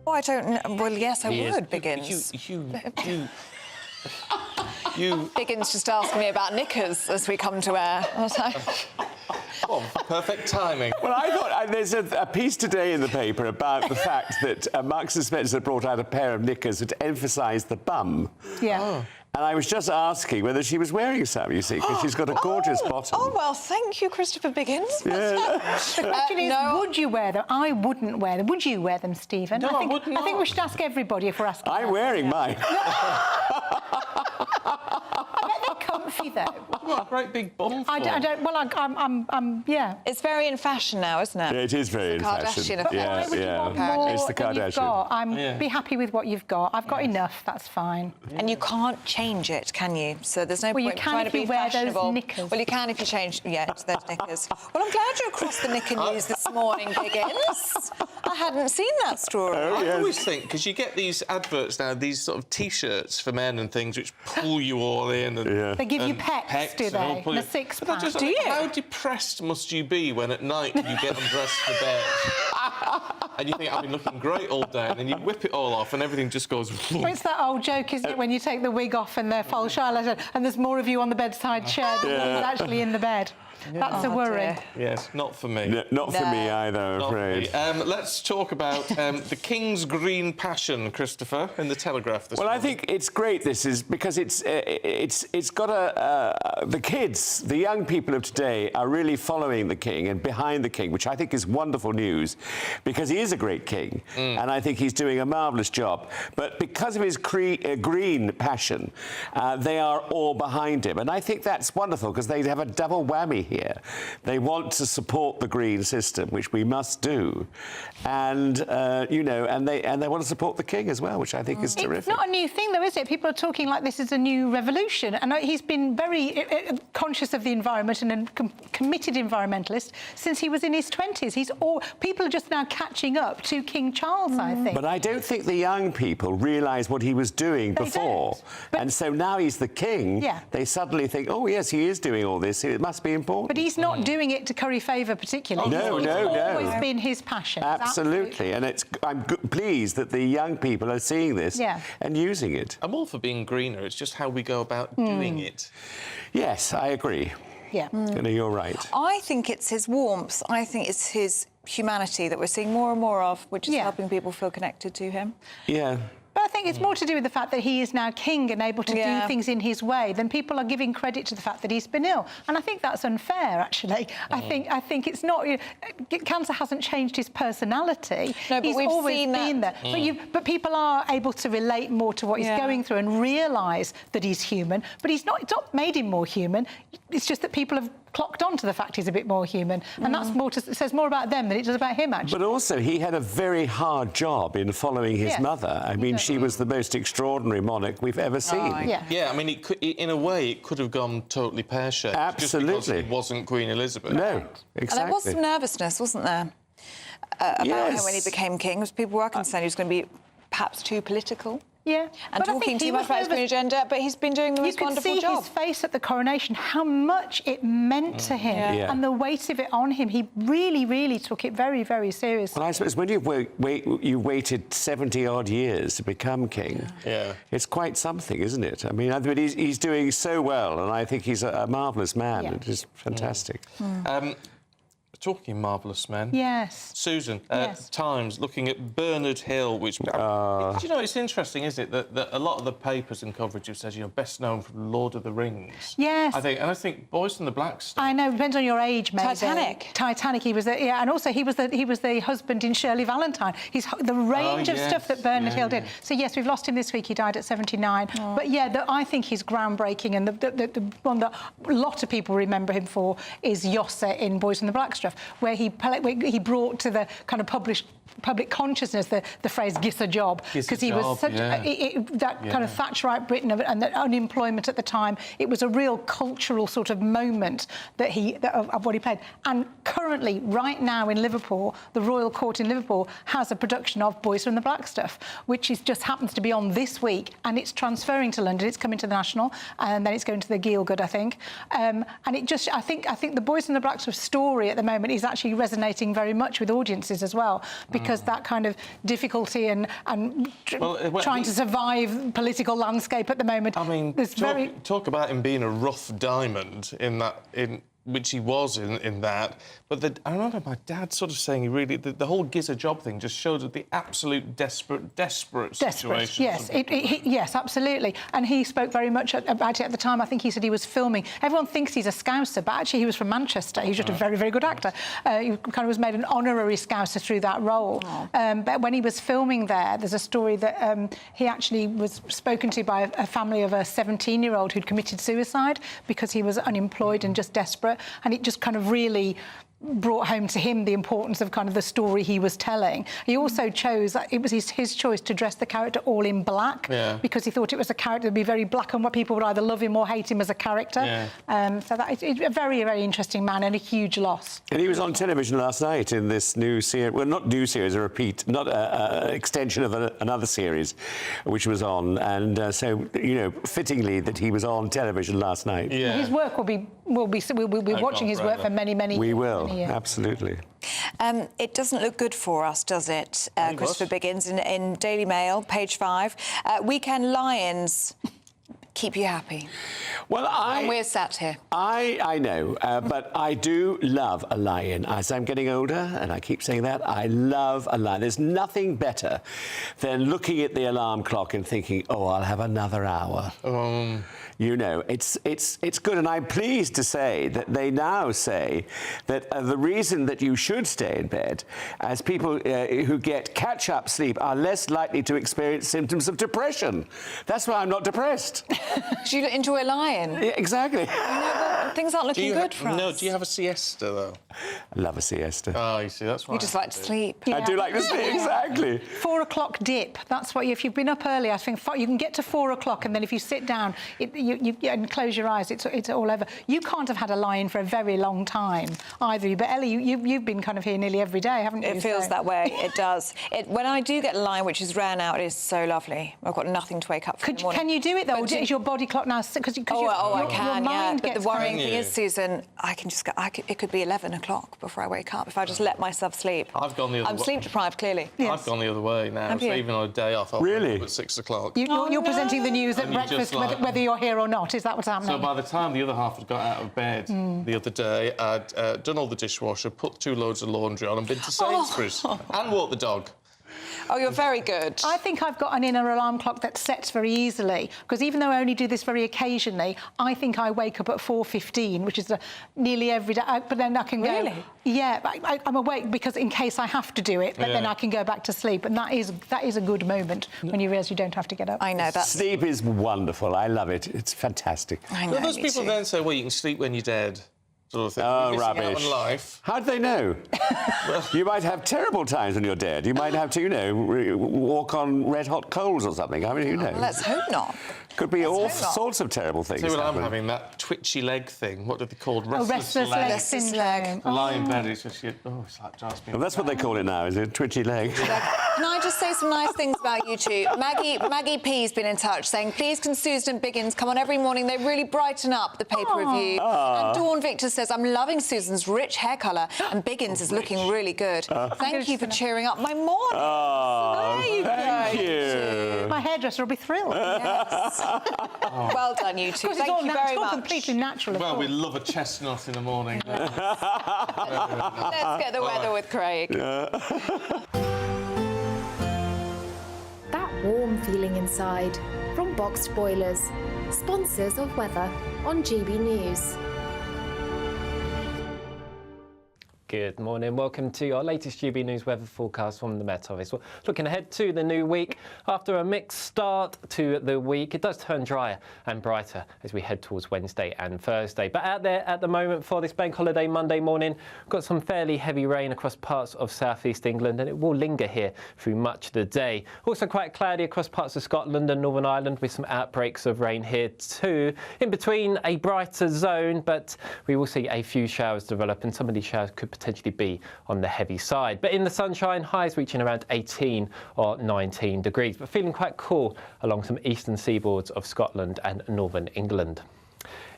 Oh, I don't know. Well, yes, I would, Biggins. Biggins just asking me about knickers as we come to air. Oh, perfect timing. Well, I thought there's a piece today in the paper about the fact that Marks & Spencer brought out a pair of knickers that emphasise the bum. Yeah. Oh. And I was just asking whether she was wearing some, you see, because she's got a gorgeous bottom. Oh, well, thank you, Christopher Biggins. The question is, would you wear them? I wouldn't wear them. Would you wear them, Stephen? No, I would not. I think we should ask everybody if we're asking. I'm wearing mine. Comfy though. What a great big bum. I don't. Well, I'm. Yeah. It's very in fashion now, isn't it? Yeah, it is very in fashion. Why would you want more it's the than you've got? Kardashian. Be happy with what you've got. I've got enough. That's fine. And you can't change it, can you? So there's no point in trying to be fashionable. Those knickers. Well, you can if you change. Yeah, to those knickers. Well, I'm glad you're across the knicker news this morning, Biggins. I hadn't seen that story. I always think, because you get these adverts now, these sort of T-shirts for men and things which pull you all in. And, they give you pecs, do they? And a six-pack. Do you? How depressed must you be when at night you get undressed for bed and you think, I've been looking great all day, and then you whip it all off and everything just goes... Well, it's that old joke, isn't it, when you take the wig off and the false eyelash and there's more of you on the bedside chair than who's actually in the bed. That's a worry. Yes, not for me. No, not for me either, I'm afraid. Let's talk about the King's Green Passion, Christopher, in the Telegraph this morning. I think it's great, this is, because it's got the kids, the young people of today are really following the King and behind the King, which I think is wonderful news, because he is a great King, and I think he's doing a marvellous job. But because of his green passion, they are all behind him. And I think that's wonderful, because they have a double whammy here. They want to support the green system, which we must do, and and they want to support the King as well, which I think is terrific. It's not a new thing, though, is it? People are talking like this is a new revolution, and he's been very conscious of the environment and a committed environmentalist since he was in his 20s. People are just now catching up to King Charles, I think. But I don't think the young people realise what he was doing before, and so now he's the King. Yeah. They suddenly think, oh yes, he is doing all this. It must be important. important. But he's not doing it to curry favour particularly. No, it's no. always been his passion. Absolutely. And I'm pleased that the young people are seeing this and using it. I'm all for being greener. It's just how we go about doing it. Yes, I agree. Yeah. And you're right. I think it's his warmth. I think it's his humanity that we're seeing more and more of, which is helping people feel connected to him. Yeah. But I think it's more to do with the fact that he is now king and able to do things in his way than people are giving credit to the fact that he's been ill. And I think that's unfair, actually. I think it's not... cancer hasn't changed his personality. No, but he's we've always seen been that. there. But people are able to relate more to what he's going through and realise that he's human. But it's not made him more human. It's just that people have clocked on to the fact he's a bit more human, and that's more says more about them than it does about him, actually. But also, he had a very hard job in following his mother. I mean, she was the most extraordinary monarch we've ever seen. Yeah, I mean, it could, in a way, it could have gone totally pear-shaped. Absolutely. Just because it wasn't Queen Elizabeth. No, exactly. And there was some nervousness, wasn't there, about him when he became king? People were concerned he was going to be perhaps too political. Yeah, and talking too much about his green agenda, but he's been doing the most wonderful job. You could see his face at the coronation, how much it meant to him, and the weight of it on him. He really, really took it very, very seriously. Well, I suppose when you waited 70-odd years to become king, it's quite something, isn't it? I mean, he's doing so well, and I think he's a marvellous man. Yeah. It is fantastic. Talking marvellous men. Yes. Susan, Times, looking at Bernard Hill, which... do you know, it's interesting, isn't it, that a lot of the papers and coverage have said, best known from Lord of the Rings. Yes. I think Boys and the Black Stuff. I know, depends on your age, maybe. Titanic, he was and also he was the husband in Shirley Valentine. The range of stuff that Bernard Hill did. So, yes, we've lost him this week. He died at 79. But, I think he's groundbreaking, and the one that a lot of people remember him for is Yossa in Boys and the Black Stuff, where he brought to the kind of public consciousness the phrase "gis a job," because he was such that kind of Thatcherite Britain and the unemployment at the time. It was a real cultural sort of moment of what he played. And currently, right now in Liverpool, the Royal Court in Liverpool has a production of Boys from the Black Stuff, which just happens to be on this week, and it's transferring to London. It's coming to the National, and then it's going to the Gielgud, I think. And I think the Boys from the Black Stuff story at the moment is actually resonating very much with audiences as well, because that kind of difficulty and trying to survive political landscape at the moment. I mean, talk about him being a rough diamond in which he was in that. But I remember my dad sort of saying the whole "gis a job" thing just showed the absolute desperate situation. Yes, yes, absolutely. And he spoke very much about it at the time. I think he said he was filming. Everyone thinks he's a Scouser, but actually he was from Manchester. He's just a very, very good actor. He kind of was made an honorary Scouser through that role. But when he was filming there's a story that he actually was spoken to by a family of a 17-year-old who'd committed suicide because he was unemployed and just desperate. And it just kind of really brought home to him the importance of kind of the story he was telling. He also chose, it was his choice to dress the character all in black because he thought it was a character that would be very black and white. People would either love him or hate him as a character. So that is a very, very interesting man and a huge loss. And he was on television last night in this new series, well, not new series, a repeat, not an extension of another series, which was on. And so, fittingly that he was on television last night. His work we'll be watching his work for many, many years. We will. Absolutely. It doesn't look good for us, does it, Christopher Biggins? In Daily Mail, page 5. Weekend Lions keep you happy. Well, and we're sat here. I know, but I do love a lion. As I'm getting older, and I keep saying that, I love a lion. There's nothing better than looking at the alarm clock and thinking, I'll have another hour. It's good, and I'm pleased to say that they now say that the reason that you should stay in bed, as people who get catch-up sleep are less likely to experience symptoms of depression. That's why I'm not depressed. Do you enjoy lying? Yeah, exactly. Things aren't looking good for us. No, do you have a siesta, though? I love a siesta. Oh, you see, that's why. You just like to sleep. I do like to sleep, exactly. 4 o'clock dip. That's what, if you've been up early, I think you can get to 4 o'clock, and then if you sit down and close your eyes, it's all over. You can't have had a lie-in for a very long time, either. But Ellie, you've been kind of here nearly every day, haven't you? It feels that way. It does. When I do get a lie-in, which is rare now, it is so lovely. I've got nothing to wake up for in the morning. Can you do it though? Is your body clock now? Because I can. Your mind but gets the worrying thing is, Susan, it could be 11 o'clock before I wake up if I just let myself sleep. I've gone the other way. I'm sleep deprived, clearly. I've gone the other way now. Have So you? even on a day off, I'll wake up at 6 o'clock. You're presenting the news at And you breakfast, just like- whether you're here or not. Is that what's happening? So by the time the other half had got out of bed the other day, I'd done all the dishwasher, put 2 loads of laundry on and been to Sainsbury's and walked the dog. Oh, you're very good. I think I've got an inner alarm clock that sets very easily, because even though I only do this very occasionally, I think I wake up at 4:15, which is nearly every day. But then I can go... Really? Yeah, I'm awake because in case I have to do it, but then I can go back to sleep. And that is a good moment when you realise you don't have to get up. I know, that's... Sleep is wonderful. I love it. It's fantastic. I know, Well, those me people too. then say, well, you can sleep when you're dead. Sort of thing. Oh, You're missing out rubbish. on life. How do they know? You might have terrible times when you're dead. You might have to, you know, walk on red-hot coals or something. I mean, you know. Well, let's hope not. Could be all hope not. sorts of terrible things. See what I'm happen. having, that twitchy leg thing. What do they call it? Restless leg syndrome. I lie in bed, it's just, it's like drives me. Well, that's what they call it now, is it? Twitchy leg. Can I just say some nice things about you two? Maggie P's been in touch saying, please can Susan and Biggins come on every morning. They really brighten up the paper review. And Dawn Victor says, I'm loving Susan's rich hair colour and Biggins is looking really good. Thank you for cheering up my morning. Oh, there you thank go. you. My hairdresser will be thrilled. Yes. Well done, you two. Of course, Thank you very it's all much. completely natural, of Well, course. we love a chestnut in the morning. Let's get the weather with Craig. That warm feeling inside from Boxed Boilers, sponsors of weather on GB News. Good morning. Welcome to our latest GB News weather forecast from the Met Office. Well, looking ahead to the new week, after a mixed start to the week, it does turn drier and brighter as we head towards Wednesday and Thursday. But out there at the moment for this bank holiday Monday morning, we've got some fairly heavy rain across parts of southeast England, and it will linger here through much of the day. Also quite cloudy across parts of Scotland and Northern Ireland with some outbreaks of rain here too. In between, a brighter zone, but we will see a few showers develop, and some of these showers could potentially be on the heavy side. But in the sunshine, highs reaching around 18 or 19 degrees, but feeling quite cool along some eastern seaboards of Scotland and northern England.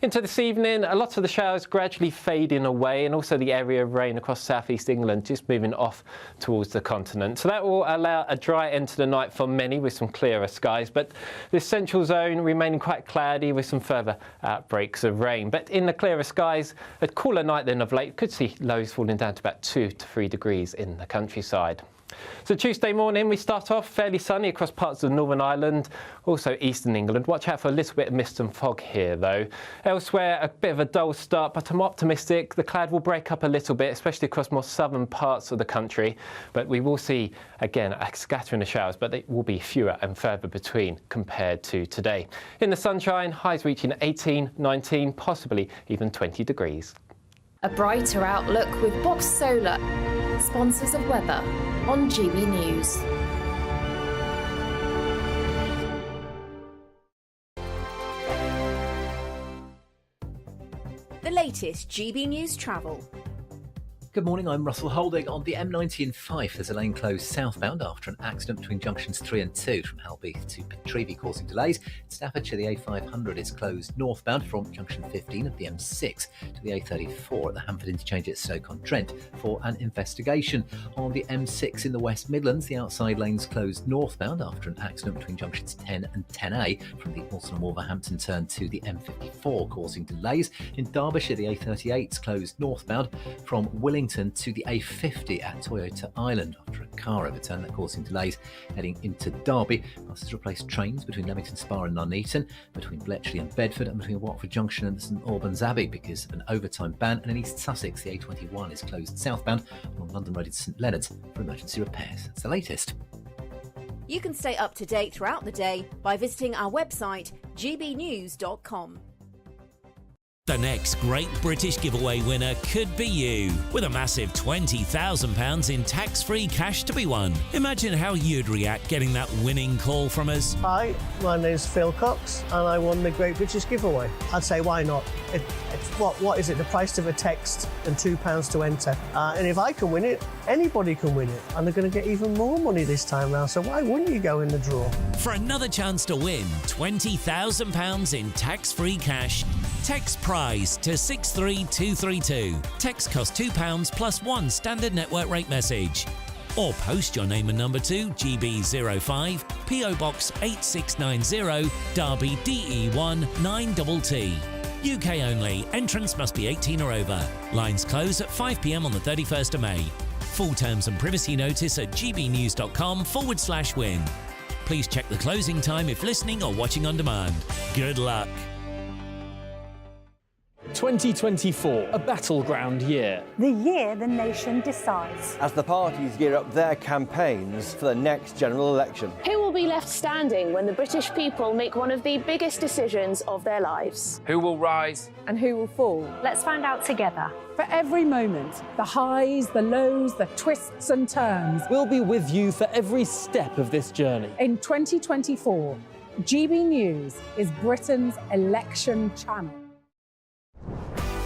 Into this evening, a lot of the showers gradually fading away, and also the area of rain across southeast England just moving off towards the continent. So that will allow a dry end to the night for many with some clearer skies, but this central zone remaining quite cloudy with some further outbreaks of rain. But in the clearer skies, a cooler night than of late. Could see lows falling down to about 2 to 3 degrees in the countryside. So Tuesday morning, we start off fairly sunny across parts of Northern Ireland, also eastern England. Watch out for a little bit of mist and fog here, though. Elsewhere, a bit of a dull start, but I'm optimistic. The cloud will break up a little bit, especially across more southern parts of the country. But we will see, again, a scattering of showers, but they will be fewer and further between compared to today. In the sunshine, highs reaching 18, 19, possibly even 20 degrees. A brighter outlook with Box Solar, sponsors of weather on GB News. The latest GB News travel. Good morning, I'm Russell Holding. On the M90 in Fife, there's a lane closed southbound after an accident between junctions 3 and 2 from Helbeath to Petrevey, causing delays. In Staffordshire, the A500 is closed northbound from junction 15 of the M6 to the A34 at the Hamford interchange at Stoke-on-Trent for an investigation. On the M6 in the West Midlands, the outside lane's closed northbound after an accident between junctions 10 and 10A from the Alton and Wolverhampton turn to the M54, causing delays. In Derbyshire, the A38's closed northbound from Willington to the A50 at Toyota Island after a car overturn that causing delays heading into Derby. Buses replaced trains between Leamington Spa and Nuneaton, between Bletchley and Bedford, and between Watford Junction and St Albans Abbey because of an overtime ban. And in East Sussex, the A21 is closed southbound along London Road to St Leonard's for emergency repairs. That's the latest. You can stay up to date throughout the day by visiting our website, gbnews.com. The next Great British Giveaway winner could be you, with a massive £20,000 in tax-free cash to be won. Imagine how you'd react getting that winning call from us. Hi, my name's Phil Cox and I won the Great British Giveaway. I'd say why not? What is it? The price of a text and £2 to enter. And if I can win it, anybody can win it. And they're going to get even more money this time round, so why wouldn't you go in the draw? For another chance to win £20,000 in tax-free cash, Text prize to 63232. Text costs £2 plus one standard network rate message. Or post your name and number to GB05 PO Box 8690 Derby DE1 9TT. UK only. Entrance must be 18 or over. Lines close at 5 p.m. on the 31st of May. Full terms and privacy notice at gbnews.com/win. Please check the closing time if listening or watching on demand. Good luck. 2024, a battleground year. The year the nation decides. As the parties gear up their campaigns for the next general election. Who will be left standing when the British people make one of the biggest decisions of their lives? Who will rise? And who will fall? Let's find out together. For every moment, the highs, the lows, the twists and turns. We'll be with you for every step of this journey. In 2024, GB News is Britain's election channel.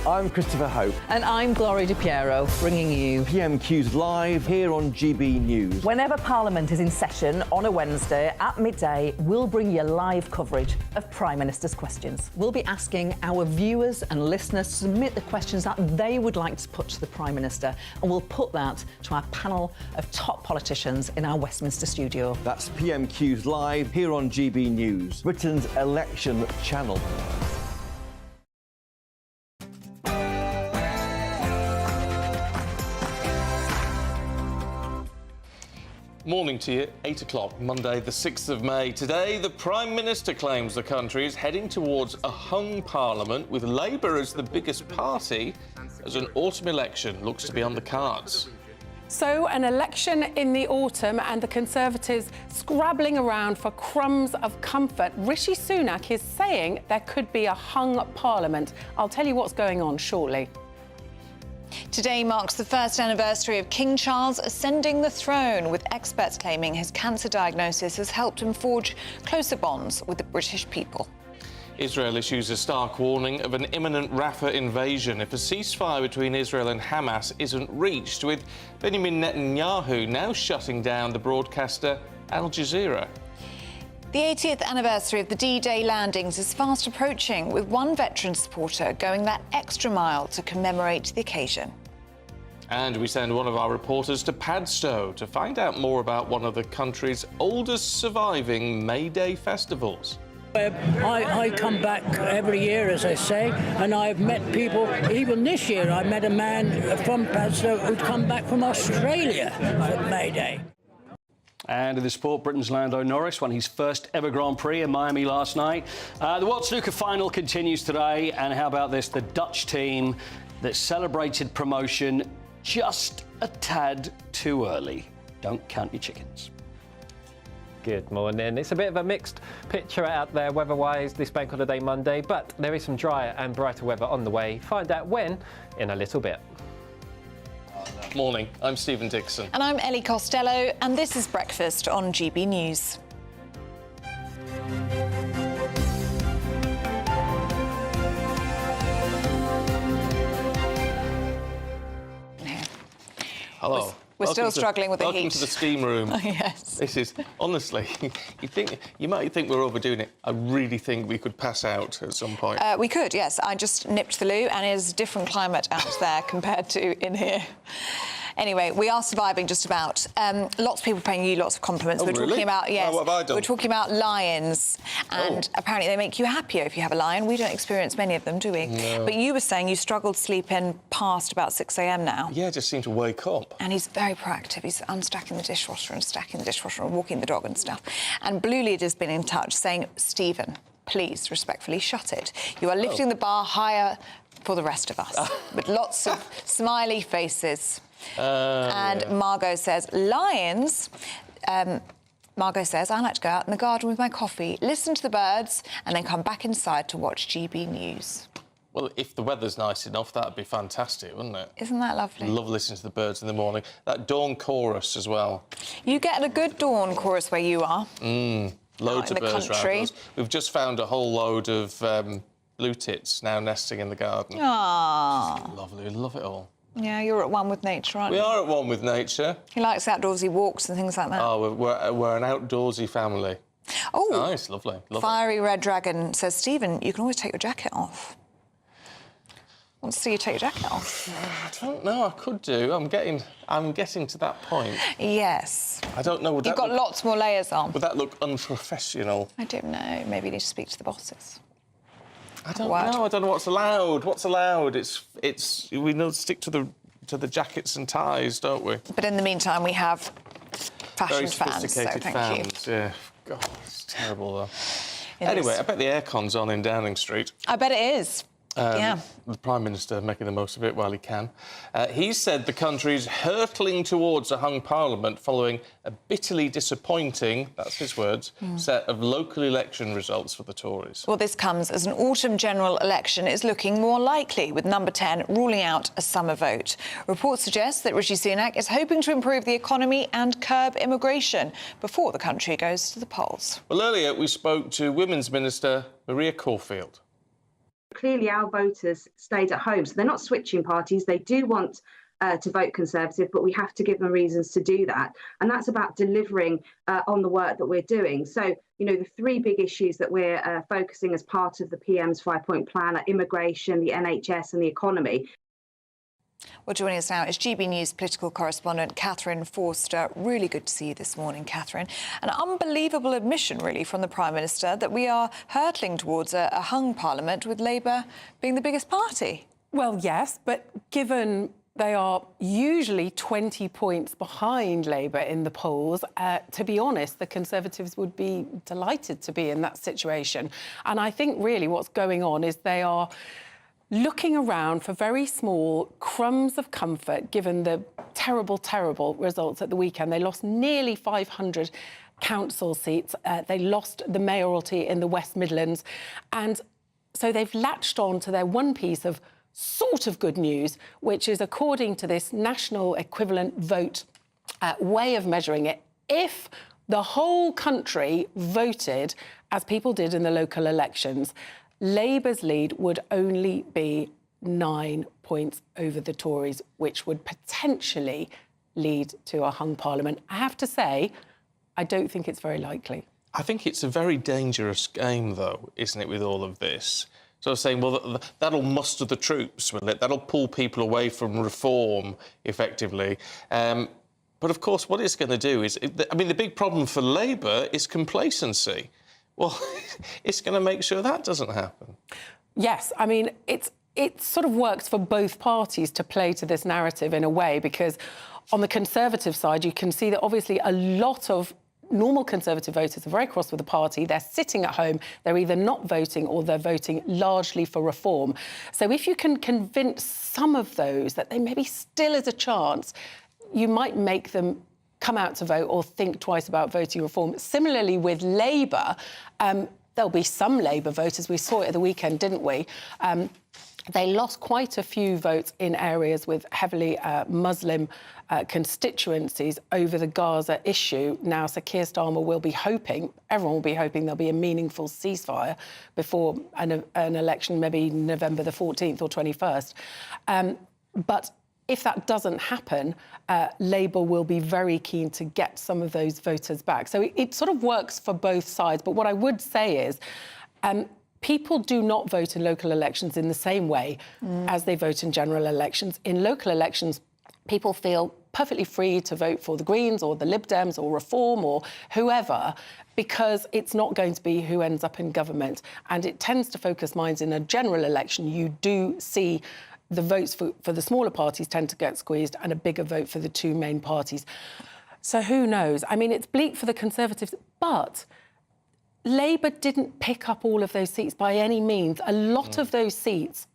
I'm Christopher Hope. And I'm Gloria Di Piero, bringing you PMQ's live here on GB News. Whenever Parliament is in session on a Wednesday at midday, we'll bring you live coverage of Prime Minister's questions. We'll be asking our viewers and listeners to submit the questions that they would like to put to the Prime Minister, and we'll put that to our panel of top politicians in our Westminster studio. That's PMQ's live here on GB News, Britain's election channel. Morning to you, 8 o'clock, Monday the 6th of May. Today, the Prime Minister claims the country is heading towards a hung parliament with Labour as the biggest party as an autumn election looks to be on the cards. So an election in the autumn and the Conservatives scrabbling around for crumbs of comfort. Rishi Sunak is saying there could be a hung parliament. I'll tell you what's going on shortly. Today marks the first anniversary of King Charles ascending the throne, with experts claiming his cancer diagnosis has helped him forge closer bonds with the British people. Israel issues a stark warning of an imminent Rafah invasion if a ceasefire between Israel and Hamas isn't reached, with Benjamin Netanyahu now shutting down the broadcaster Al Jazeera. The 80th anniversary of the D-Day landings is fast approaching, with one veteran supporter going that extra mile to commemorate the occasion. And we send one of our reporters to Padstow to find out more about one of the country's oldest surviving Mayday festivals. I come back every year, as I say, and I've met people. Even this year, I met a man from Padstow who'd come back from Australia for Mayday. And in the sport, Britain's Lando Norris won his first ever Grand Prix in Miami last night. The World Snooker final continues today. And how about this? The Dutch team that celebrated promotion just a tad too early. Don't count your chickens. Good morning. It's a bit of a mixed picture out there weather-wise this bank holiday Monday, but there is some drier and brighter weather on the way. Find out when in a little bit. Morning, I'm Stephen Dixon. And I'm Ellie Costello, and this is Breakfast on GB News. Hello. We're still struggling with the heat. Welcome to the steam room. Oh, yes. This is, honestly, you might think we're overdoing it. I really think we could pass out at some point. We could, yes. I just nipped the loo, and it is a different climate out there compared to in here. Anyway, we are surviving just about. Lots of people paying you lots of compliments. Oh, we're really? talking about, yes, what have I done? we're talking about lions, and apparently they make you happier if you have a lion. We don't experience many of them, do we? No. But you were saying you struggled to sleep in past about 6 a.m. now. Yeah, I just seem to wake up. And he's very proactive. He's unstacking the dishwasher and stacking the dishwasher and walking the dog and stuff. And Blue Leader's been in touch saying, Stephen, please, respectfully, shut it. You are lifting the bar higher for the rest of us, with lots of smiley faces. And Margot says, lions... Margot says, I like to go out in the garden with my coffee, listen to the birds, and then come back inside to watch GB News. Well, if the weather's nice enough, that'd be fantastic, wouldn't it? Isn't that lovely? Love listening to the birds in the morning. That dawn chorus as well. You get a good dawn chorus where you are. Loads of birds country. around us. We've just found a whole load of blue tits now nesting in the garden. Aww. Lovely, love it all. Yeah, you're at one with nature, aren't you? We are at one with nature. He likes outdoorsy walks and things like that. Oh, we're an outdoorsy family. Oh. Nice, lovely. Fiery Red Dragon says, Stephen, you can always take your jacket off. Want to see you take your jacket off? I don't know. I could do. I'm getting to that point. Yes. I don't know. You've got lots more layers on. Would that look unprofessional? I don't know. Maybe you need to speak to the bosses. I don't know. I don't know what's allowed. What's allowed? It's we need to stick to the jackets and ties, don't we? But in the meantime, we have fashion Very fans. sophisticated So fans. Yeah. God, it's terrible though. Anyway, I bet the aircon's on in Downing Street. I bet it is. Yeah. The Prime Minister making the most of it while he can. He said the country's hurtling towards a hung parliament following a bitterly disappointing, that's his words, set of local election results for the Tories. Well, this comes as an autumn general election is looking more likely, with number 10 ruling out a summer vote. Reports suggest that Rishi Sunak is hoping to improve the economy and curb immigration before the country goes to the polls. Well, earlier we spoke to Women's Minister Maria Caulfield. Clearly, our voters stayed at home, so they're not switching parties. They do want to vote Conservative, but we have to give them reasons to do that. And that's about delivering on the work that we're doing. So, you know, the three big issues that we're focusing as part of the PM's 5-point plan are immigration, the NHS and the economy. Well, joining us now is GB News political correspondent Catherine Forster. Really good to see you this morning, Catherine. An unbelievable admission, really, from the Prime Minister that we are hurtling towards a hung parliament with Labour being the biggest party. Well, yes, but given they are usually 20 points behind Labour in the polls, to be honest, the Conservatives would be delighted to be in that situation. And I think really what's going on is they are looking around for very small crumbs of comfort, given the terrible, terrible results at the weekend. They lost nearly 500 council seats. They lost the mayoralty in the West Midlands. And so they've latched on to their one piece of sort of good news, which is, according to this national equivalent vote way of measuring it, if the whole country voted as people did in the local elections, Labour's lead would only be 9 points over the Tories, which would potentially lead to a hung parliament. I have to say, I don't think it's very likely. I think it's a very dangerous game, though, isn't it, with all of this? So I was saying, well, that'll muster the troops, will it? That'll pull people away from reform, effectively. But, of course, what it's going to do is... I mean, the big problem for Labour is complacency. Well, it's going to make sure that doesn't happen. Yes, I mean, it sort of works for both parties to play to this narrative in a way, because on the Conservative side, you can see that obviously a lot of normal Conservative voters are very cross with the party. They're sitting at home. They're either not voting or they're voting largely for reform. So if you can convince some of those that there maybe still is a chance, you might make them come out to vote or think twice about voting reform. Similarly with Labour, there'll be some Labour voters. We saw it at the weekend, didn't we? They lost quite a few votes in areas with heavily Muslim constituencies over the Gaza issue. Now, Sir Keir Starmer will be hoping, everyone will be hoping there'll be a meaningful ceasefire before an election, maybe November the 14th or 21st. But if that doesn't happen, Labour will be very keen to get some of those voters back. So it sort of works for both sides. But what I would say is people do not vote in local elections in the same way as they vote in general elections. In local elections, people feel perfectly free to vote for the Greens or the Lib Dems or Reform or whoever, because it's not going to be who ends up in government. And it tends to focus minds. In a general election, you do see the votes for the smaller parties tend to get squeezed and a bigger vote for the two main parties. So who knows? I mean, it's bleak for the Conservatives, but Labour didn't pick up all of those seats by any means. A lot of those seats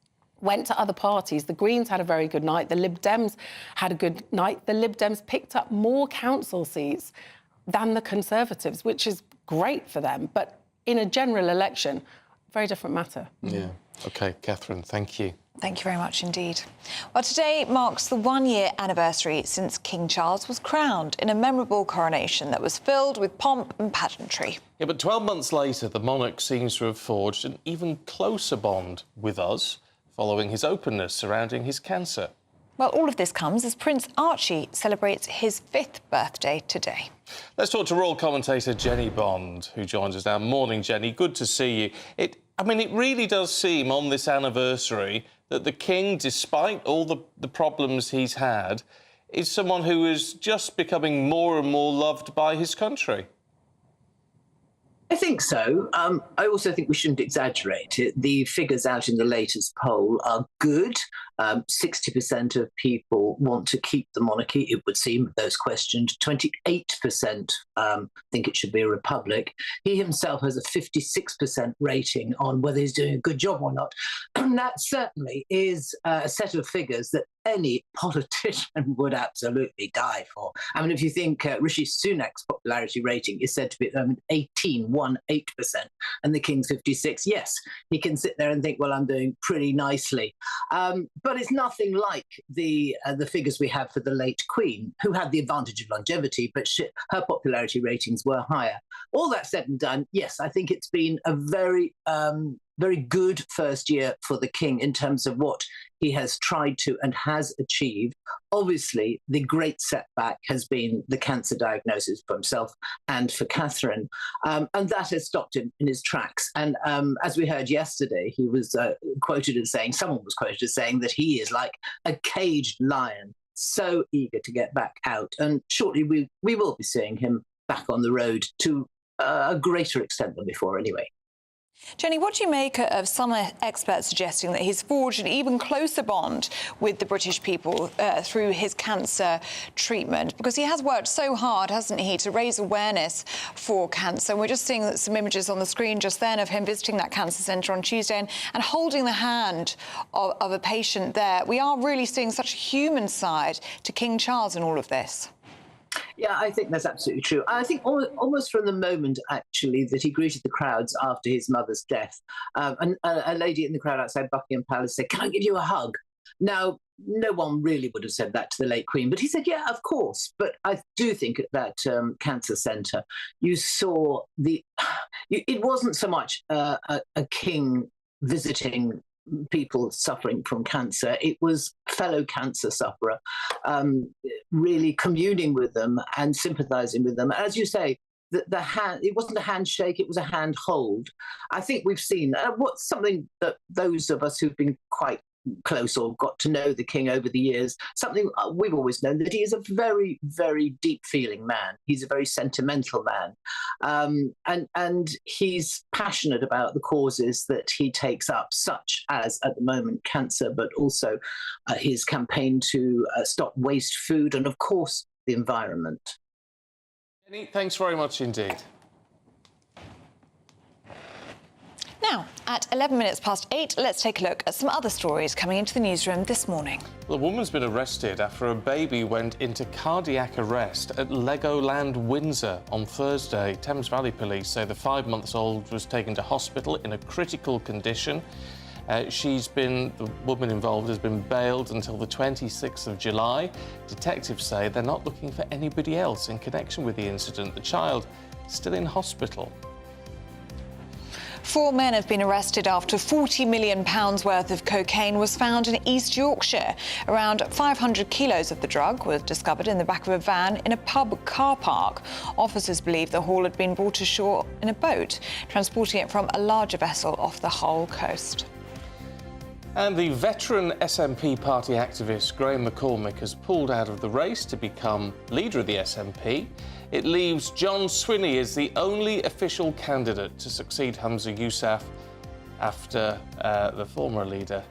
went to other parties. The Greens had a very good night. The Lib Dems had a good night. The Lib Dems picked up more council seats than the Conservatives, which is great for them. But in a general election, very different matter. Yeah. OK, Catherine, thank you. Thank you very much indeed. Well, today marks the one-year anniversary since King Charles was crowned in a memorable coronation that was filled with pomp and pageantry. Yeah, but 12 months later, the monarch seems to have forged an even closer bond with us, following his openness surrounding his cancer. Well, all of this comes as Prince Archie celebrates his 5th birthday today. Let's talk to royal commentator Jenny Bond, who joins us now. Morning, Jenny. Good to see you. I mean, it really does seem on this anniversary that the king, despite all the problems he's had, is someone who is just becoming more and more loved by his country? I think so. I also think we shouldn't exaggerate it. The figures out in the latest poll are good. 60% of people want to keep the monarchy, it would seem, those questioned. 28% think it should be a republic. He himself has a 56% rating on whether he's doing a good job or not. And that certainly is a set of figures that any politician would absolutely die for. I mean, if you think Rishi Sunak's popularity rating is said to be at the moment 18%, and the King's 56, yes, he can sit there and think, well, I'm doing pretty nicely. But it's nothing like the figures we have for the late Queen, who had the advantage of longevity, but her popularity ratings were higher. All that said and done, yes, I think it's been a very good first year for the King in terms of what he has tried to and has achieved. Obviously, the great setback has been the cancer diagnosis for himself and for Catherine, and that has stopped him in his tracks. And as we heard yesterday, he was quoted as saying, someone was quoted as saying that he is like a caged lion, so eager to get back out. And shortly we will be seeing him back on the road to a greater extent than before anyway. Jenny, what do you make of some experts suggesting that he's forged an even closer bond with the British people through his cancer treatment? Because he has worked so hard, hasn't he, to raise awareness for cancer. And we're just seeing some images on the screen just then of him visiting that cancer centre on Tuesday and holding the hand of a patient there. We are really seeing such a human side to King Charles in all of this. Yeah, I think that's absolutely true. I think almost from the moment, actually, that he greeted the crowds after his mother's death, and a lady in the crowd outside Buckingham Palace said, "Can I give you a hug?" Now, no one really would have said that to the late Queen, but he said, yeah, of course. But I do think at that cancer centre, you saw it wasn't so much a king visiting people suffering from cancer. It was fellow cancer sufferer, really communing with them and sympathising with them. As you say, the hand, it wasn't a handshake, it was a hand hold. I think we've seen what's something that those of us who've been quite close or got to know the King over the years, something we've always known, that he is a very, very deep feeling man. He's a very sentimental man, and he's passionate about the causes that he takes up, such as at the moment cancer, but also his campaign to stop waste food and of course the environment. Jenny, thanks very much indeed. Now, at 11 minutes past 8, let's take a look at some other stories coming into the newsroom this morning. Well, a woman's been arrested after a baby went into cardiac arrest at Legoland Windsor on Thursday. Thames Valley Police say the 5-month-old was taken to hospital in a critical condition. The woman involved has been bailed until the 26th of July. Detectives say they're not looking for anybody else in connection with the incident. The child is still in hospital. 4 men have been arrested after £40 million worth of cocaine was found in East Yorkshire. Around 500 kilos of the drug was discovered in the back of a van in a pub car park. Officers believe the haul had been brought ashore in a boat, transporting it from a larger vessel off the Hull coast. And the veteran SNP party activist Graham McCormick has pulled out of the race to become leader of the SNP. It leaves John Swinney as the only official candidate to succeed Hamza Yousaf after the former leader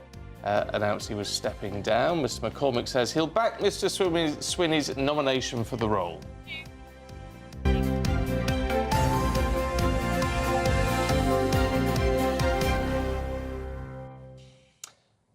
announced he was stepping down. Mr McCormick says he'll back Mr Swinney's nomination for the role.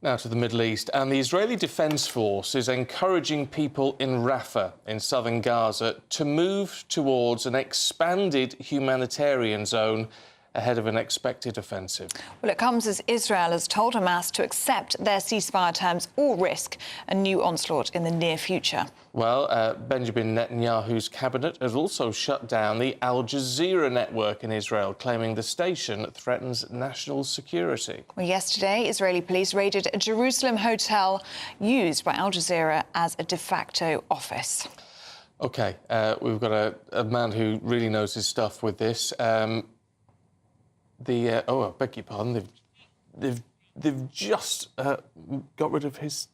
Now to the Middle East, and the Israeli Defense Force is encouraging people in Rafah in southern Gaza to move towards an expanded humanitarian zone ahead of an expected offensive. Well, it comes as Israel has told Hamas to accept their ceasefire terms or risk a new onslaught in the near future. Well, Benjamin Netanyahu's cabinet has also shut down the Al Jazeera network in Israel, claiming the station threatens national security. Well, yesterday, Israeli police raided a Jerusalem hotel used by Al Jazeera as a de facto office. OK, we've got a man who really knows his stuff with this. I beg your pardon, they've they've just got rid of his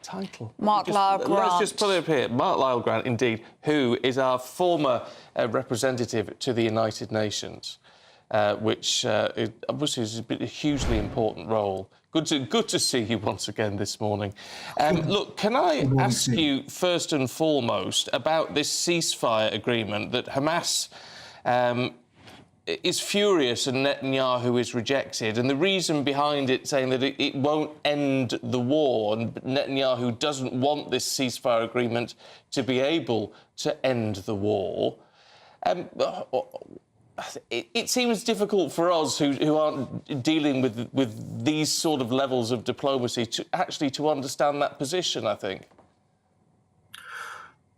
title. Mark Lyle Grant. Let's just put it up here. Mark Lyle Grant, indeed, who is our former representative to the United Nations, which obviously is a hugely important role. Good to see you once again this morning. Look, can I ask you first and foremost about this ceasefire agreement that Hamas is furious and Netanyahu is rejected, and the reason behind it saying that it won't end the war, and Netanyahu doesn't want this ceasefire agreement to be able to end the war. It seems difficult for us who aren't dealing with these sort of levels of diplomacy to understand that position, I think.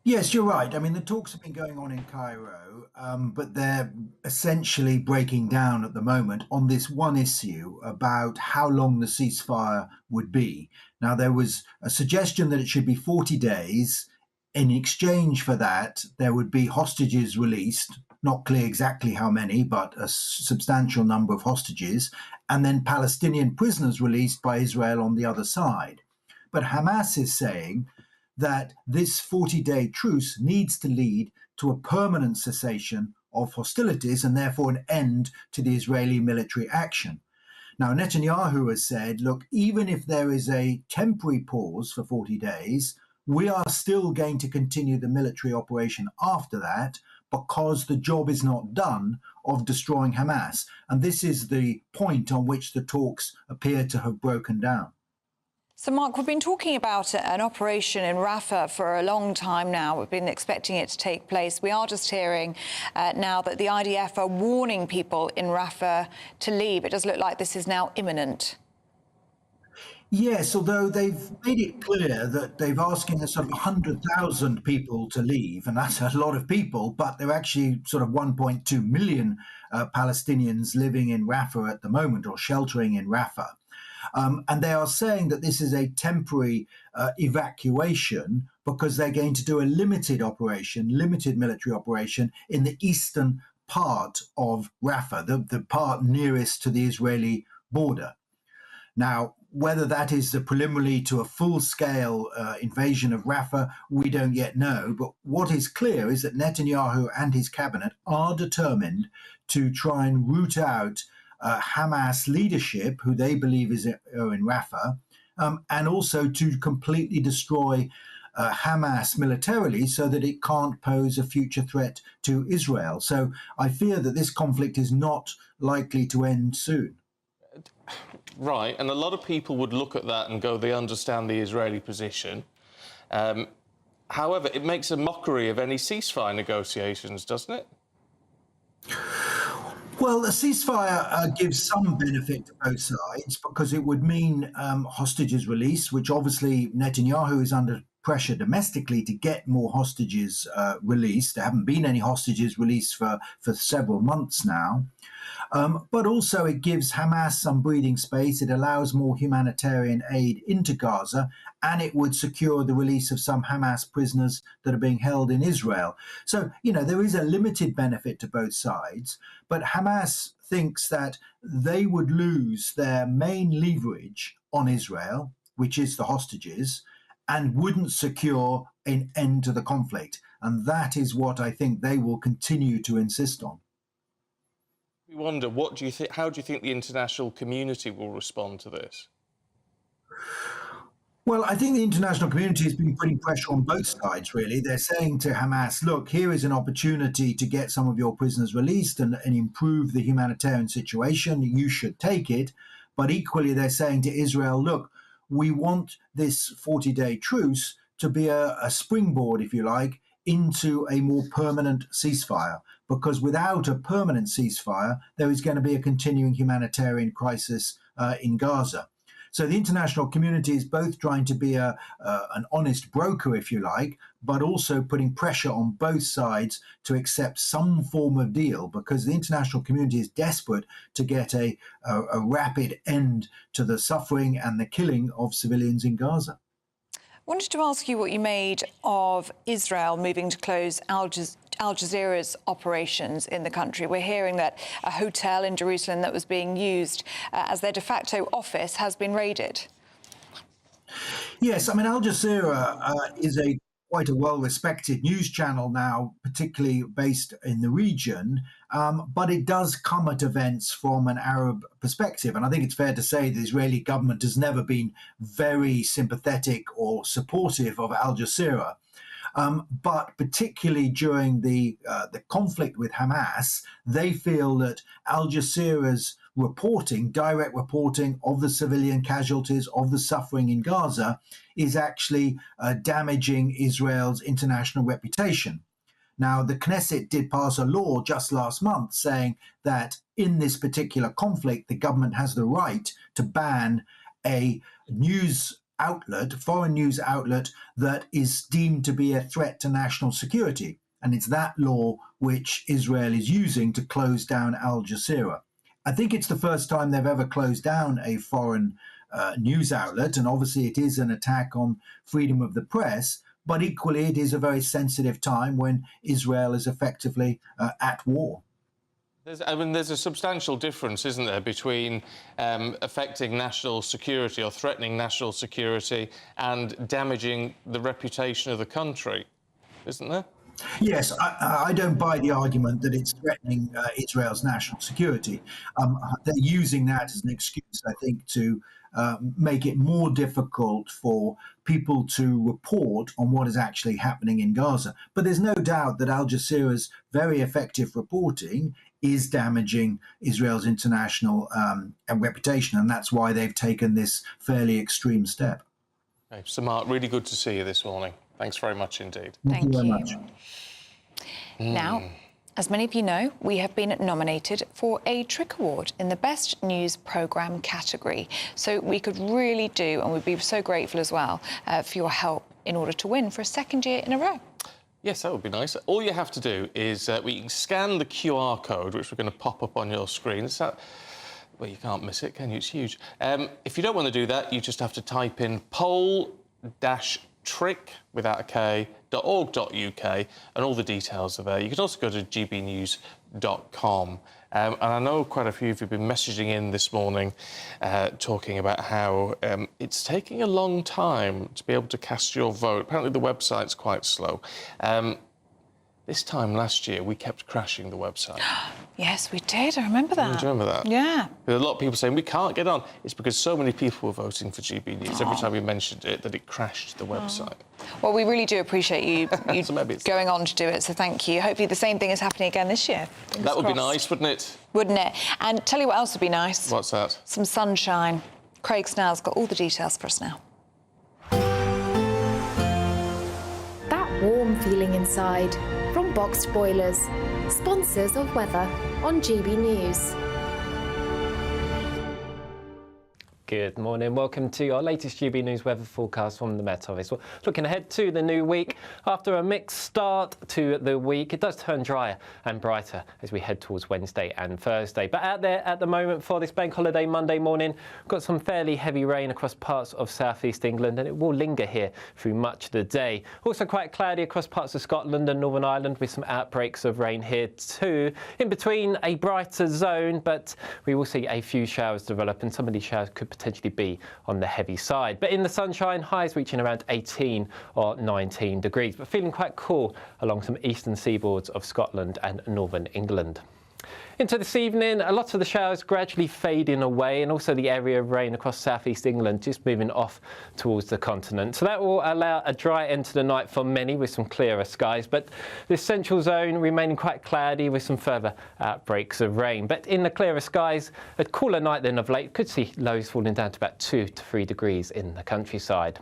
Yes, you're right. I mean, the talks have been going on in Cairo, but they're essentially breaking down at the moment on this one issue about how long the ceasefire would be. Now, there was a suggestion that it should be 40 days. In exchange for that, there would be hostages released, not clear exactly how many, but a substantial number of hostages, and then Palestinian prisoners released by Israel on the other side. But Hamas is saying that this 40-day truce needs to lead to a permanent cessation of hostilities and therefore an end to the Israeli military action. Now, Netanyahu has said, look, even if there is a temporary pause for 40 days, we are still going to continue the military operation after that because the job is not done of destroying Hamas. And this is the point on which the talks appear to have broken down. So, Mark, we've been talking about an operation in Rafah for a long time now. We've been expecting it to take place. We are just hearing now that the IDF are warning people in Rafah to leave. It does look like this is now imminent. Yes, although they've made it clear that they've asking a sort of 100,000 people to leave, and that's a lot of people, but there are actually sort of 1.2 million Palestinians living in Rafah at the moment, or sheltering in Rafah. And they are saying that this is a temporary evacuation because they're going to do a limited military operation in the eastern part of Rafah, the part nearest to the Israeli border. Now, whether that is the preliminary to a full-scale invasion of Rafah, we don't yet know. But what is clear is that Netanyahu and his cabinet are determined to try and root out Hamas leadership, who they believe are in Rafah, and also to completely destroy Hamas militarily so that it can't pose a future threat to Israel. So I fear that this conflict is not likely to end soon. Right, and a lot of people would look at that and go, they understand the Israeli position. However, it makes a mockery of any ceasefire negotiations, doesn't it? Well, a ceasefire gives some benefit to both sides because it would mean hostages released, which obviously Netanyahu is under pressure domestically to get more hostages released. There haven't been any hostages released for several months now. But also it gives Hamas some breathing space. It allows more humanitarian aid into Gaza, and it would secure the release of some Hamas prisoners that are being held in Israel. So, there is a limited benefit to both sides, but Hamas thinks that they would lose their main leverage on Israel, which is the hostages, and wouldn't secure an end to the conflict. And that is what I think they will continue to insist on. We wonder, how do you think the international community will respond to this? Well, I think the international community has been putting pressure on both sides, really. They're saying to Hamas, look, here is an opportunity to get some of your prisoners released and improve the humanitarian situation. You should take it. But equally, they're saying to Israel, look, we want this 40-day truce to be a springboard, if you like, into a more permanent ceasefire. Because without a permanent ceasefire, there is going to be a continuing humanitarian crisis in Gaza. So the international community is both trying to be an honest broker, if you like, but also putting pressure on both sides to accept some form of deal, because the international community is desperate to get a rapid end to the suffering and the killing of civilians in Gaza. I wanted to ask you what you made of Israel moving to close Al Al Jazeera's operations in the country. We're hearing that a hotel in Jerusalem that was being used as their de facto office has been raided. Yes, I mean, Al Jazeera is quite a well-respected news channel now, particularly based in the region, but it does come at events from an Arab perspective. And I think it's fair to say the Israeli government has never been very sympathetic or supportive of Al Jazeera. But particularly during the conflict with Hamas, they feel that Al Jazeera's reporting, direct reporting of the civilian casualties, of the suffering in Gaza, is actually damaging Israel's international reputation. Now, the Knesset did pass a law just last month saying that in this particular conflict, the government has the right to ban a news outlet, foreign news outlet, that is deemed to be a threat to national security. And it's that law which Israel is using to close down Al Jazeera. I think it's the first time they've ever closed down a foreign news outlet, and obviously it is an attack on freedom of the press, but equally it is a very sensitive time when Israel is effectively at war. There's a substantial difference, isn't there, between affecting national security or threatening national security and damaging the reputation of the country, isn't there? Yes, I don't buy the argument that it's threatening Israel's national security. They're using that as an excuse, I think, to make it more difficult for people to report on what is actually happening in Gaza. But there's no doubt that Al Jazeera's very effective reporting is damaging Israel's international reputation, and that's why they've taken this fairly extreme step. Okay, so Mark, really good to see you this morning. Thanks very much indeed. Thank you very much. Now, as many of you know, we have been nominated for a Trick Award in the Best News Programme category. So we could really do, and we'd be so grateful as well, for your help in order to win for a second year in a row. Yes, that would be nice. All you have to do is we can scan the QR code, which we're going to pop up on your screen. Well, you can't miss it, can you? It's huge. If you don't want to do that, you just have to type in poll-trick without a K.org.uk, and all the details are there. You can also go to gbnews.com. And I know quite a few of you have been messaging in this morning talking about how it's taking a long time to be able to cast your vote. Apparently the website's quite slow. This time last year, we kept crashing the website. Yes, we did. I remember that. Do you remember that? Yeah. There's a lot of people saying we can't get on. It's because so many people were voting for GB News every time we mentioned it that it crashed the website. Well, we really do appreciate you going on to do it, so thank you. Hopefully the same thing is happening again this year. That would be nice, wouldn't it? Wouldn't it? And tell you what else would be nice. What's that? Some sunshine. Craig Snell's got all the details for us now. That warm feeling inside from Boxed Boilers, sponsors of weather on GB News. Good morning. Welcome to our latest GB News weather forecast from the Met Office. Well, looking ahead to the new week, after a mixed start to the week, it does turn drier and brighter as we head towards Wednesday and Thursday. But out there at the moment for this bank holiday Monday morning, we've got some fairly heavy rain across parts of southeast England, and it will linger here through much of the day. Also quite cloudy across parts of Scotland and Northern Ireland, with some outbreaks of rain here too. In between, a brighter zone, but we will see a few showers develop, and some of these showers could potentially be on the heavy side. But in the sunshine, highs reaching around 18 or 19 degrees, but feeling quite cool along some eastern seaboards of Scotland and northern England. Into this evening, a lot of the showers gradually fading away, and also the area of rain across southeast England just moving off towards the continent. So that will allow a dry end to the night for many, with some clearer skies. But this central zone remaining quite cloudy with some further outbreaks of rain. But in the clearer skies, a cooler night than of late. Could see lows falling down to about 2 to 3 degrees in the countryside.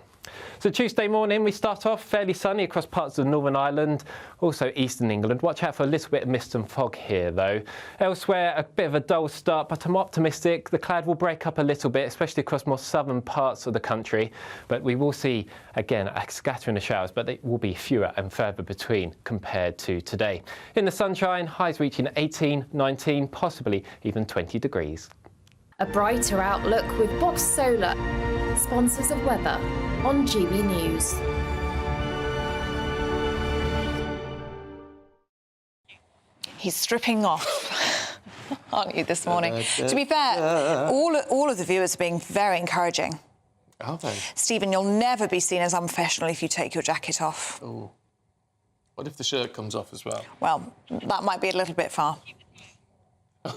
So Tuesday morning, we start off fairly sunny across parts of Northern Ireland, also eastern England. Watch out for a little bit of mist and fog here, though. Elsewhere, a bit of a dull start, but I'm optimistic. The cloud will break up a little bit, especially across more southern parts of the country. But we will see, again, a scattering of showers, but they will be fewer and further between compared to today. In the sunshine, highs reaching 18, 19, possibly even 20 degrees. A brighter outlook with Box Solar, sponsors of weather on GB News. He's stripping off, aren't you, this morning? To be fair, all of the viewers are being very encouraging. Are they? Stephen, you'll never be seen as unprofessional if you take your jacket off. Ooh. What if the shirt comes off as well? Well, that might be a little bit far.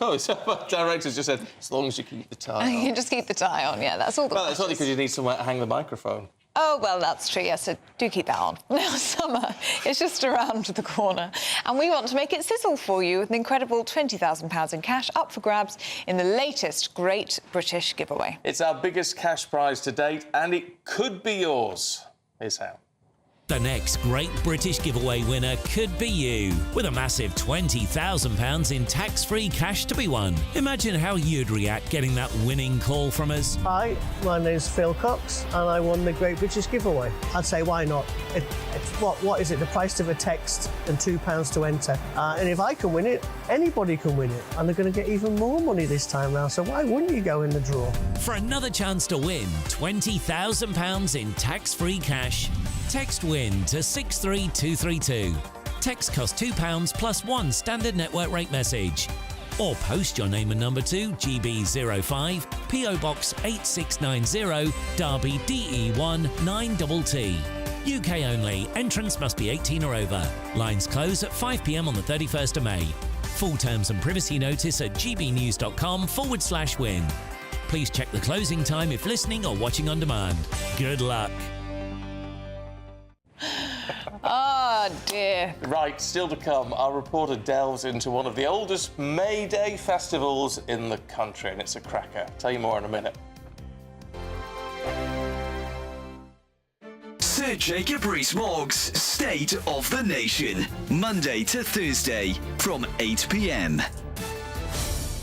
Oh, so the director's just said, as long as you keep the tie on. You just keep the tie on, yeah, that's all that Well, it's only matters. because you need somewhere to hang the microphone. Oh, well, that's true, yes, so do keep that on. Now, summer is just around the corner, and we want to make it sizzle for you with an incredible £20,000 in cash up for grabs in the latest Great British Giveaway. It's our biggest cash prize to date, and it could be yours. Here's how. The next Great British Giveaway winner could be you, with a massive £20,000 in tax-free cash to be won. Imagine how you'd react getting that winning call from us. Hi, my name's Phil Cox, and I won the Great British Giveaway. I'd say, why not? It's what is it? The price of a text and £2 to enter. And if I can win it, anybody can win it. And they're going to get even more money this time round, so why wouldn't you go in the draw? For another chance to win £20,000 in tax-free cash, text WIN to 63232. Text costs £2 plus one standard network rate message. Or post your name and number to GB05 PO Box 8690 Derby DE1 9TT. UK only. Entrance must be 18 or over. Lines close at 5 p.m. on the 31st of May. Full terms and privacy notice at gbnews.com/win. Please check the closing time if listening or watching on demand. Good luck. Oh, dear. Right, still to come, our reporter delves into one of the oldest Mayday festivals in the country, and it's a cracker. Tell you more in a minute. Sir Jacob Rees-Mogg's State of the Nation, Monday to Thursday from 8 p.m.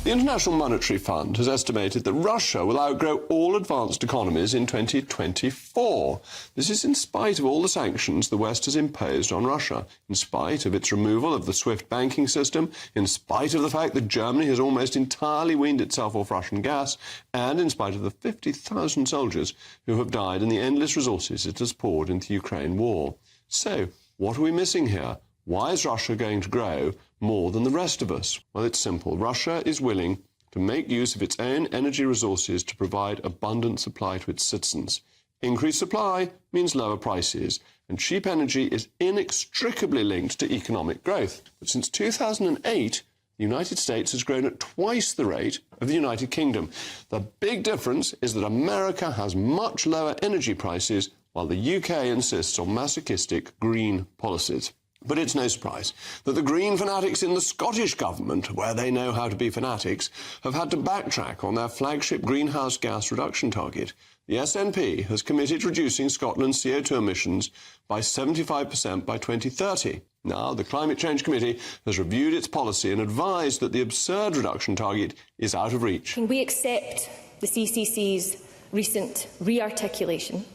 The International Monetary Fund has estimated that Russia will outgrow all advanced economies in 2024. This is in spite of all the sanctions the West has imposed on Russia, in spite of its removal of the SWIFT banking system, in spite of the fact that Germany has almost entirely weaned itself off Russian gas, and in spite of the 50,000 soldiers who have died and the endless resources it has poured into the Ukraine war. So, what are we missing here? Why is Russia going to grow more than the rest of us? Well, it's simple. Russia is willing to make use of its own energy resources to provide abundant supply to its citizens. Increased supply means lower prices, and cheap energy is inextricably linked to economic growth. But since 2008, the United States has grown at twice the rate of the United Kingdom. The big difference is that America has much lower energy prices, while the UK insists on masochistic green policies. But it's no surprise that the Green fanatics in the Scottish government, where they know how to be fanatics, have had to backtrack on their flagship greenhouse gas reduction target. The SNP has committed to reducing Scotland's CO2 emissions by 75% by 2030. Now, the Climate Change Committee has reviewed its policy and advised that the absurd reduction target is out of reach. Can we accept the CCC's recent re-articulation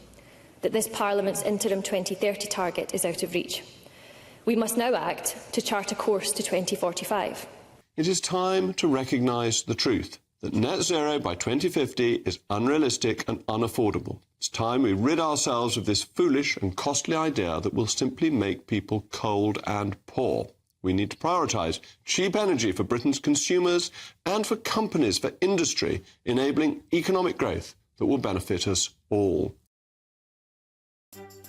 that this Parliament's interim 2030 target is out of reach? We must now act to chart a course to 2045. It is time to recognise the truth that net zero by 2050 is unrealistic and unaffordable. It's time we rid ourselves of this foolish and costly idea that will simply make people cold and poor. We need to prioritise cheap energy for Britain's consumers and for companies, for industry, enabling economic growth that will benefit us all.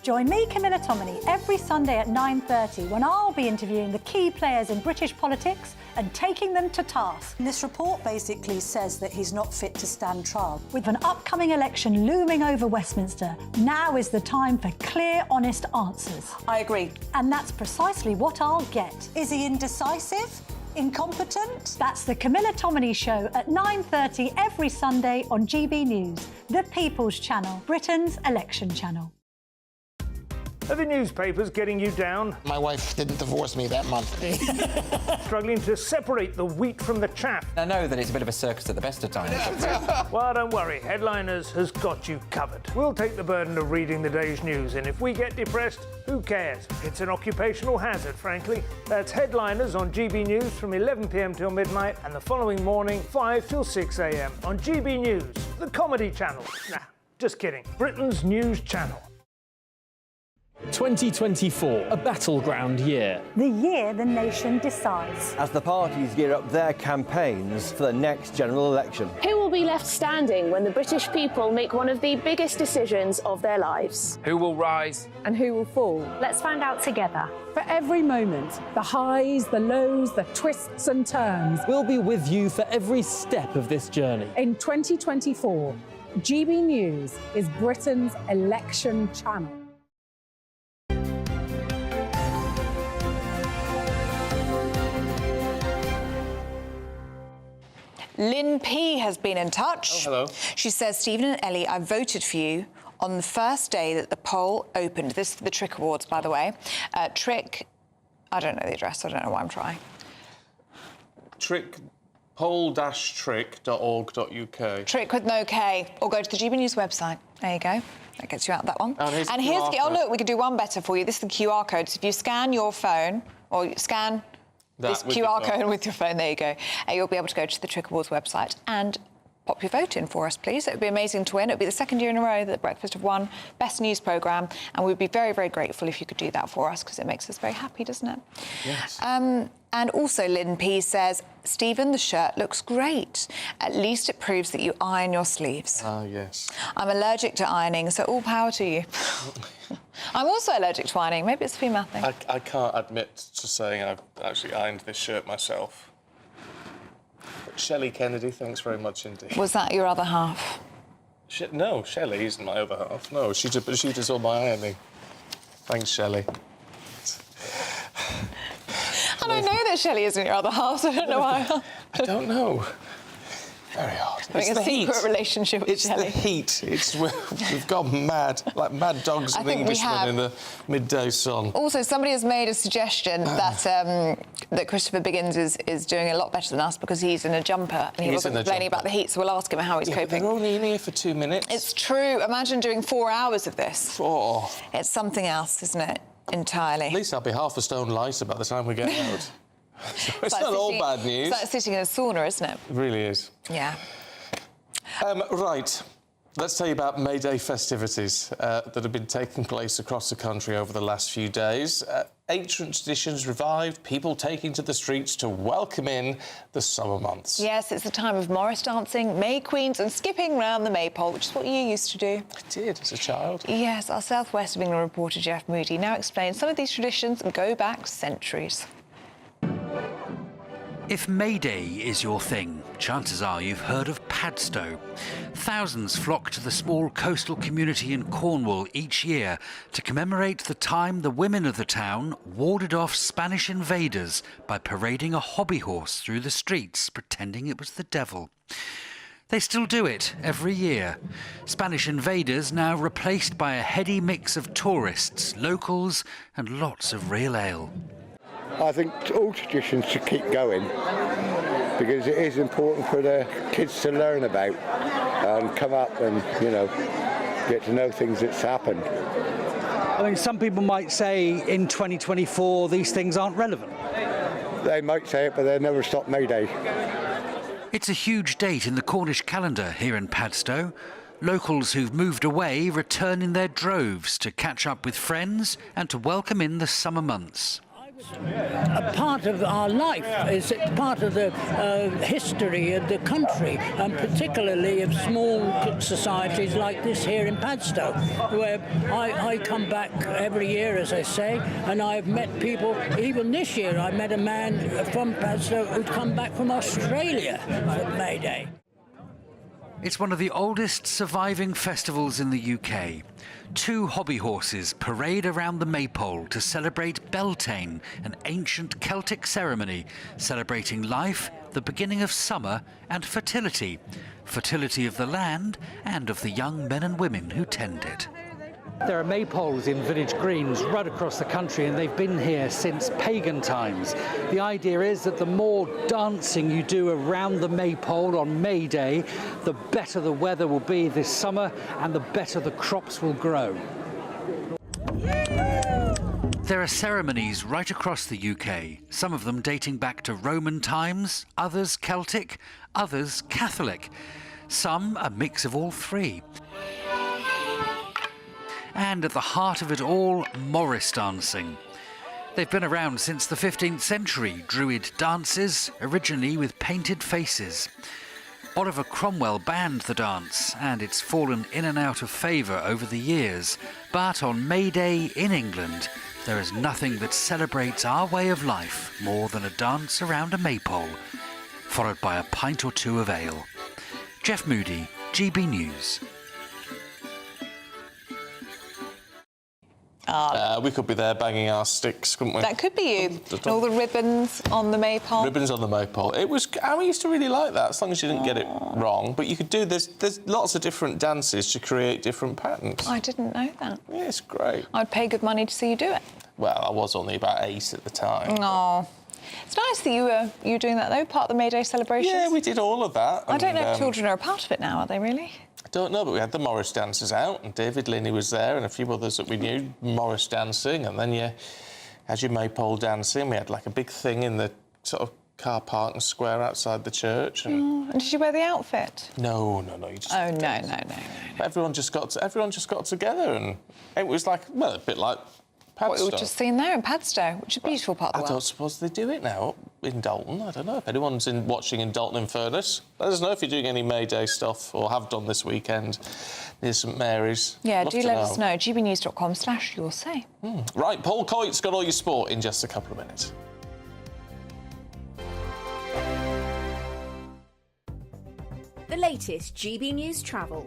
Join me, Camilla Tominey, every Sunday at 9:30 when I'll be interviewing the key players in British politics and taking them to task. This report basically says that he's not fit to stand trial. With an upcoming election looming over Westminster, now is the time for clear, honest answers. I agree. And that's precisely what I'll get. Is he indecisive? Incompetent? That's the Camilla Tominey Show at 9:30 every Sunday on GB News, the People's Channel, Britain's election channel. Are the newspapers getting you down? My wife didn't divorce me that month. Struggling to separate the wheat from the chaff? I know that it's a bit of a circus at the best of times. Well, don't worry. Headliners has got you covered. We'll take the burden of reading the day's news, and if we get depressed, who cares? It's an occupational hazard, frankly. That's Headliners on GB News from 11 p.m. till midnight, and the following morning, 5 till 6 a.m. on GB News, the comedy channel. Nah, just kidding. Britain's news channel. 2024, a battleground year. The year the nation decides. As the parties gear up their campaigns for the next general election. Who will be left standing when the British people make one of the biggest decisions of their lives? Who will rise? And who will fall? Let's find out together. For every moment, the highs, the lows, the twists and turns. We'll be with you for every step of this journey. In 2024, GB News is Britain's election channel. Lynn P has been in touch. Oh, hello. She says, Stephen and Ellie, I voted for you on the first day that the poll opened. This is for the Trick Awards, by the way. Trick, I don't know the address, I don't know why I'm trying. poll-trick.org.uk. Trick with no K, or go to the GB News website. There you go. That gets you out that one. Oh, here's and the here's QR the, oh, look, we could do one better for you. This is the QR code. So if you scan your phone, or scan this QR code with your phone, there you go. You'll be able to go to the Trick Awards website and pop your vote in for us, please. It would be amazing to win. It would be the second year in a row that Breakfast have won Best News Programme, and we'd be very, very grateful if you could do that for us, because it makes us very happy, doesn't it? Yes. And also, Lynn P says, Stephen, the shirt looks great. At least it proves that you iron your sleeves. Ah, yes. I'm allergic to ironing, so all power to you. I'm also allergic to ironing. Maybe it's a female thing. I can't admit to saying I've actually ironed this shirt myself. Shelley Kennedy, thanks very much indeed. Was that your other half? No, Shelley isn't my other half. No, she does all my ironing. Thanks, Shelley. And I know that Shelley isn't your other half, so I don't know why. I don't know. Very odd. Having a secret relationship with Shelley. It's the heat. We've gone mad, like mad dogs with Englishmen in the midday sun. Also, somebody has made a suggestion that Christopher Biggins is doing a lot better than us because he's in a jumper and he wasn't complaining about the heat, so we'll ask him how he's coping. They're only in here for 2 minutes. It's true. Imagine doing 4 hours of this. 4. It's something else, isn't it? Entirely. At least I'll be half a stone lighter by the time we get out. So it's not all bad news. It's like sitting in a sauna, isn't it? It really is. Yeah. Right. Let's tell you about Mayday festivities that have been taking place across the country over the last few days. Ancient traditions revived, people taking to the streets to welcome in the summer months. Yes, it's the time of Morris dancing, May Queens and skipping round the maypole, which is what you used to do. I did, as a child. Yes, our South West of England reporter Jeff Moody now explains some of these traditions go back centuries. If Mayday is your thing, chances are you've heard of Padstow. Thousands flock to the small coastal community in Cornwall each year to commemorate the time the women of the town warded off Spanish invaders by parading a hobby horse through the streets, pretending it was the devil. They still do it every year. Spanish invaders now replaced by a heady mix of tourists, locals and lots of real ale. I think all traditions should keep going because it is important for the kids to learn about and come up and, you know, get to know things that's happened. I mean, some people might say in 2024 these things aren't relevant. They might say it, but they'll never stop Mayday. It's a huge date in the Cornish calendar here in Padstow. Locals who've moved away return in their droves to catch up with friends and to welcome in the summer months. A part of our life, is part of the history of the country, and particularly of small societies like this here in Padstow, where I come back every year, as I say, and I've met people. Even this year, I met a man from Padstow who'd come back from Australia for Mayday. It's one of the oldest surviving festivals in the UK. 2 hobby horses parade around the maypole to celebrate Beltane, an ancient Celtic ceremony celebrating life, the beginning of summer and fertility. Fertility of the land and of the young men and women who tend it. There are maypoles in village greens right across the country, and they've been here since pagan times. The idea is that the more dancing you do around the maypole on May Day, the better the weather will be this summer and the better the crops will grow. There are ceremonies right across the UK, some of them dating back to Roman times, others Celtic, others Catholic, some a mix of all three. And at the heart of it all, Morris dancing. They've been around since the 15th century, Druid dances, originally with painted faces. Oliver Cromwell banned the dance, and it's fallen in and out of favour over the years. But on Mayday in England, there is nothing that celebrates our way of life more than a dance around a maypole, followed by a pint or two of ale. Jeff Moody, GB News. We could be there banging our sticks, couldn't we? That could be you. And all the ribbons on the maypole. Ribbons on the maypole. It was. I used to really like that, as long as you didn't get it wrong. But you could do. There's lots of different dances to create different patterns. I didn't know that. Yeah, it's great. I'd pay good money to see you do it. Well, I was only about 8 at the time. Oh. It's nice that you were doing that, though, part of the Mayday celebrations. Yeah, we did all of that. I don't know if children are a part of it now, are they really? I don't know, but we had the Morris dancers out, and David Linney was there, and a few others that we knew, Morris dancing, and then you had your maypole dancing. We had, like, a big thing in the sort of car park and square outside the church. And And did you wear the outfit? No. You just Everyone just got together, and it was like, well, a bit like Padstow. What we were just seeing there in Padstow, which is a beautiful part of the I world. don't suppose they do it now up in Dalton. I don't know if anyone's watching in Dalton in Furness. Let us know if you're doing any Mayday stuff or have done this weekend near St Mary's. Yeah, Love do to let know. us know. gbnews.com/you'll say. Right, Paul Coyte's got all your sport in just a couple of minutes. The latest GB News travel.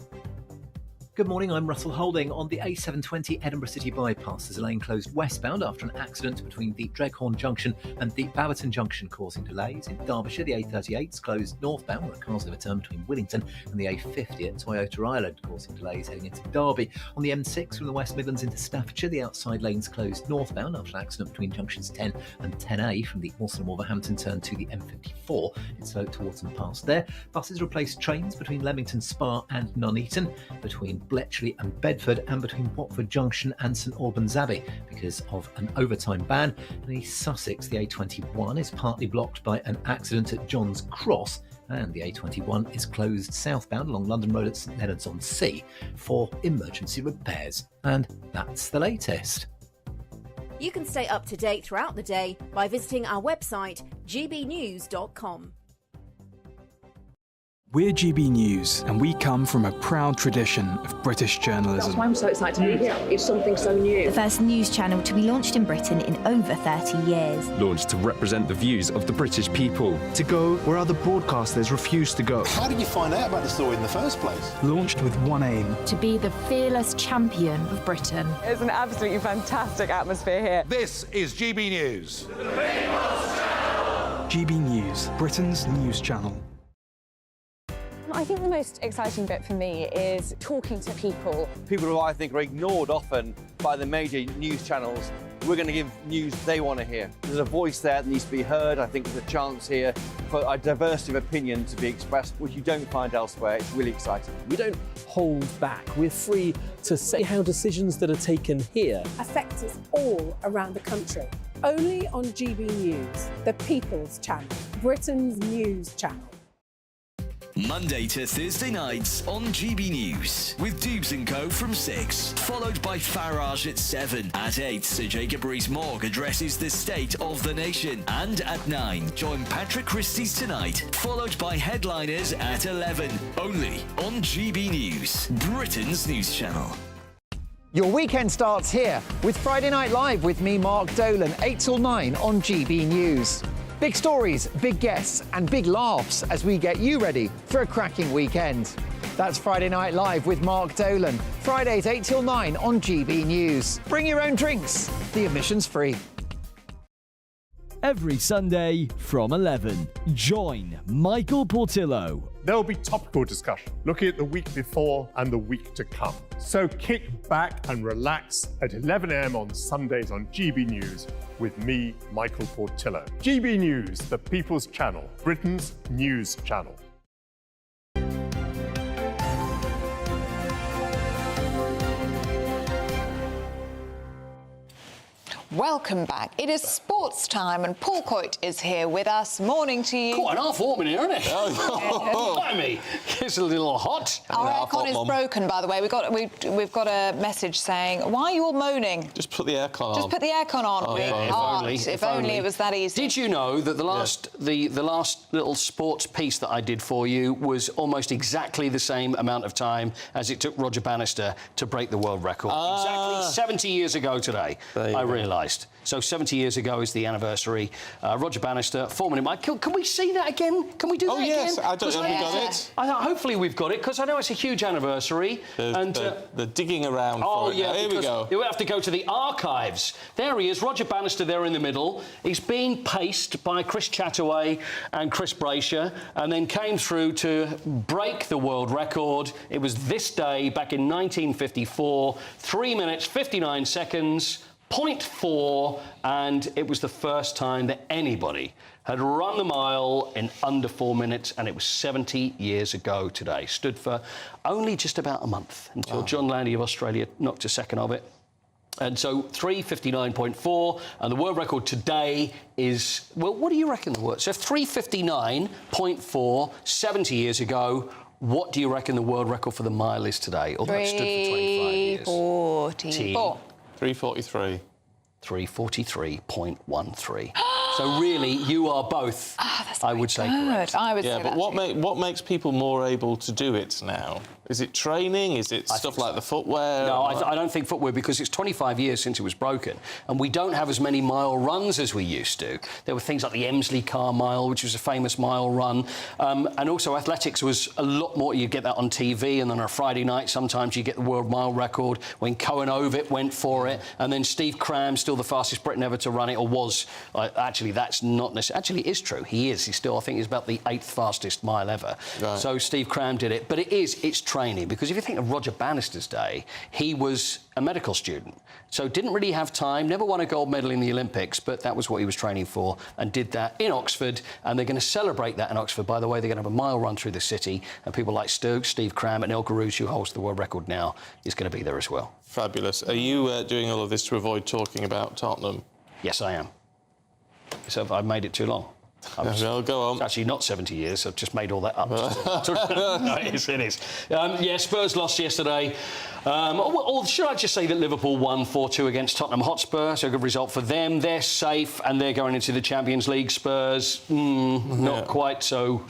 Good morning, I'm Russell Holding. On the A720 Edinburgh City bypass, there's a lane closed westbound after an accident between the Dreghorn Junction and the Baberton Junction, causing delays. In Derbyshire, the A38 is closed northbound where cars overturned between Willington and the A50 at Toyota Island, causing delays heading into Derby. On the M6 from the West Midlands into Staffordshire, the outside lane's closed northbound after an accident between junctions 10 and 10A from the Alston and Wolverhampton turn to the M54. It's slowed towards and past there. Buses replace trains between Leamington Spa and Nuneaton, between Bletchley and Bedford, and between Watford Junction and St Albans Abbey because of an overtime ban. In East Sussex, the A21 is partly blocked by an accident at John's Cross, and the A21 is closed southbound along London Road at St Leonards-on-Sea for emergency repairs. And that's the latest. You can stay up to date throughout the day by visiting our website, gbnews.com. We're GB News, and we come from a proud tradition of British journalism. That's why I'm so excited to be here. It's something so new. The first news channel to be launched in Britain in over 30 years. Launched to represent the views of the British people. To go where other broadcasters refuse to go. How did you find out about the story in the first place? Launched with one aim. To be the fearless champion of Britain. It's an absolutely fantastic atmosphere here. This is GB News. GB News, Britain's news channel. I think the most exciting bit for me is talking to people. People who I think are ignored often by the major news channels. We're going to give news they want to hear. There's a voice there that needs to be heard. I think there's a chance here for a diversity of opinion to be expressed, which you don't find elsewhere. It's really exciting. We don't hold back. We're free to say how decisions that are taken here affect us all around the country. Only on GB News, the People's Channel, Britain's news channel. Monday to Thursday nights on GB News with Dubes & Co from 6, followed by Farage at 7. At 8, Sir Jacob Rees-Mogg addresses the state of the nation. And at 9, join Patrick Christie's Tonight, followed by Headliners at 11. Only on GB News, Britain's news channel. Your weekend starts here with Friday Night Live with me, Mark Dolan, 8 till 9 on GB News. Big stories, big guests and big laughs as we get you ready for a cracking weekend. That's Friday Night Live with Mark Dolan. Fridays 8 till 9 on GB News. Bring your own drinks. The admission's free. Every Sunday from 11, join Michael Portillo. There'll be topical discussion, looking at the week before and the week to come. So kick back and relax at 11 a.m. on Sundays on GB News with me, Michael Portillo. GB News, the People's Channel, Britain's news channel. Welcome back. It is sports time, and Paul Coit is here with us. Morning to you. Quite an half warm in here, isn't it? Blimey, it's a little hot. Our aircon is broken, by the way. We've got a message saying, "Why are you all moaning?" Just put the aircon on. Just put the aircon on. Oh, If only it was that easy. Did you know that the last little sports piece that I did for you was almost exactly the same amount of time as it took Roger Bannister to break the world record? Exactly 70 years ago today, I realised. So 70 years ago is the anniversary. Roger Bannister, 4 minute Mike. Can we see that again? Can we do that again? Oh, yes. I don't know if we got it. Hopefully we've got it, because I know it's a huge anniversary. They're digging around for it now. Here we go. We have to go to the archives. There he is, Roger Bannister there in the middle. He's being paced by Chris Chataway and Chris Brayshaw, and then came through to break the world record. It was this day, back in 1954, 3 minutes, 59 seconds, 0.4, and it was the first time that anybody had run the mile in under 4 minutes, and it was 70 years ago today. Stood for only just about a month until John Landy of Australia knocked a second of it. And so 3:59.4, and the world record today is, well, what do you reckon the word? So 3:59.4, 70 years ago. What do you reckon the world record for the mile is today? Although it stood for 25 years. 3:44. 3:43. 3:43.13. So really, you are both, I would say, correct. I would say but what makes people more able to do it now? Is it training? Is it stuff like the footwear? No, I don't think footwear, because it's 25 years since it was broken, and we don't have as many mile runs as we used to. There were things like the Emsley Car Mile, which was a famous mile run, and also athletics was a lot more. You get that on TV, and then on a Friday night, sometimes you get the world mile record when Cohen Ovitt went for it, and then Steve Cram, still the fastest Briton ever to run it, or was. Actually, that's not necessarily. Actually, it is true. He is. He's still, I think, he's about the 8th fastest mile ever. Right. So Steve Cram did it, but it's training. Because if you think of Roger Bannister's day, he was a medical student, so didn't really have time, never won a gold medal in the Olympics, but that was what he was training for, and did that in Oxford, and they're going to celebrate that in Oxford. By the way, they're going to have a mile run through the city, and people like Steve Cram, and Elgar Rouge, who holds the world record now, is going to be there as well. Fabulous. Are you doing all of this to avoid talking about Tottenham? Yes, I am. So I've made it too long. Well, go on. It's actually not 70 years. I've just made all that up. No, it is. Yeah, Spurs lost yesterday. Or should I just say that Liverpool won 4-2 against Tottenham Hotspur? So a good result for them. They're safe, and they're going into the Champions League. Spurs, not quite so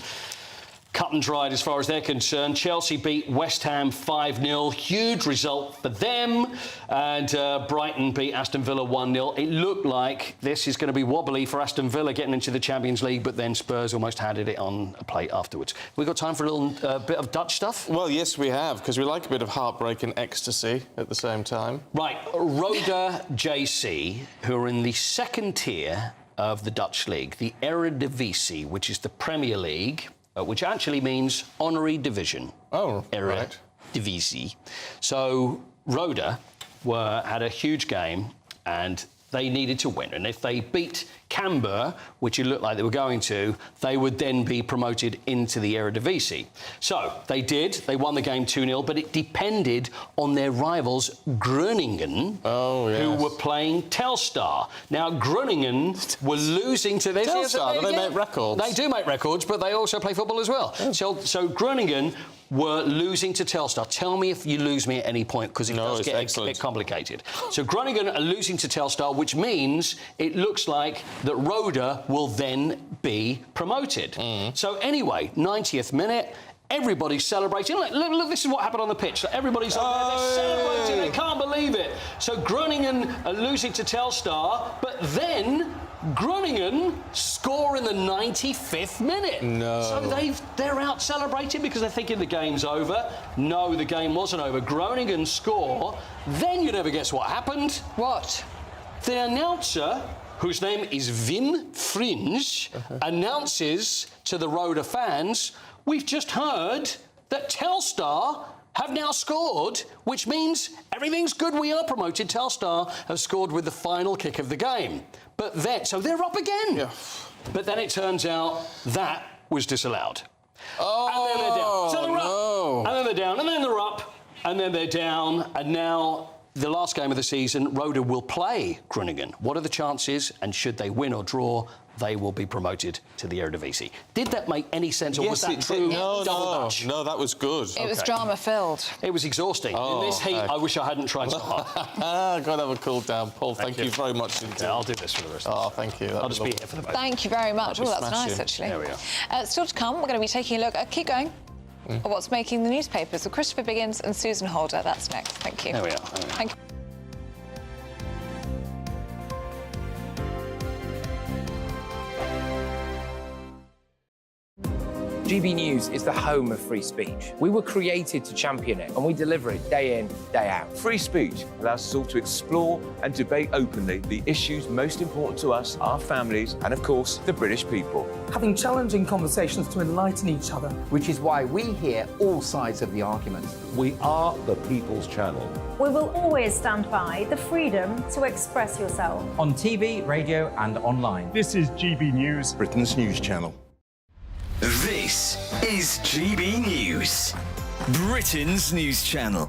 cut and dried as far as they're concerned. Chelsea beat West Ham 5-0. Huge result for them. And Brighton beat Aston Villa 1-0. It looked like this is going to be wobbly for Aston Villa getting into the Champions League, but then Spurs almost handed it on a plate afterwards. We've got time for a little bit of Dutch stuff? Well, yes, we have, because we like a bit of heartbreak and ecstasy at the same time. Right, Roda JC, who are in the second tier of the Dutch league, the Eredivisie, which is the Premier League, which actually means honorary division. Oh, right. Eredivisie. So Roda had a huge game, and they needed to win. And if they beat Cambuur, which it looked like they were going to, they would then be promoted into the Eredivisie. So they did. They won the game 2-0, but it depended on their rivals, Groningen, who were playing Telstar. Now, Groningen were losing to this. Telstar, do they make records? They do make records, but they also play football as well. Oh. So Groningen were losing to Telstar. Tell me if you lose me at any point, because it does get a bit complicated. So Groningen are losing to Telstar, which means it looks like that Roda will then be promoted. So anyway, 90th minute, everybody's celebrating. Look, this is what happened on the pitch. Everybody's up there, they're celebrating, they can't believe it. So Groningen are losing to Telstar, but then Groningen score in the 95th minute. No. So they're out celebrating because they're thinking the game's over. No, the game wasn't over. Groningen score. Then you never guess what happened. What? The announcer, whose name is Wim Fringe, announces to the Roda fans, "We've just heard that Telstar have now scored, which means everything's good, we are promoted. Telstar have scored with the final kick of the game." But then, so they're up again. Yeah. But then it turns out that was disallowed. Oh, and then they're down. So they're up, and then they're down, and then they're up, and then they're down, and now The last game of the season, Roda will play Groningen. What are the chances, and should they win or draw, they will be promoted to the Eredivisie? Did that make any sense, or was that true? No, that was good. It was drama-filled. It was exhausting. In this heat, I wish I hadn't tried so hard. Got to have a cool down, Paul. Thank you very much indeed. Yeah, I'll do this for the rest of the thank you. I'll just be here for the vote. Thank you very much. Oh, that's smashing. nice, actually. There we are. Still to come, we're going to be taking a look at, keep going, at what's making the newspapers with Christopher Biggins and Susan Holder. That's next. Thank you. There we are. Thank you. GB News is the home of free speech. We were created to champion it, and we deliver it day in, day out. Free speech allows us all to explore and debate openly the issues most important to us, our families, and of course, the British people. Having challenging conversations to enlighten each other. Which is why we hear all sides of the argument. We are the People's Channel. We will always stand by the freedom to express yourself. On TV, radio and online. This is GB News, Britain's news channel. This is GB News, Britain's news channel.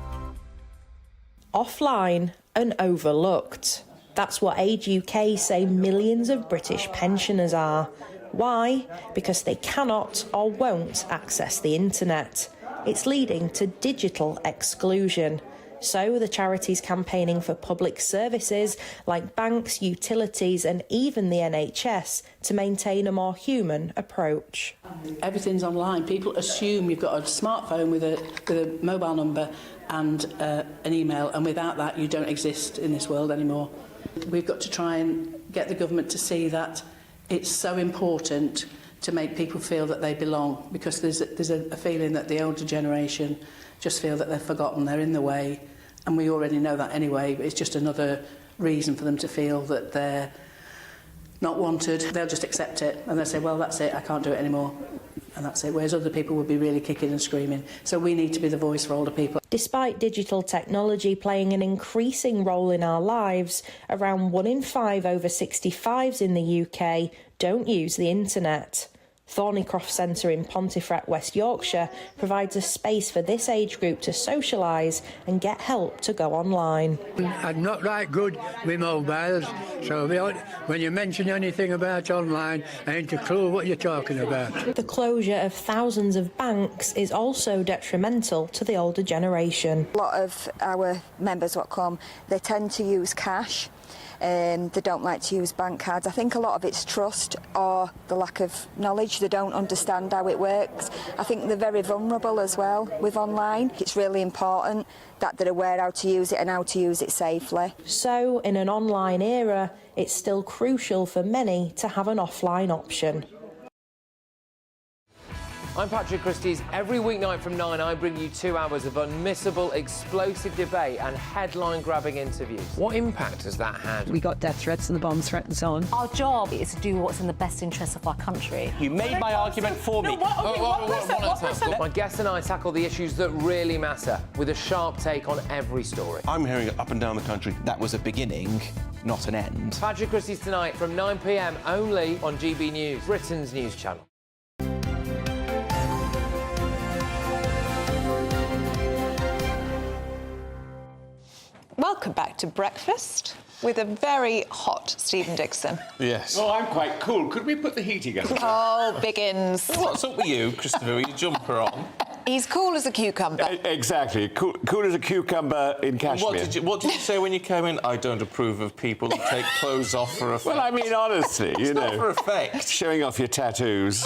Offline and overlooked. That's what Age UK say millions of British pensioners are. Why? Because they cannot or won't access the internet. It's leading to digital exclusion. So the charity's campaigning for public services like banks, utilities and even the NHS to maintain a more human approach. Everything's online. People assume you've got a smartphone with a mobile number and an email, and without that you don't exist in this world anymore. We've got to try and get the government to see that it's so important to make people feel that they belong, because there's a feeling that the older generation just feel that they're forgotten, they're in the way, and we already know that anyway, but it's just another reason for them to feel that they're not wanted. They'll just accept it and they'll say, well, that's it, I can't do it anymore, and that's it, whereas other people would be really kicking and screaming. So we need to be the voice for older people. Despite digital technology playing an increasing role in our lives, around 1 in 5 over 65s in the UK don't use the internet. Thornycroft Centre in Pontefract, West Yorkshire, provides a space for this age group to socialise and get help to go online. I'm not that good with mobiles, so when you mention anything about online, I ain't a clue what you're talking about. The closure of thousands of banks is also detrimental to the older generation. A lot of our members what come, they tend to use cash. They don't like to use bank cards. I think a lot of it's trust or the lack of knowledge. They don't understand how it works. I think they're very vulnerable as well with online. It's really important that they're aware how to use it and how to use it safely. So, in an online era, it's still crucial for many to have an offline option. I'm Patrick Christie's. Every weeknight from 9, I bring you 2 hours of unmissable, explosive debate and headline-grabbing interviews. What impact has that had? We got death threats and the bomb threat and so on. Our job is to do what's in the best interest of our country. You made my argument for me. My guests and I tackle the issues that really matter with a sharp take on every story. I'm hearing it up and down the country. That was a beginning, not an end. Patrick Christie's tonight from 9 p.m. only on GB News, Britain's news channel. Welcome back to breakfast with a very hot Stephen Dixon. Yes. Oh, I'm quite cool. Could we put the heating on? Oh, Biggins. What's up with you, Christopher, with your jumper on? He's cool as a cucumber. Exactly. Cool as a cucumber in Kashmir. What did you say when you came in? I don't approve of people who take clothes off for effect. Well, I mean, honestly, you know. Not for effect. Showing off your tattoos.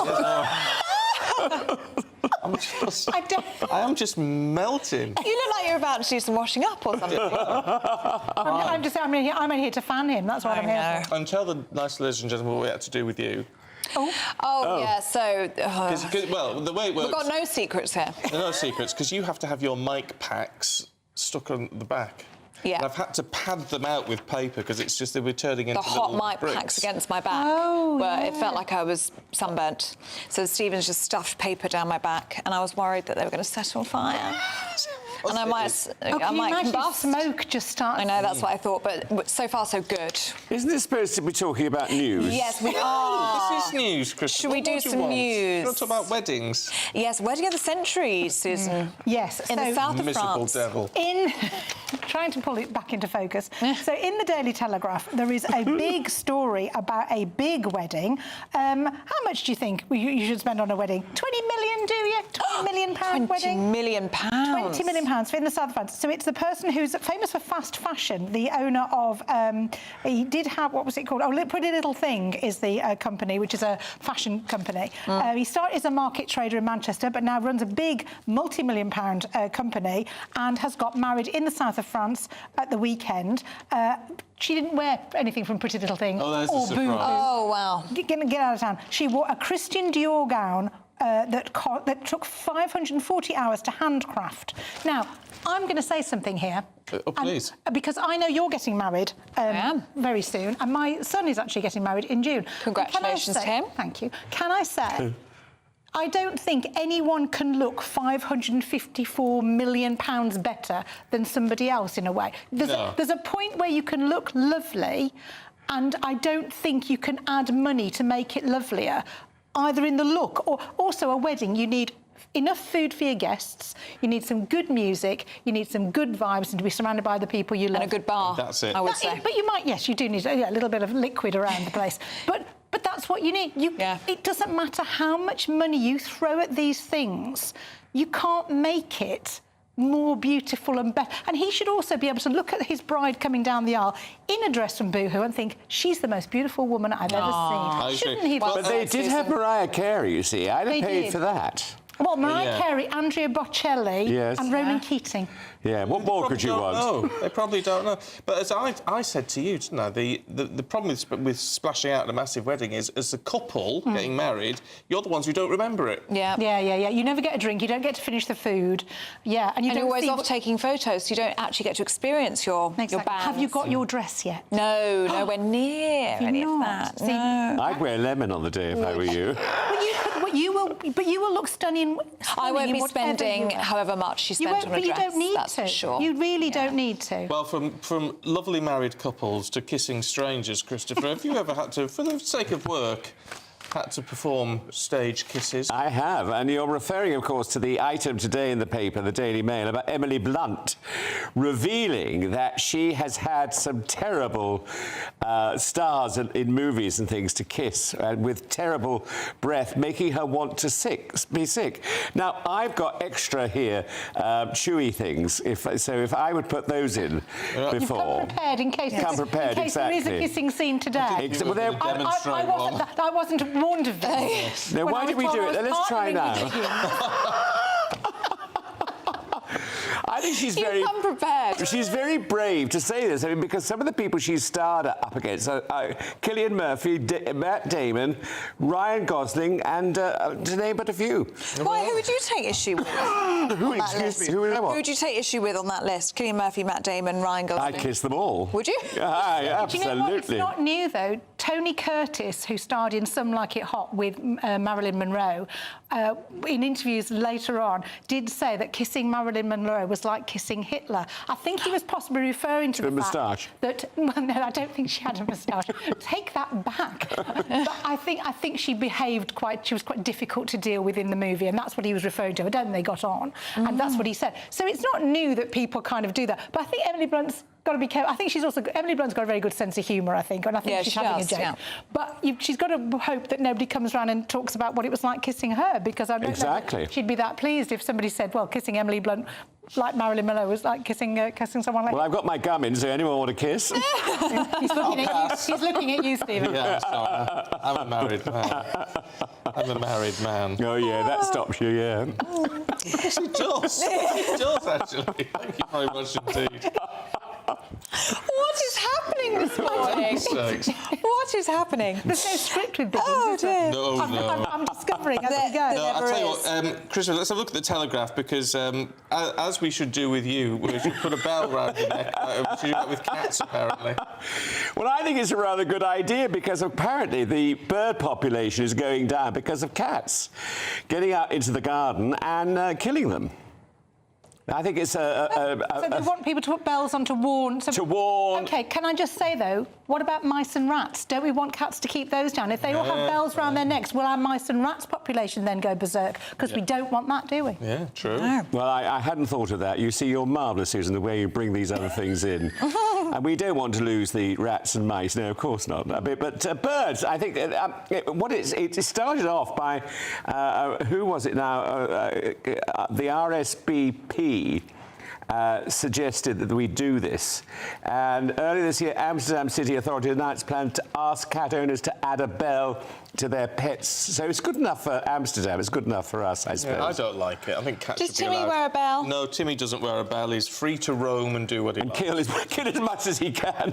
I am just melting. You look like you're about to do some washing up or something. I'm in here to fan him. That's what I'm here for. And tell the nice ladies and gentlemen what we had to do with you. Oh, yeah, so... well, the way it works... We've got no secrets here. No secrets, because you have to have your mic packs stuck on the back. Yeah. And I've had to pad them out with paper because it's just they were turning into the hot little mic bricks. packs against my back. Oh, but yeah. It felt like I was sunburnt. So Stephen's just stuffed paper down my back, and I was worried that they were going to set on fire. And I might combust. Smoke just starting. I know, that's what I thought, but so far so good. Isn't this supposed to be talking about news? Yes, we are. This This news, Christopher. Should we do some news? You want to talk about weddings? Yes, wedding of the century, Susan. Yes. In the south of Miserable France. devil. Trying to pull it back into focus. So in the Daily Telegraph, there is a big story about a big wedding. How much do you think you should spend on a wedding? 20 million, do you? £20 million wedding? £20 million. £20 million in the south of France. So it's the person who's famous for fast fashion, the owner of, he did have, what was it called? Oh, Pretty Little Thing is the company, which is a fashion company. He started as a market trader in Manchester, but now runs a big multi-million pound company and has got married in the south of France at the weekend. She didn't wear anything from Pretty Little Thing. Oh, there's or a surprise. Oh, wow. Get out of town. She wore a Christian Dior gown that took 540 hours to handcraft. Now, I'm going to say something here. Oh, please. Because I know you're getting married very soon, and my son is actually getting married in June. Congratulations to him. Thank you. Can I say, I don't think anyone can look £554 million better than somebody else in a way. There's a point where you can look lovely, and I don't think you can add money to make it lovelier, either in the look or also a wedding. You need enough food for your guests, you need some good music, you need some good vibes and to be surrounded by the people you love. And a good bar. That's it. I would say. But you might, yes, you do need a little bit of liquid around the place. But that's what you need. It doesn't matter how much money you throw at these things, you can't make it more beautiful and better. And he should also be able to look at his bride coming down the aisle in a dress from Boohoo and think, she's the most beautiful woman I've ever seen. Shouldn't he? But they did have Mariah Carey, you see. I'd have paid for that. Well, Mariah Carey, Andrea Bocelli and Ronan Keating. Yeah, what more could you want? No, they probably don't know. But as I said to you, didn't I, the problem with splashing out at a massive wedding is, as a couple getting married, you're the ones who don't remember it. Yeah. You never get a drink, you don't get to finish the food. Yeah, and you're always off taking photos, so you don't actually get to experience your band. Have you got your dress yet? No, nowhere near any of that. No. I'd wear lemon on the day if I were you. But you will look stunning. I won't be spending however much you spent on a dress. You don't need that's to. For sure. You really don't need to. Well, from lovely married couples to kissing strangers, Christopher, have you ever had to, for the sake of work, had to perform stage kisses? I have, and you're referring, of course, to the item today in the paper, the Daily Mail, about Emily Blunt, revealing that she has had some terrible stars in movies and things to kiss, with terrible breath, making her want to be sick. Now, I've got extra here, chewy things, if I would put those in before. You've come prepared in case there is a kissing scene today. I wasn't warned of this. Now, why did we do it? Let's try now. I think she's very prepared. She's very brave to say this. I mean, because some of the people she's starred up against are Cillian Murphy, Matt Damon, Ryan Gosling, and to name but a few. Why? Who would you take issue with? Who would you take issue with on that list? Cillian Murphy, Matt Damon, Ryan Gosling. I'd kiss them all. Would you? Absolutely. Do you know what? It's not new though. Tony Curtis, who starred in Some Like It Hot with Marilyn Monroe, in interviews later on, did say that kissing Marilyn Monroe was like kissing Hitler. I think he was possibly referring to the moustache. That well, no, I don't think she had a moustache. Take that back. But I think she behaved she was quite difficult to deal with in the movie, and that's what he was referring to. I don't think they got on, and that's what he said. So it's not new that people kind of do that. But I think Emily Blunt's got to be careful. I think Emily Blunt's got a very good sense of humour, I think, and I think she's having a joke. Yeah. But she's got to hope that nobody comes around and talks about what it was like kissing her, because I don't know that she'd be that pleased if somebody said, well, kissing Emily Blunt like Marilyn Monroe was like kissing someone like... Well, I've got my gum in, so anyone want to kiss? He's looking at you, Stephen. Yeah, sorry. I'm a married man. I'm a married man. Oh, yeah, that stops you, yeah. Yes, it does. It does, actually. Thank you very much indeed. What is happening this morning? What is happening? There's no script with Biggins, is there? No. I'm discovering as we go. No, I'll tell you what, Christopher, let's have a look at the Telegraph, because as we should do with you, we should put a bell round your neck. We should do that with cats, apparently. Well, I think it's a rather good idea, because apparently the bird population is going down because of cats getting out into the garden and killing them. I think it's so they want people to put bells on to warn. To warn. OK, can I just say, though, What about mice and rats? Don't we want cats to keep those down? If they all have bells around their necks, will our mice and rats population then go berserk? Because we don't want that, do we? Yeah, true. No. Well, I hadn't thought of that. You see, you're marvellous, Susan, the way you bring these other things in. And we don't want to lose the rats and mice. No, of course not. But birds, I think, it started off by, who was it now? The RSBP. Suggested that we do this. And earlier this year, Amsterdam City Authority announced plans to ask cat owners to add a bell to their pets. So it's good enough for Amsterdam. It's good enough for us, I suppose. Yeah, I don't like it. I think cats Does should be Timmy allowed. wear a bell? No, Timmy doesn't wear a bell. He's free to roam and do what he likes. Kill as much as he can.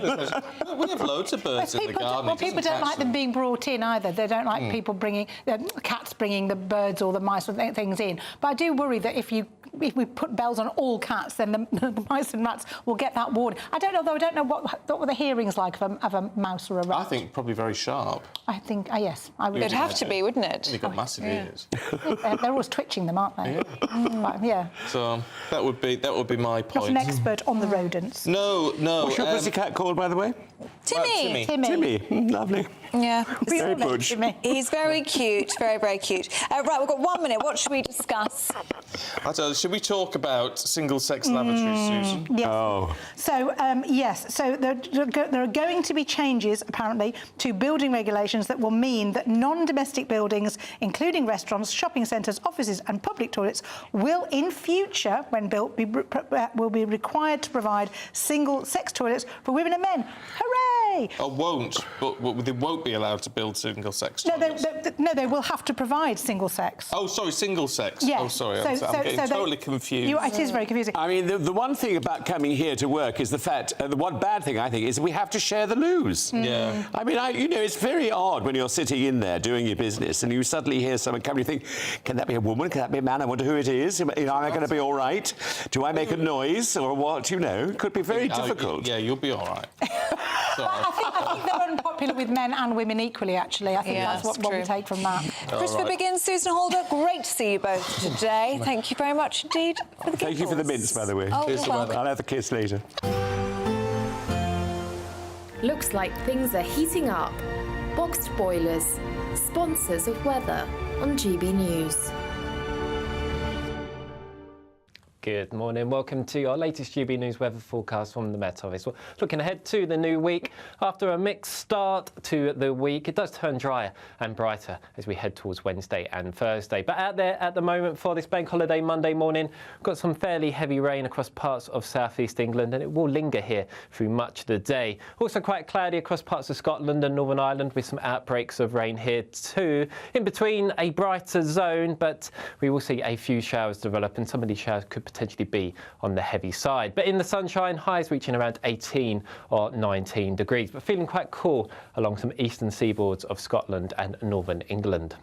We have loads of birds in the garden. Well, people don't like them being brought in either. They don't like people bringing cats bringing the birds or the mice or things in. But I do worry that if we put bells on all cats, then the mice and rats will get that warning. I don't know, though. I don't know what were the hearings like of a mouse or a rat. I think probably very sharp. I think, yes. I would. It'd have to be, wouldn't it? They've got massive ears. They're always twitching them, aren't they? Yeah. So that would be my point. Not an expert on the rodents. No. What's your pussycat called, by the way? Timmy. Timmy. Lovely. Yeah. Very budge. He's very cute, very, very cute. Right, we've got 1 minute. What should we discuss? I don't know, should we talk about single-sex lavatories, Susan? Yes. Oh. So, yes. So there are going to be changes, apparently, to building regulations that will mean that non-domestic buildings, including restaurants, shopping centres, offices and public toilets, will, in future, when built, will be required to provide single-sex toilets for women and men. Hooray! Oh, won't, but they won't be allowed to build single-sex toilets. No, they will have to provide single-sex. Oh, sorry, single-sex. Yeah. Oh, sorry, So- I'm so getting they- totally confused. It is very confusing. I mean, the one thing about coming here to work is the fact, the one bad thing, I think, is we have to share the loos. Yeah. I mean, it's very odd when you're sitting in there doing your business and you suddenly hear someone come and you think, can that be a woman? Can that be a man? I wonder who it is. Am I going to be all right? Do I make a noise or what? It could be very difficult. Yeah, you'll be all right. I think they're unpopular with men and women equally, actually. I think that's what we take from that. Christopher Biggins, Susan Holder, great to see you both today. Thank you very much indeed for the Thank you for the mints, by the way. Oh, you're welcome. I'll have the kiss later. Looks like things are heating up. Boxed boilers, sponsors of weather on GB News. Good morning. Welcome to our latest GB News weather forecast from the Met Office. Well, looking ahead to the new week, after a mixed start to the week, it does turn drier and brighter as we head towards Wednesday and Thursday. But out there at the moment for this bank holiday Monday morning, we've got some fairly heavy rain across parts of southeast England, and it will linger here through much of the day. Also quite cloudy across parts of Scotland and Northern Ireland with some outbreaks of rain here too. In between, a brighter zone, but we will see a few showers develop, and some of these showers could potentially be on the heavy side. But in the sunshine, highs reaching around 18 or 19 degrees, but feeling quite cool along some eastern seaboards of Scotland and northern England.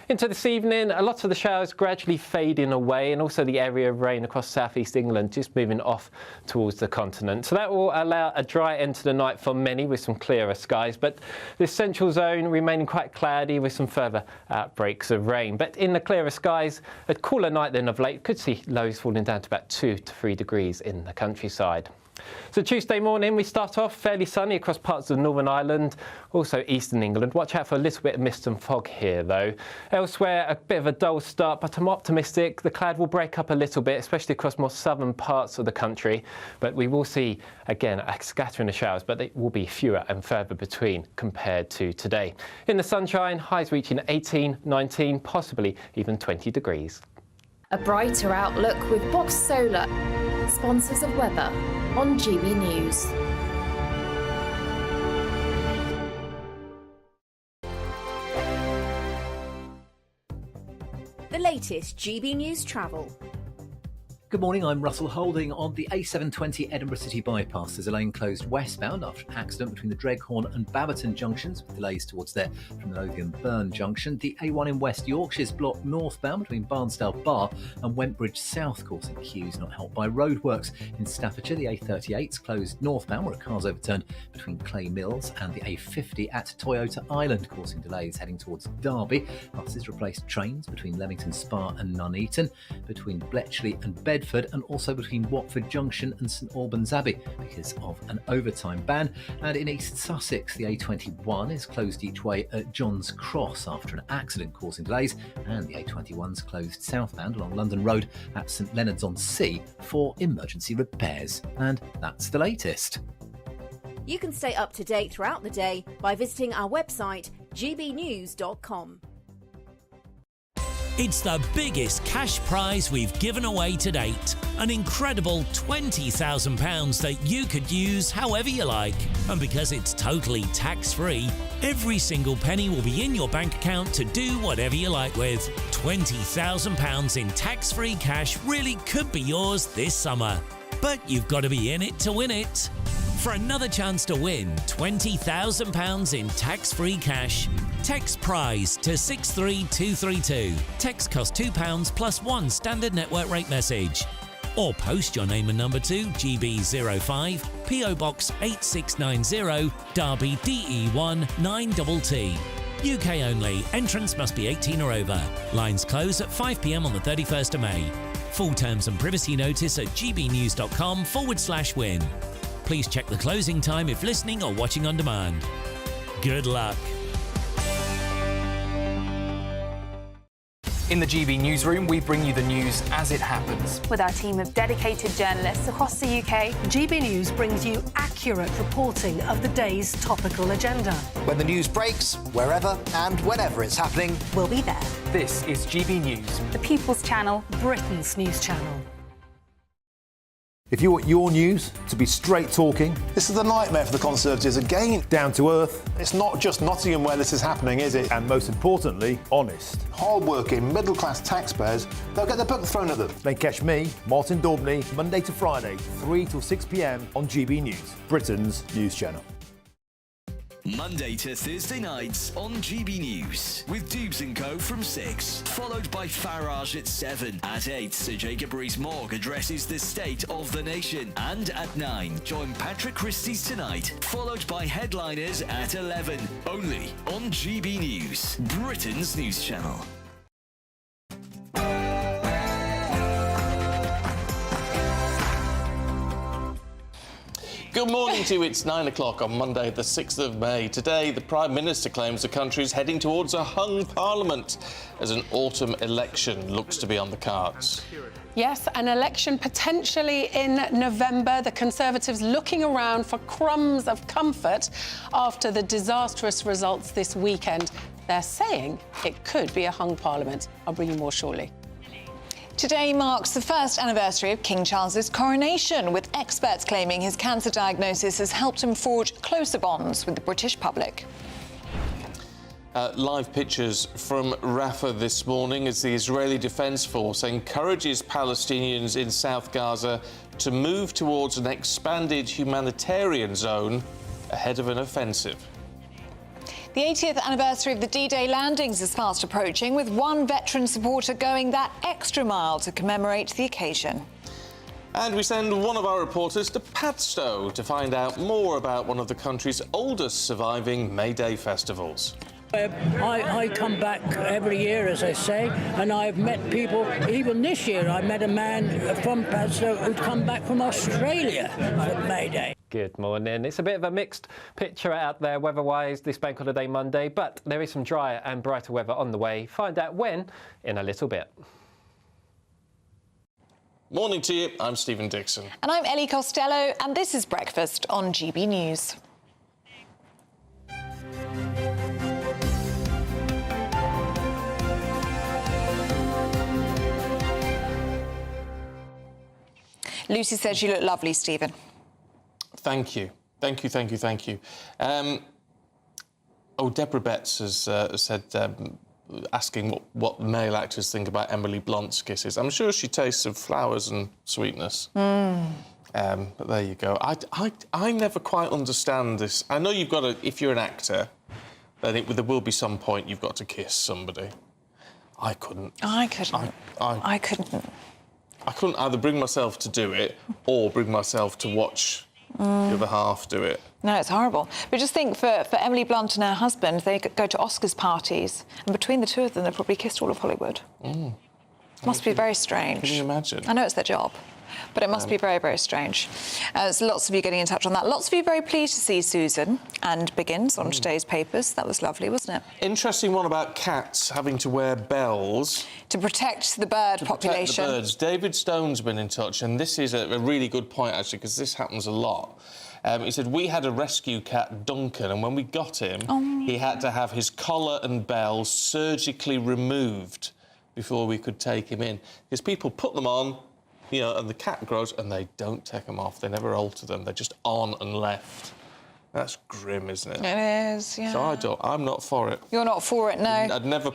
Into this evening, a lot of the showers gradually fading away, and also the area of rain across southeast England just moving off towards the continent. So that will allow a dry end to the night for many with some clearer skies, but this central zone remaining quite cloudy with some further outbreaks of rain. But in the clearer skies, a cooler night than of late. Could see lows falling down to about 2 to 3 degrees in the countryside. So Tuesday morning, we start off fairly sunny across parts of Northern Ireland, also eastern England. Watch out for a little bit of mist and fog here, though. Elsewhere, a bit of a dull start, but I'm optimistic. The cloud will break up a little bit, especially across more southern parts of the country. But we will see, again, a scattering of showers, but they will be fewer and further between compared to today. In the sunshine, highs reaching 18, 19, possibly even 20 degrees. A brighter outlook with Box Solar, sponsors of weather on GB News. The latest GB News travel. Good morning, I'm Russell Holding. On the A720 Edinburgh City bypass, there's a lane closed westbound after an accident between the Dreghorn and Baberton junctions, with delays towards there from the Lothian Burn junction. The A1 in West Yorkshire is blocked northbound between Barnsdale Bar and Wentbridge South, causing queues not helped by roadworks. In Staffordshire, the A38 is closed northbound where a car's overturned between Clay Mills and the A50 at Toyota Island, causing delays heading towards Derby. Buses replaced trains between Leamington Spa and Nuneaton, between Bletchley and Bedford Bedford and also between Watford Junction and St Albans Abbey because of an overtime ban. And in East Sussex, the A21 is closed each way at John's Cross after an accident causing delays, and the A21's closed southbound along London Road at St Leonards-on-Sea for emergency repairs. And that's the latest. You can stay up to date throughout the day by visiting our website, gbnews.com. It's the biggest cash prize we've given away to date. An incredible £20,000 that you could use however you like. And because it's totally tax-free, every single penny will be in your bank account to do whatever you like with. £20,000 in tax-free cash really could be yours this summer. But you've got to be in it to win it. For another chance to win £20,000 in tax-free cash, text PRIZE to 63232. Text costs £2 plus one standard network rate message. Or post your name and number to GB05 PO Box 8690 Derby DE1 9TT. UK only. Entrance must be 18 or over. Lines close at 5 p.m. on the 31st of May. Full terms and privacy notice at gbnews.com/win. Please check the closing time if listening or watching on demand. Good luck. In the GB newsroom, we bring you the news as it happens. With our team of dedicated journalists across the UK, GB News brings you accurate reporting of the day's topical agenda. When the news breaks, wherever and whenever it's happening, We'll be there. This is GB News. The People's Channel, Britain's news channel. If you want your news to be straight talking, this is a nightmare for the Conservatives again. Down to earth. It's not just Nottingham where this is happening, is it? And most importantly, honest. Hard-working, middle-class taxpayers, they'll get their book thrown at them. Then catch me, Martin Daubney, Monday to Friday, 3 till 6 p.m. on GB News, Britain's news channel. Monday to Thursday nights on GB News with Dubes & Co from 6, followed by Farage at 7. At 8, Sir Jacob Rees-Mogg addresses the state of the nation. And at 9, join Patrick Christie's Tonight, followed by Headliners at 11. Only on GB News, Britain's news channel. Good morning to you. It's 9 o'clock on Monday, the 6th of May. Today, the Prime Minister claims the country is heading towards a hung parliament as an autumn election looks to be on the cards. Yes, an election potentially in November. The Conservatives looking around for crumbs of comfort after the disastrous results this weekend. They're saying it could be a hung parliament. I'll bring you more shortly. Today marks the first anniversary of King Charles's coronation, with experts claiming his cancer diagnosis has helped him forge closer bonds with the British public. Live pictures from Rafah this morning as the Israeli Defence Force encourages Palestinians in South Gaza to move towards an expanded humanitarian zone ahead of an offensive. The 80th anniversary of the D-Day landings is fast approaching, with one veteran supporter going that extra mile to commemorate the occasion. And we send one of our reporters to Padstow to find out more about one of the country's oldest surviving Mayday festivals. I come back every year, as I say, and I've met people. Even this year, I met a man from Padstow who'd come back from Australia for Mayday. Good morning. It's a bit of a mixed picture out there weather-wise this Bank Holiday Monday, but there is some drier and brighter weather on the way. Find out when in a little bit. Morning to you. I'm Stephen Dixon. And I'm Ellie Costello, and this is Breakfast on GB News. Lucy said you look lovely, Stephen. Thank you. Thank you, thank you, thank you. Deborah Betts has said, asking what male actors think about Emily Blunt's kisses. I'm sure she tastes of flowers and sweetness. But there you go. I never quite understand this. I know you've got to, if you're an actor, then there will be some point you've got to kiss somebody. I couldn't. I couldn't. I couldn't. I couldn't either bring myself to do it or bring myself to watch the other half do it. No, it's horrible. But just think, for Emily Blunt and her husband, they go to Oscars parties, and between the two of them, they've probably kissed all of Hollywood. Must be very strange. Can you imagine? I know it's their job, but it must be very, very strange. So lots of you getting in touch on that. Lots of you very pleased to see Susan and Biggins on today's papers. That was lovely, wasn't it? Interesting one about cats having to wear bells. To protect the bird population. Protect the birds. David Stone's been in touch, and this is a really good point, actually, because this happens a lot. He said, we had a rescue cat, Duncan, and when we got him, he had to have his collar and bells surgically removed before we could take him in. Because people put them on, you know, and the cat grows, and they don't take them off. They never alter them. They're just on and left. That's grim, isn't it? It is, yeah. So I'm not for it. You're not for it, no? I'd never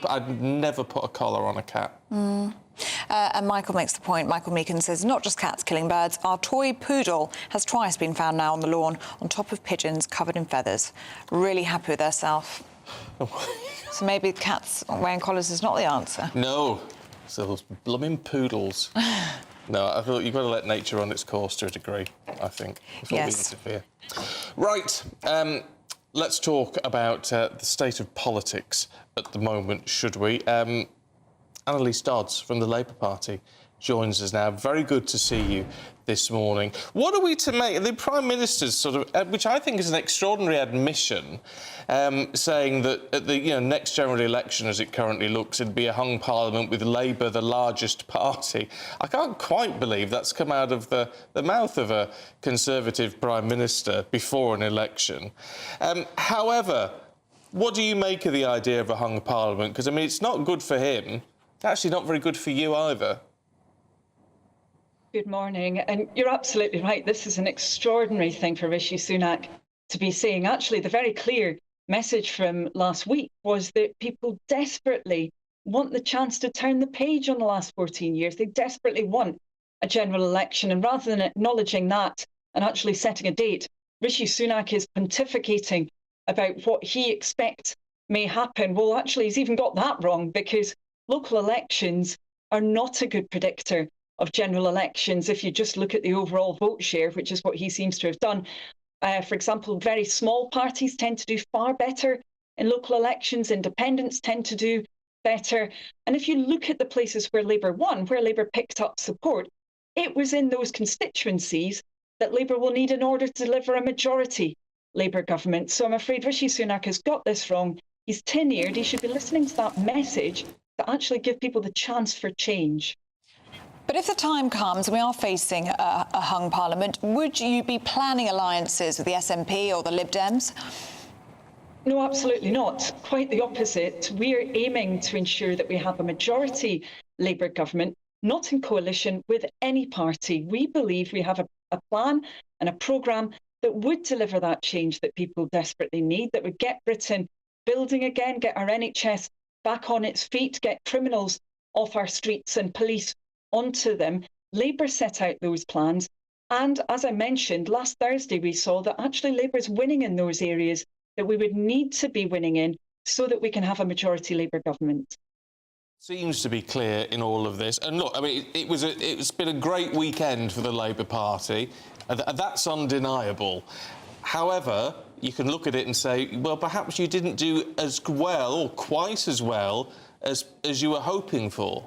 put a collar on a cat. And Michael makes the point. Michael Meakin says, not just cats killing birds. Our toy poodle has twice been found now on the lawn on top of pigeons covered in feathers. Really happy with herself. So maybe cats wearing collars is not the answer. No. So those blooming poodles. No, I thought you've got to let nature run its course to a degree, I think, before we interfere. Right, let's talk about the state of politics at the moment, should we? Annalise Dodds from the Labour Party joins us now. Very good to see you this morning. What are we to make? The Prime Minister's sort of, which I think is an extraordinary admission, saying that at the next general election, as it currently looks, it'd be a hung parliament with Labour the largest party. I can't quite believe that's come out of the mouth of a Conservative Prime Minister before an election. However, what do you make of the idea of a hung parliament? Because, I mean, it's not good for him. Actually, not very good for you either. Good morning. And you're absolutely right. This is an extraordinary thing for Rishi Sunak to be saying. Actually, the very clear message from last week was that people desperately want the chance to turn the page on the last 14 years. They desperately want a general election. And rather than acknowledging that and actually setting a date, Rishi Sunak is pontificating about what he expects may happen. Well, actually, he's even got that wrong, because local elections are not a good predictor of general elections if you just look at the overall vote share, which is what he seems to have done. For example, very small parties tend to do far better in local elections. Independents tend to do better. And if you look at the places where Labour won, where Labour picked up support, it was in those constituencies that Labour will need in order to deliver a majority Labour government. So I'm afraid Rishi Sunak has got this wrong. He's tenured. He should be listening to that message to actually give people the chance for change. But if the time comes and we are facing a hung parliament, would you be planning alliances with the SNP or the Lib Dems? No, absolutely not. Quite the opposite. We are aiming to ensure that we have a majority Labour government, not in coalition with any party. We believe we have a plan and a programme that would deliver that change that people desperately need, that would get Britain building again, get our NHS back on its feet, get criminals off our streets and police onto them. Labour set out those plans. And as I mentioned, last Thursday we saw that actually Labour is winning in those areas that we would need to be winning in so that we can have a majority Labour government. Seems to be clear in all of this. And look, I mean, it's been a great weekend for the Labour Party. That's undeniable. However, you can look at it and say, well, perhaps you didn't do as well or quite as well as you were hoping for.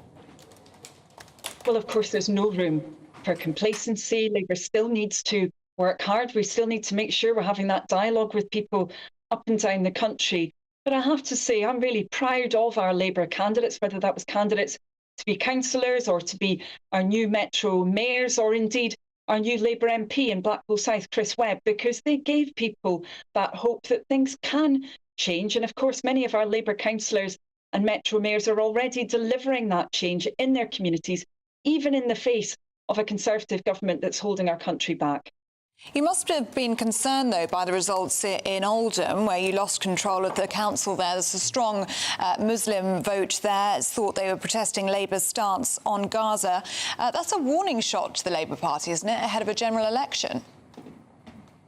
Well, of course, there's no room for complacency. Labour still needs to work hard. We still need to make sure we're having that dialogue with people up and down the country. But I have to say, I'm really proud of our Labour candidates, whether that was candidates to be councillors or to be our new Metro mayors or indeed our new Labour MP in Blackpool South, Chris Webb, because they gave people that hope that things can change. And of course, many of our Labour councillors and Metro mayors are already delivering that change in their communities, even in the face of a Conservative government that's holding our country back. You must have been concerned, though, by the results in Oldham, where you lost control of the council there. There's a strong Muslim vote there. It's thought they were protesting Labour's stance on Gaza. That's a warning shot to the Labour Party, isn't it, ahead of a general election?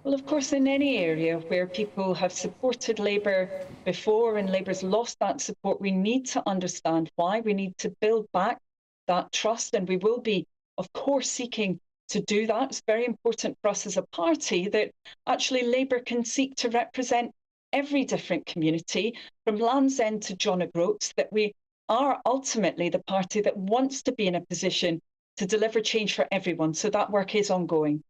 Well, of course, in any area where people have supported Labour before and Labour's lost that support, we need to understand why. We need to build back that trust, and we will be, of course, seeking to do that. It's very important for us as a party that actually Labour can seek to represent every different community, from Land's End to John O'Groats, that we are ultimately the party that wants to be in a position to deliver change for everyone. So that work is ongoing.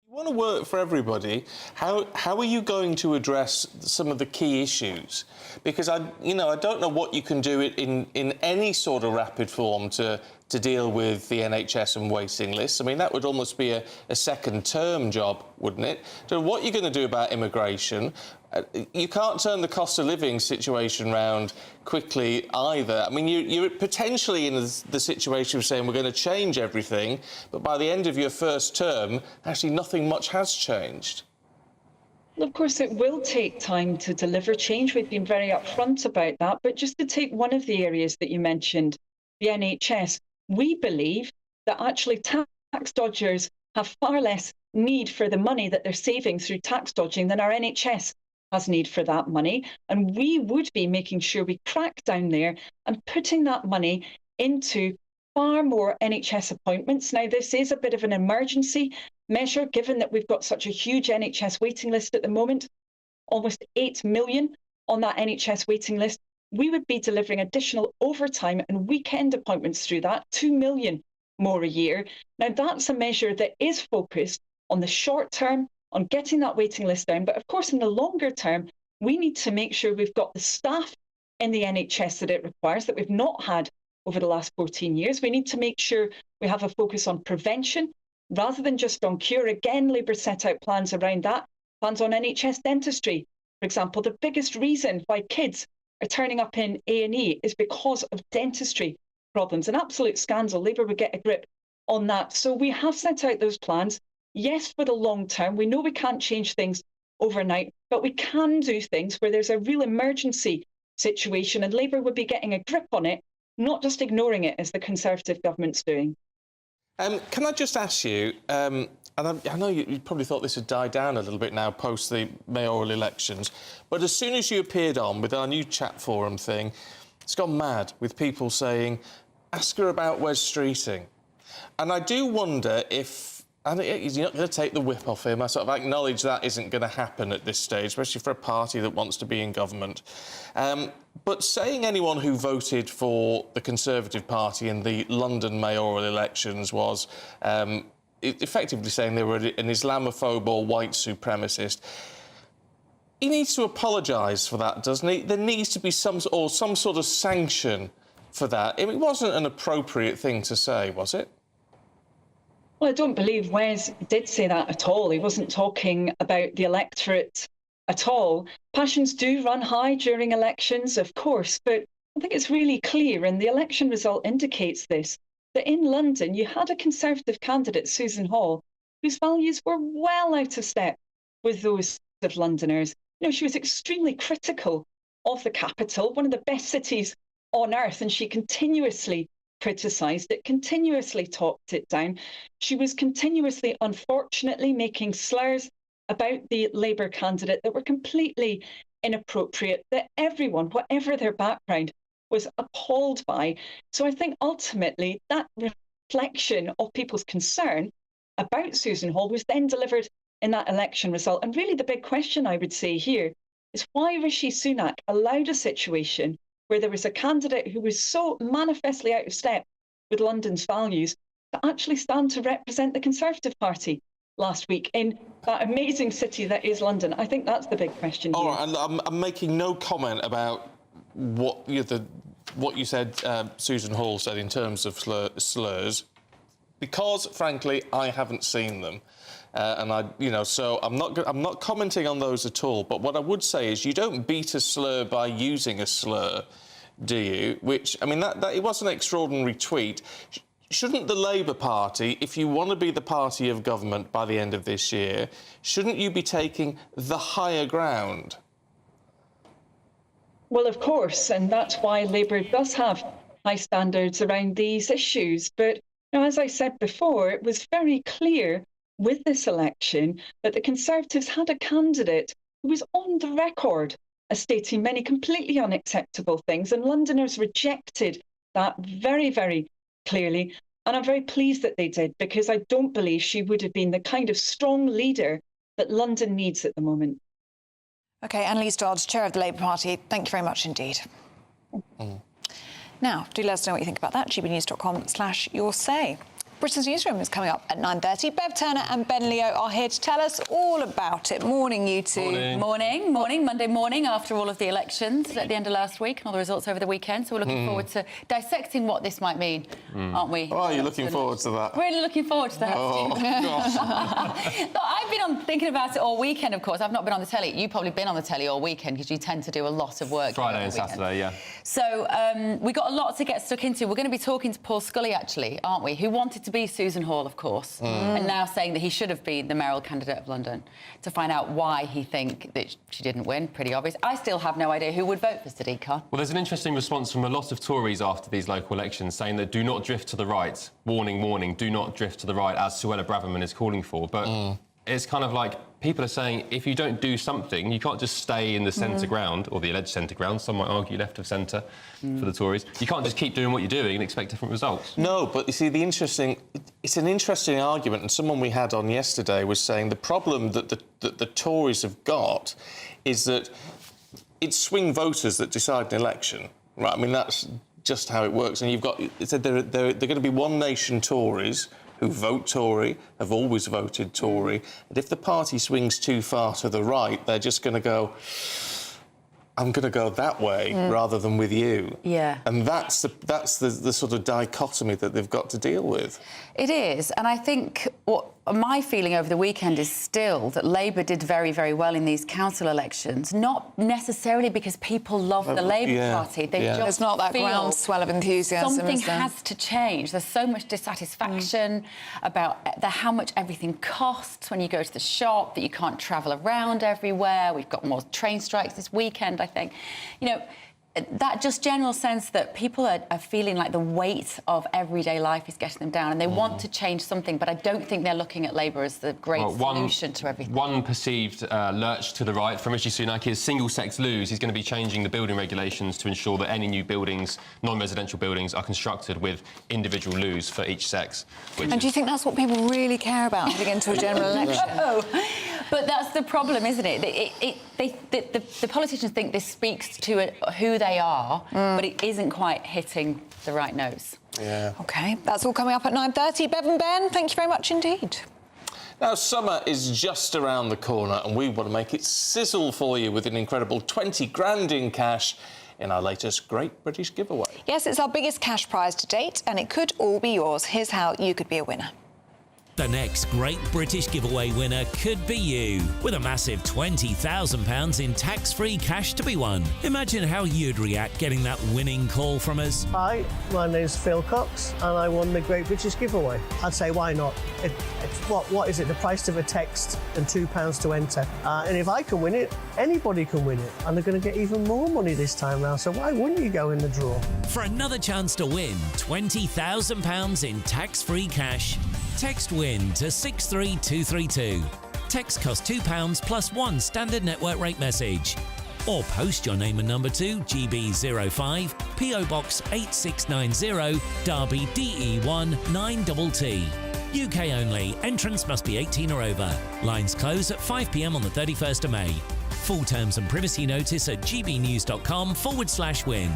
You want to work for everybody. How are you going to address some of the key issues? Because I don't know what you can do in any sort of rapid form to deal with the NHS and waiting lists. I mean, that would almost be a second-term job, wouldn't it? So what are you going to do about immigration? You can't turn the cost of living situation around quickly either. I mean, you're potentially in the situation of saying we're going to change everything, but by the end of your first term, actually nothing much has changed. Of course, it will take time to deliver change. We've been very upfront about that. But just to take one of the areas that you mentioned, the NHS, we believe that actually tax dodgers have far less need for the money that they're saving through tax dodging than our NHS has need for that money. And we would be making sure we crack down there and putting that money into far more NHS appointments. Now, this is a bit of an emergency measure, given that we've got such a huge NHS waiting list at the moment, almost 8 million on that NHS waiting list. We would be delivering additional overtime and weekend appointments through that, 2 million more a year. Now, that's a measure that is focused on the short term, on getting that waiting list down. But of course, in the longer term, we need to make sure we've got the staff in the NHS that it requires, that we've not had over the last 14 years. We need to make sure we have a focus on prevention rather than just on cure. Again, Labour set out plans around that, plans on NHS dentistry. For example, the biggest reason why kids are turning up in A&E is because of dentistry problems. An absolute scandal. Labour would get a grip on that. So we have set out those plans. Yes, for the long term. We know we can't change things overnight, but we can do things where there's a real emergency situation, and Labour would be getting a grip on it, not just ignoring it as the Conservative government's doing. Can I just ask you, and I know you probably thought this had died down a little bit now post the mayoral elections, but as soon as you appeared on with our new chat forum thing, it's gone mad with people saying, ask her about Wes Streeting. And I do wonder if, and he's not going to take the whip off him. I sort of acknowledge that isn't going to happen at this stage, especially for a party that wants to be in government. But saying anyone who voted for the Conservative Party in the London mayoral elections was effectively saying they were an Islamophobe or white supremacist. He needs to apologise for that, doesn't he? There needs to be some sort of sanction for that. It wasn't an appropriate thing to say, was it? Well, I don't believe Wes did say that at all. He wasn't talking about the electorate at all. Passions do run high during elections, of course, but I think it's really clear, and the election result indicates this, that in London you had a Conservative candidate, Susan Hall, whose values were well out of step with those of Londoners. You know, she was extremely critical of the capital, one of the best cities on earth, and she continuously criticised it, continuously talked it down. She was continuously, unfortunately, making slurs about the Labour candidate that were completely inappropriate, that everyone, whatever their background, was appalled by. So I think ultimately that reflection of people's concern about Susan Hall was then delivered in that election result. And really the big question I would say here is why Rishi Sunak allowed a situation where there was a candidate who was so manifestly out of step with London's values to actually stand to represent the Conservative Party last week in that amazing city that is London. I think that's the big question here. All right, and I'm making no comment about what you said Susan Hall said in terms of slurs, because, frankly, I haven't seen them. So I'm not commenting on those at all. But what I would say is you don't beat a slur by using a slur, do you? Which, I mean, that it was an extraordinary tweet. Shouldn't the Labour Party, if you want to be the party of government by the end of this year, shouldn't you be taking the higher ground? Well, of course, and that's why Labour does have high standards around these issues. But as I said before, it was very clear with this election that the Conservatives had a candidate who was on the record as stating many completely unacceptable things, and Londoners rejected that very, very clearly. And I'm very pleased that they did, because I don't believe she would have been the kind of strong leader that London needs at the moment. OK, Annalise Dodds, Chair of the Labour Party, thank you very much indeed. Now, do let us know what you think about that. gbnews.com/yoursay. Britain's Newsroom is coming up at 9:30. Bev Turner and Ben Leo are here to tell us all about it. Morning, you two. Morning. Monday morning after all of the elections at the end of last week and all the results over the weekend. So we're looking forward to dissecting what this might mean, aren't we? Oh, you're looking forward to that? Really looking forward to that. Oh, gosh. Look, I've been thinking about it all weekend, of course. I've not been on the telly. You've probably been on the telly all weekend because you tend to do a lot of work. Friday and Saturday, yeah. So we got a lot to get stuck into. We're going to be talking to Paul Scully, actually, aren't we? Who wanted to be Susan Hall, of course, and now saying that he should have been the mayoral candidate of London, to find out why he think that she didn't win. Pretty obvious. I still have no idea who would vote for Sadiq Khan. Well, there's an interesting response from a lot of Tories after these local elections, saying that do not drift to the right. Warning, warning, do not drift to the right, as Suella Braverman is calling for. But it's kind of like people are saying if you don't do something, you can't just stay in the centre ground, or the alleged centre ground. Some might argue left of centre for the Tories. You can't just keep doing what you're doing and expect different results. No, but you see, it's an interesting argument, and someone we had on yesterday was saying the problem that the Tories have got is that it's swing voters that decide an election, right? I mean, that's just how it works. And you've got... It said they're going to be one nation Tories who vote Tory, have always voted Tory, and if the party swings too far to the right, they're just going to go, I'm going to go that way rather than with you. Yeah. And that's the sort of dichotomy that they've got to deal with. It is, and I think what my feeling over the weekend is still that Labour did very, very well in these council elections, not necessarily because people love the Labour Party. They just There's not that groundswell of enthusiasm. Something has to change. There's so much dissatisfaction about how much everything costs when you go to the shop, that you can't travel around everywhere. We've got more train strikes this weekend, I think. You know, that just general sense that people are feeling like the weight of everyday life is getting them down, and they want to change something, but I don't think they're looking at Labour as the great solution to everything. One perceived lurch to the right from Rishi Sunak is single-sex loos. He's going to be changing the building regulations to ensure that any new buildings, non-residential buildings, are constructed with individual loos for each sex. And do you think that's what people really care about heading into a general election? No, but that's the problem, isn't it? The politicians think this speaks to who they are, but it isn't quite hitting the right nose. Yeah. OK, that's all coming up at 9:30. Bev and Ben, thank you very much indeed. Now, summer is just around the corner, and we want to make it sizzle for you with an incredible 20 grand in cash in our latest Great British Giveaway. Yes, it's our biggest cash prize to date, and it could all be yours. Here's how you could be a winner. The next Great British Giveaway winner could be you, with a massive £20,000 in tax-free cash to be won. Imagine how you'd react getting that winning call from us. Hi, my name's Phil Cox, and I won the Great British Giveaway. I'd say, why not? What is it? The price of a text and £2 to enter. And if I can win it, anybody can win it. And they're going to get even more money this time round, so why wouldn't you go in the draw? For another chance to win £20,000 in tax-free cash, text WIN to 63232. Text costs £2 plus one standard network rate message. Or post your name and number to GB05, PO Box 8690, Derby DE1 9TT. UK only. Entrance must be 18 or over. Lines close at 5 p.m. on the 31st of May. Full terms and privacy notice at gbnews.com/win.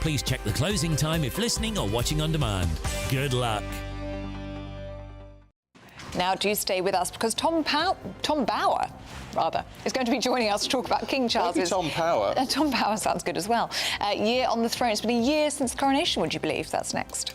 Please check the closing time if listening or watching on demand. Good luck. Now, do stay with us because Tom Bauer, is going to be joining us to talk about King Charles's... Tom Power. Tom Power sounds good as well. Year on the throne. It's been a year since the coronation, would you believe? That's next.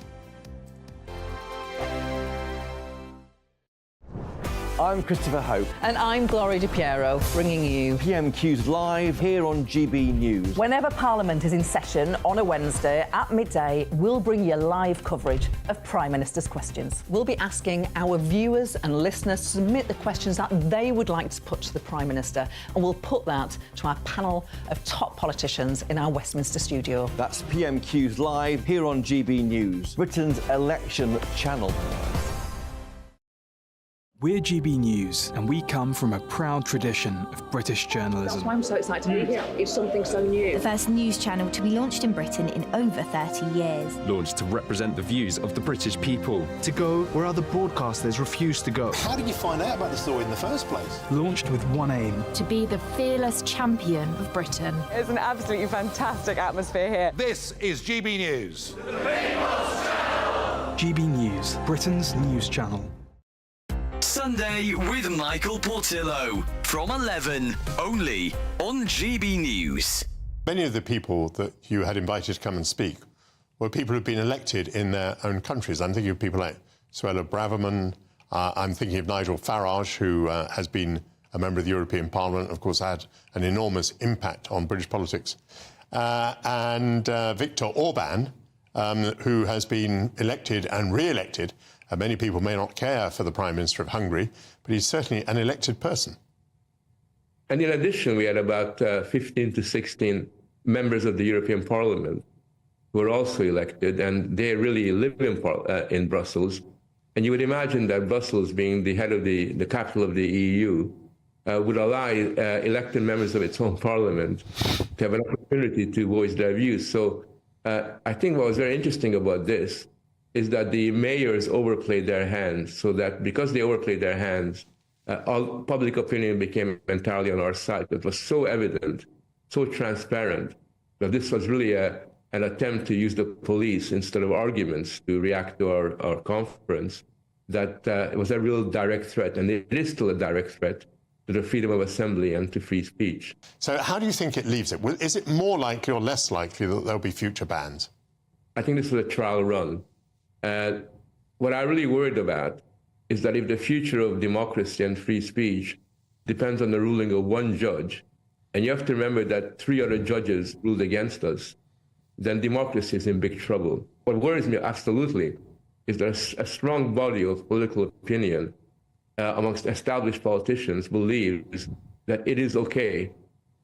I'm Christopher Hope. And I'm Gloria Di Piero, bringing you PMQ's live here on GB News. Whenever Parliament is in session on a Wednesday at midday, we'll bring you live coverage of Prime Minister's questions. We'll be asking our viewers and listeners to submit the questions that they would like to put to the Prime Minister, and we'll put that to our panel of top politicians in our Westminster studio. That's PMQ's live here on GB News, Britain's election channel. We're GB News, and we come from a proud tradition of British journalism. That's why I'm so excited to be here. It's something so new. The first news channel to be launched in Britain in over 30 years. Launched to represent the views of the British people. To go where other broadcasters refuse to go. How did you find out about the story in the first place? Launched with one aim. To be the fearless champion of Britain. It's an absolutely fantastic atmosphere here. This is GB News. GB News, Britain's news channel. Sunday with Michael Portillo from 11, only on GB News. Many of the people that you had invited to come and speak were people who've been elected in their own countries. I'm thinking of people like Suella Braverman. I'm thinking of Nigel Farage, who has been a member of the European Parliament, of course, had an enormous impact on British politics. And Viktor Orban, who has been elected and re-elected. Many people may not care for the Prime Minister of Hungary, but he's certainly an elected person. And in addition, we had about 15 to 16 members of the European Parliament who were also elected, and they really live in Brussels. And you would imagine that Brussels, being the head of the capital of the EU, would allow elected members of its own parliament to have an opportunity to voice their views. So I think what was very interesting about this is that the mayors overplayed their hands, so that because they overplayed their hands, all public opinion became entirely on our side. It was so evident, so transparent, that this was really an attempt to use the police instead of arguments to react to our conference, that it was a real direct threat, and it is still a direct threat to the freedom of assembly and to free speech. So how do you think it leaves it? Is it more likely or less likely that there'll be future bans? I think this was a trial run. What I'm really worried about is that if the future of democracy and free speech depends on the ruling of one judge, and you have to remember that 3 other judges ruled against us, then democracy is in big trouble. What worries me absolutely is that a strong body of political opinion amongst established politicians believes that it is okay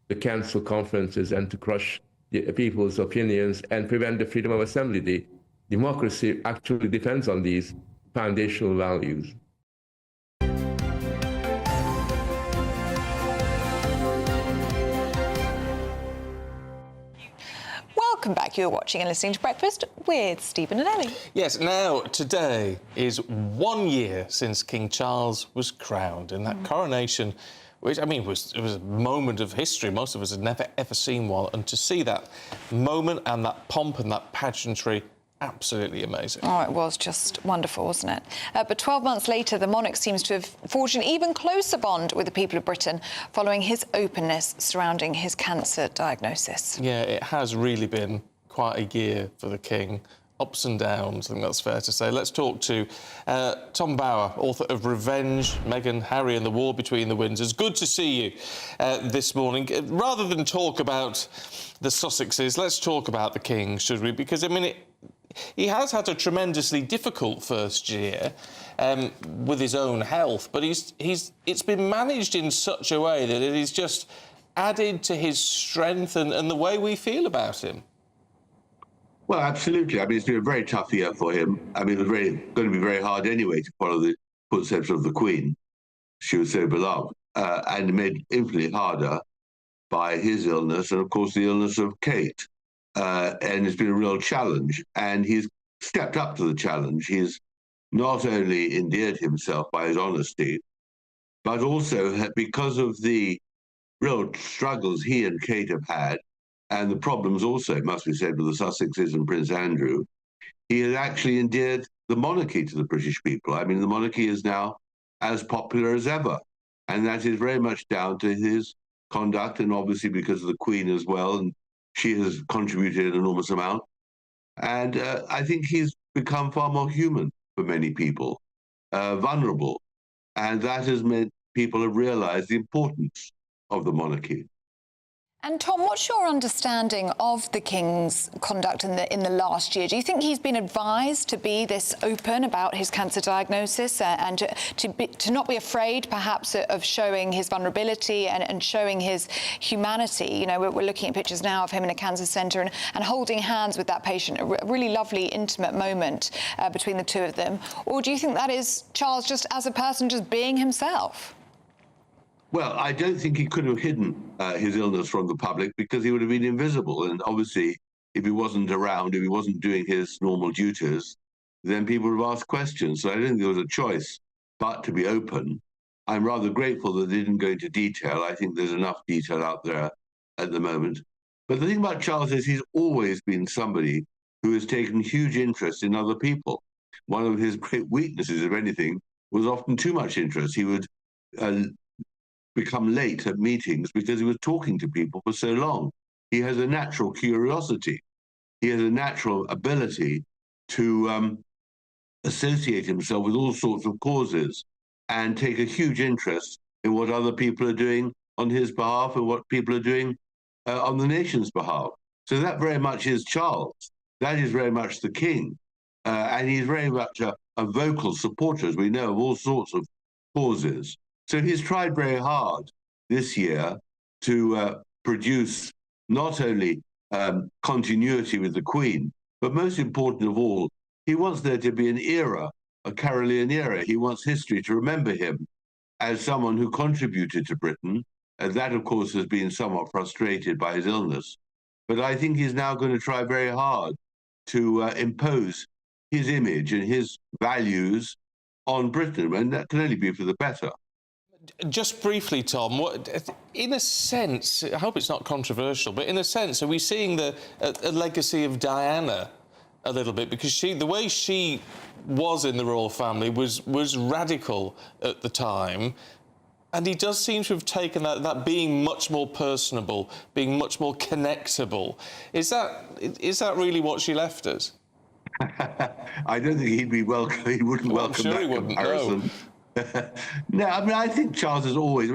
to cancel conferences and to crush the people's opinions and prevent the freedom of assembly. Democracy actually depends on these foundational values. Welcome back. You're watching and listening to Breakfast with Stephen and Ellie. Yes, now, today is 1 year since King Charles was crowned, and that coronation, which, I mean, it was a moment of history. Most of us had never, ever seen one, and to see that moment and that pomp and that pageantry, absolutely amazing. Oh, it was just wonderful, wasn't it? But 12 months later, the monarch seems to have forged an even closer bond with the people of Britain following his openness surrounding his cancer diagnosis. Yeah, it has really been quite a year for the King. Ups and downs, I think that's fair to say. Let's talk to Tom Bower, author of Revenge, Meghan, Harry and the War Between the Windsors. Good to see you this morning. Rather than talk about the Sussexes, let's talk about the King, should we? Because, I mean, he has had a tremendously difficult first year with his own health, but it's been managed in such a way that it is just added to his strength and the way we feel about him. Well, absolutely. I mean, it's been a very tough year for him. I mean, it was going to be very hard anyway to follow the footsteps of the Queen. She was so beloved, and made infinitely harder by his illness and, of course, the illness of Kate. And it's been a real challenge, and he's stepped up to the challenge. He's not only endeared himself by his honesty, but also because of the real struggles he and Kate have had, and the problems also, it must be said, with the Sussexes and Prince Andrew, he has actually endeared the monarchy to the British people. I mean, the monarchy is now as popular as ever, and that is very much down to his conduct, and obviously because of the Queen as well, and she has contributed an enormous amount. And I think he's become far more human for many people, vulnerable. And that has meant people have realised the importance of the monarchy. And Tom, what's your understanding of the King's conduct in the last year? Do you think he's been advised to be this open about his cancer diagnosis and to not be afraid, perhaps, of showing his vulnerability and showing his humanity? You know, we're looking at pictures now of him in a cancer centre and holding hands with that patient, a really lovely, intimate moment between the two of them. Or do you think that is Charles just as a person, just being himself? Well, I don't think he could have hidden his illness from the public because he would have been invisible. And obviously, if he wasn't around, if he wasn't doing his normal duties, then people would have asked questions. So I don't think there was a choice but to be open. I'm rather grateful that they didn't go into detail. I think there's enough detail out there at the moment. But the thing about Charles is he's always been somebody who has taken huge interest in other people. One of his great weaknesses, if anything, was often too much interest. He would become late at meetings because he was talking to people for so long. He has a natural curiosity. He has a natural ability to associate himself with all sorts of causes and take a huge interest in what other people are doing on his behalf and what people are doing on the nation's behalf. So that very much is Charles. That is very much the King. And he's very much a vocal supporter, as we know, of all sorts of causes. So he's tried very hard this year to produce not only continuity with the Queen, but most important of all, he wants there to be an era, a Carolean era. He wants history to remember him as someone who contributed to Britain. And that, of course, has been somewhat frustrated by his illness. But I think he's now going to try very hard to impose his image and his values on Britain, and that can only be for the better. Just briefly, Tom, in a sense, I hope it's not controversial, but in a sense, are we seeing a legacy of Diana a little bit? Because the way she was in the royal family was radical at the time, and he does seem to have taken that being much more personable, being much more connectable. Is that really what she left us? I don't think he'd be welcome. He wouldn't welcome that comparison. No. No, I mean, I think Charles has always,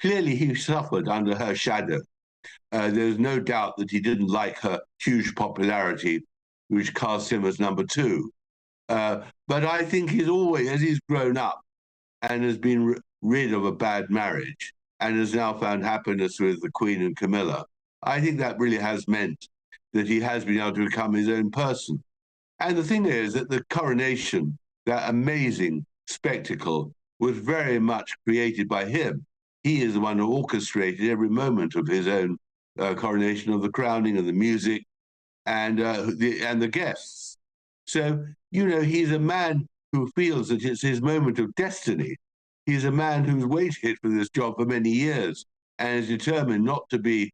clearly he suffered under her shadow. There's no doubt that he didn't like her huge popularity, which cast him as number 2. But I think he's always, as he's grown up and has been rid of a bad marriage and has now found happiness with the Queen and Camilla, I think that really has meant that he has been able to become his own person. And the thing is that the coronation, that amazing spectacle, was very much created by him. He is the one who orchestrated every moment of his own coronation, of the crowning and the music and the guests. So, you know, he's a man who feels that it's his moment of destiny. He's a man who's waited for this job for many years and is determined not to be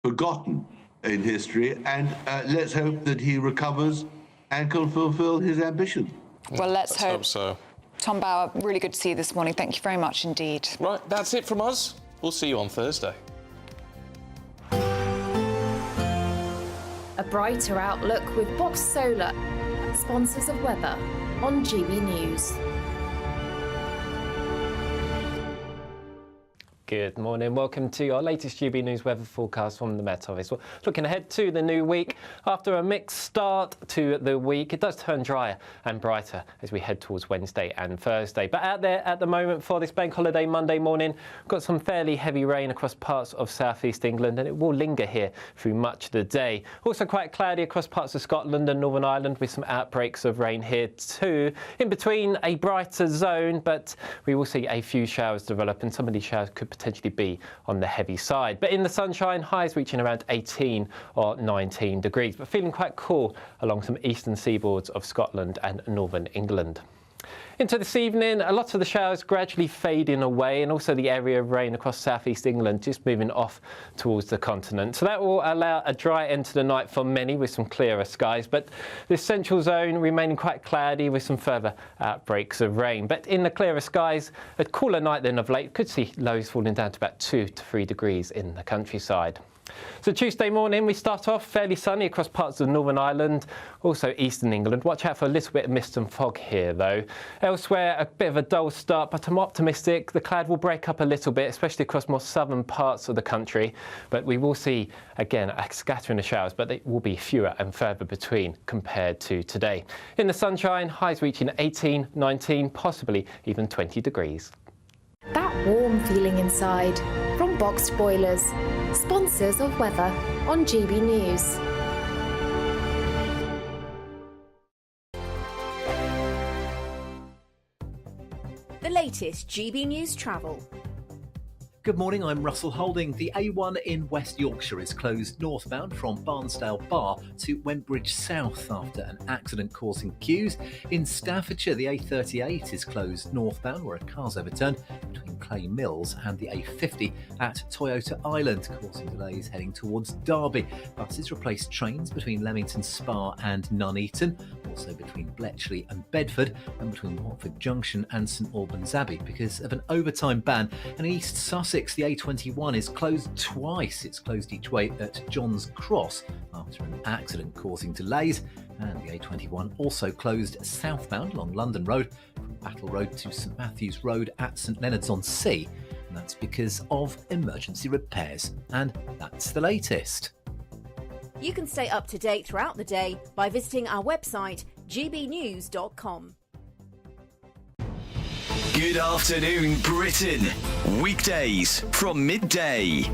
forgotten in history. And let's hope that he recovers and can fulfill his ambition. Well, let's hope so. Tom Bauer, really good to see you this morning. Thank you very much indeed. Right, that's it from us. We'll see you on Thursday. A brighter outlook with Box Solar, sponsors of weather on GB News. Good morning. Welcome to our latest GB News weather forecast from the Met Office. Well, looking ahead to the new week, after a mixed start to the week, it does turn drier and brighter as we head towards Wednesday and Thursday. But out there at the moment for this bank holiday Monday morning, we've got some fairly heavy rain across parts of southeast England, and it will linger here through much of the day. Also quite cloudy across parts of Scotland and Northern Ireland, with some outbreaks of rain here too. In between, a brighter zone, but we will see a few showers develop, and some of these showers could potentially be on the heavy side. But in the sunshine, highs reaching around 18 or 19 degrees, but feeling quite cool along some eastern seaboards of Scotland and northern England. Into this evening, a lot of the showers gradually fading away, and also the area of rain across southeast England just moving off towards the continent. So that will allow a dry end to the night for many, with some clearer skies. But this central zone remaining quite cloudy with some further outbreaks of rain. But in the clearer skies, a cooler night than of late. Could see lows falling down to about 2 to 3 degrees in the countryside. So Tuesday morning, we start off fairly sunny across parts of Northern Ireland, also eastern England. Watch out for a little bit of mist and fog here, though. Elsewhere, a bit of a dull start, but I'm optimistic. The cloud will break up a little bit, especially across more southern parts of the country. But we will see, again, a scattering of showers, but they will be fewer and further between compared to today. In the sunshine, highs reaching 18, 19, possibly even 20 degrees. That warm feeling inside. From Boxed Boilers, sponsors of weather on GB News. The latest GB News travel. Good morning, I'm Russell Holding. The A1 in West Yorkshire is closed northbound from Barnsdale Bar to Wentbridge South after an accident causing queues. In Staffordshire, the A38 is closed northbound where a car's overturned between Clay Mills and the A50 at Toyota Island, causing delays heading towards Derby. Buses replaced trains between Leamington Spa and Nuneaton, also between Bletchley and Bedford, and between Watford Junction and St Albans Abbey because of an overtime ban. And in East Sussex, the A21 is closed twice. It's closed each way at John's Cross after an accident causing delays. And the A21 also closed southbound along London Road from Battle Road to St Matthew's Road at St Leonard's-on-Sea. And that's because of emergency repairs. And that's the latest. You can stay up to date throughout the day by visiting our website, gbnews.com. Good afternoon, Britain. Weekdays from midday.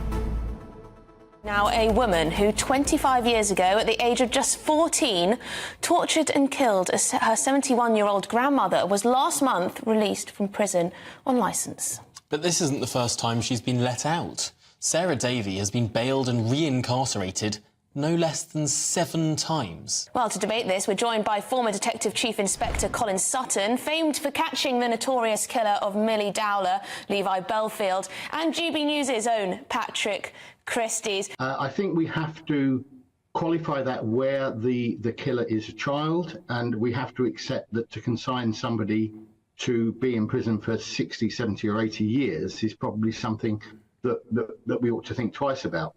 Now, a woman who 25 years ago, at the age of just 14, tortured and killed her 71-year-old grandmother was last month released from prison on licence. But this isn't the first time she's been let out. Sarah Davey has been bailed and reincarcerated no less than 7 times. Well, to debate this, we're joined by former Detective Chief Inspector Colin Sutton, famed for catching the notorious killer of Millie Dowler, Levi Belfield, and GB News' own Patrick Christie's. I think we have to qualify that where the killer is a child, and we have to accept that to consign somebody to be in prison for 60, 70 or 80 years is probably something that we ought to think twice about.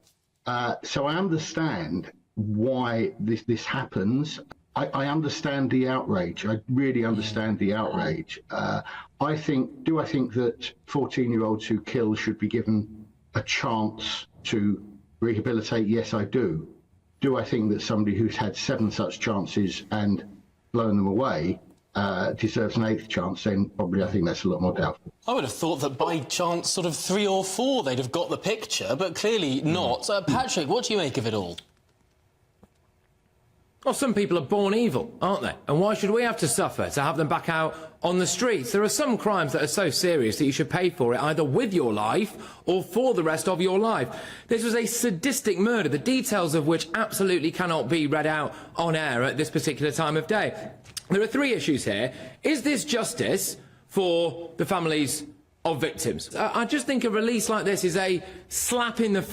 So I understand why this happens. I understand the outrage. I really understand the outrage. I think that 14-year-olds who kill should be given a chance to rehabilitate? Yes, I do. Do I think that somebody who's had 7 such chances and blown them away deserves an 8th chance? Then probably I think that's a lot more doubtful. I would have thought that by chance, sort of 3 or 4, they'd have got the picture, but clearly not. Patrick, what do you make of it all? Well, some people are born evil, aren't they? And why should we have to suffer to have them back out on the streets? There are some crimes that are so serious that you should pay for it either with your life or for the rest of your life. This was a sadistic murder, the details of which absolutely cannot be read out on air at this particular time of day. There are 3 issues here. Is this justice for the families of victims? I just think a release like this is a slap in the face.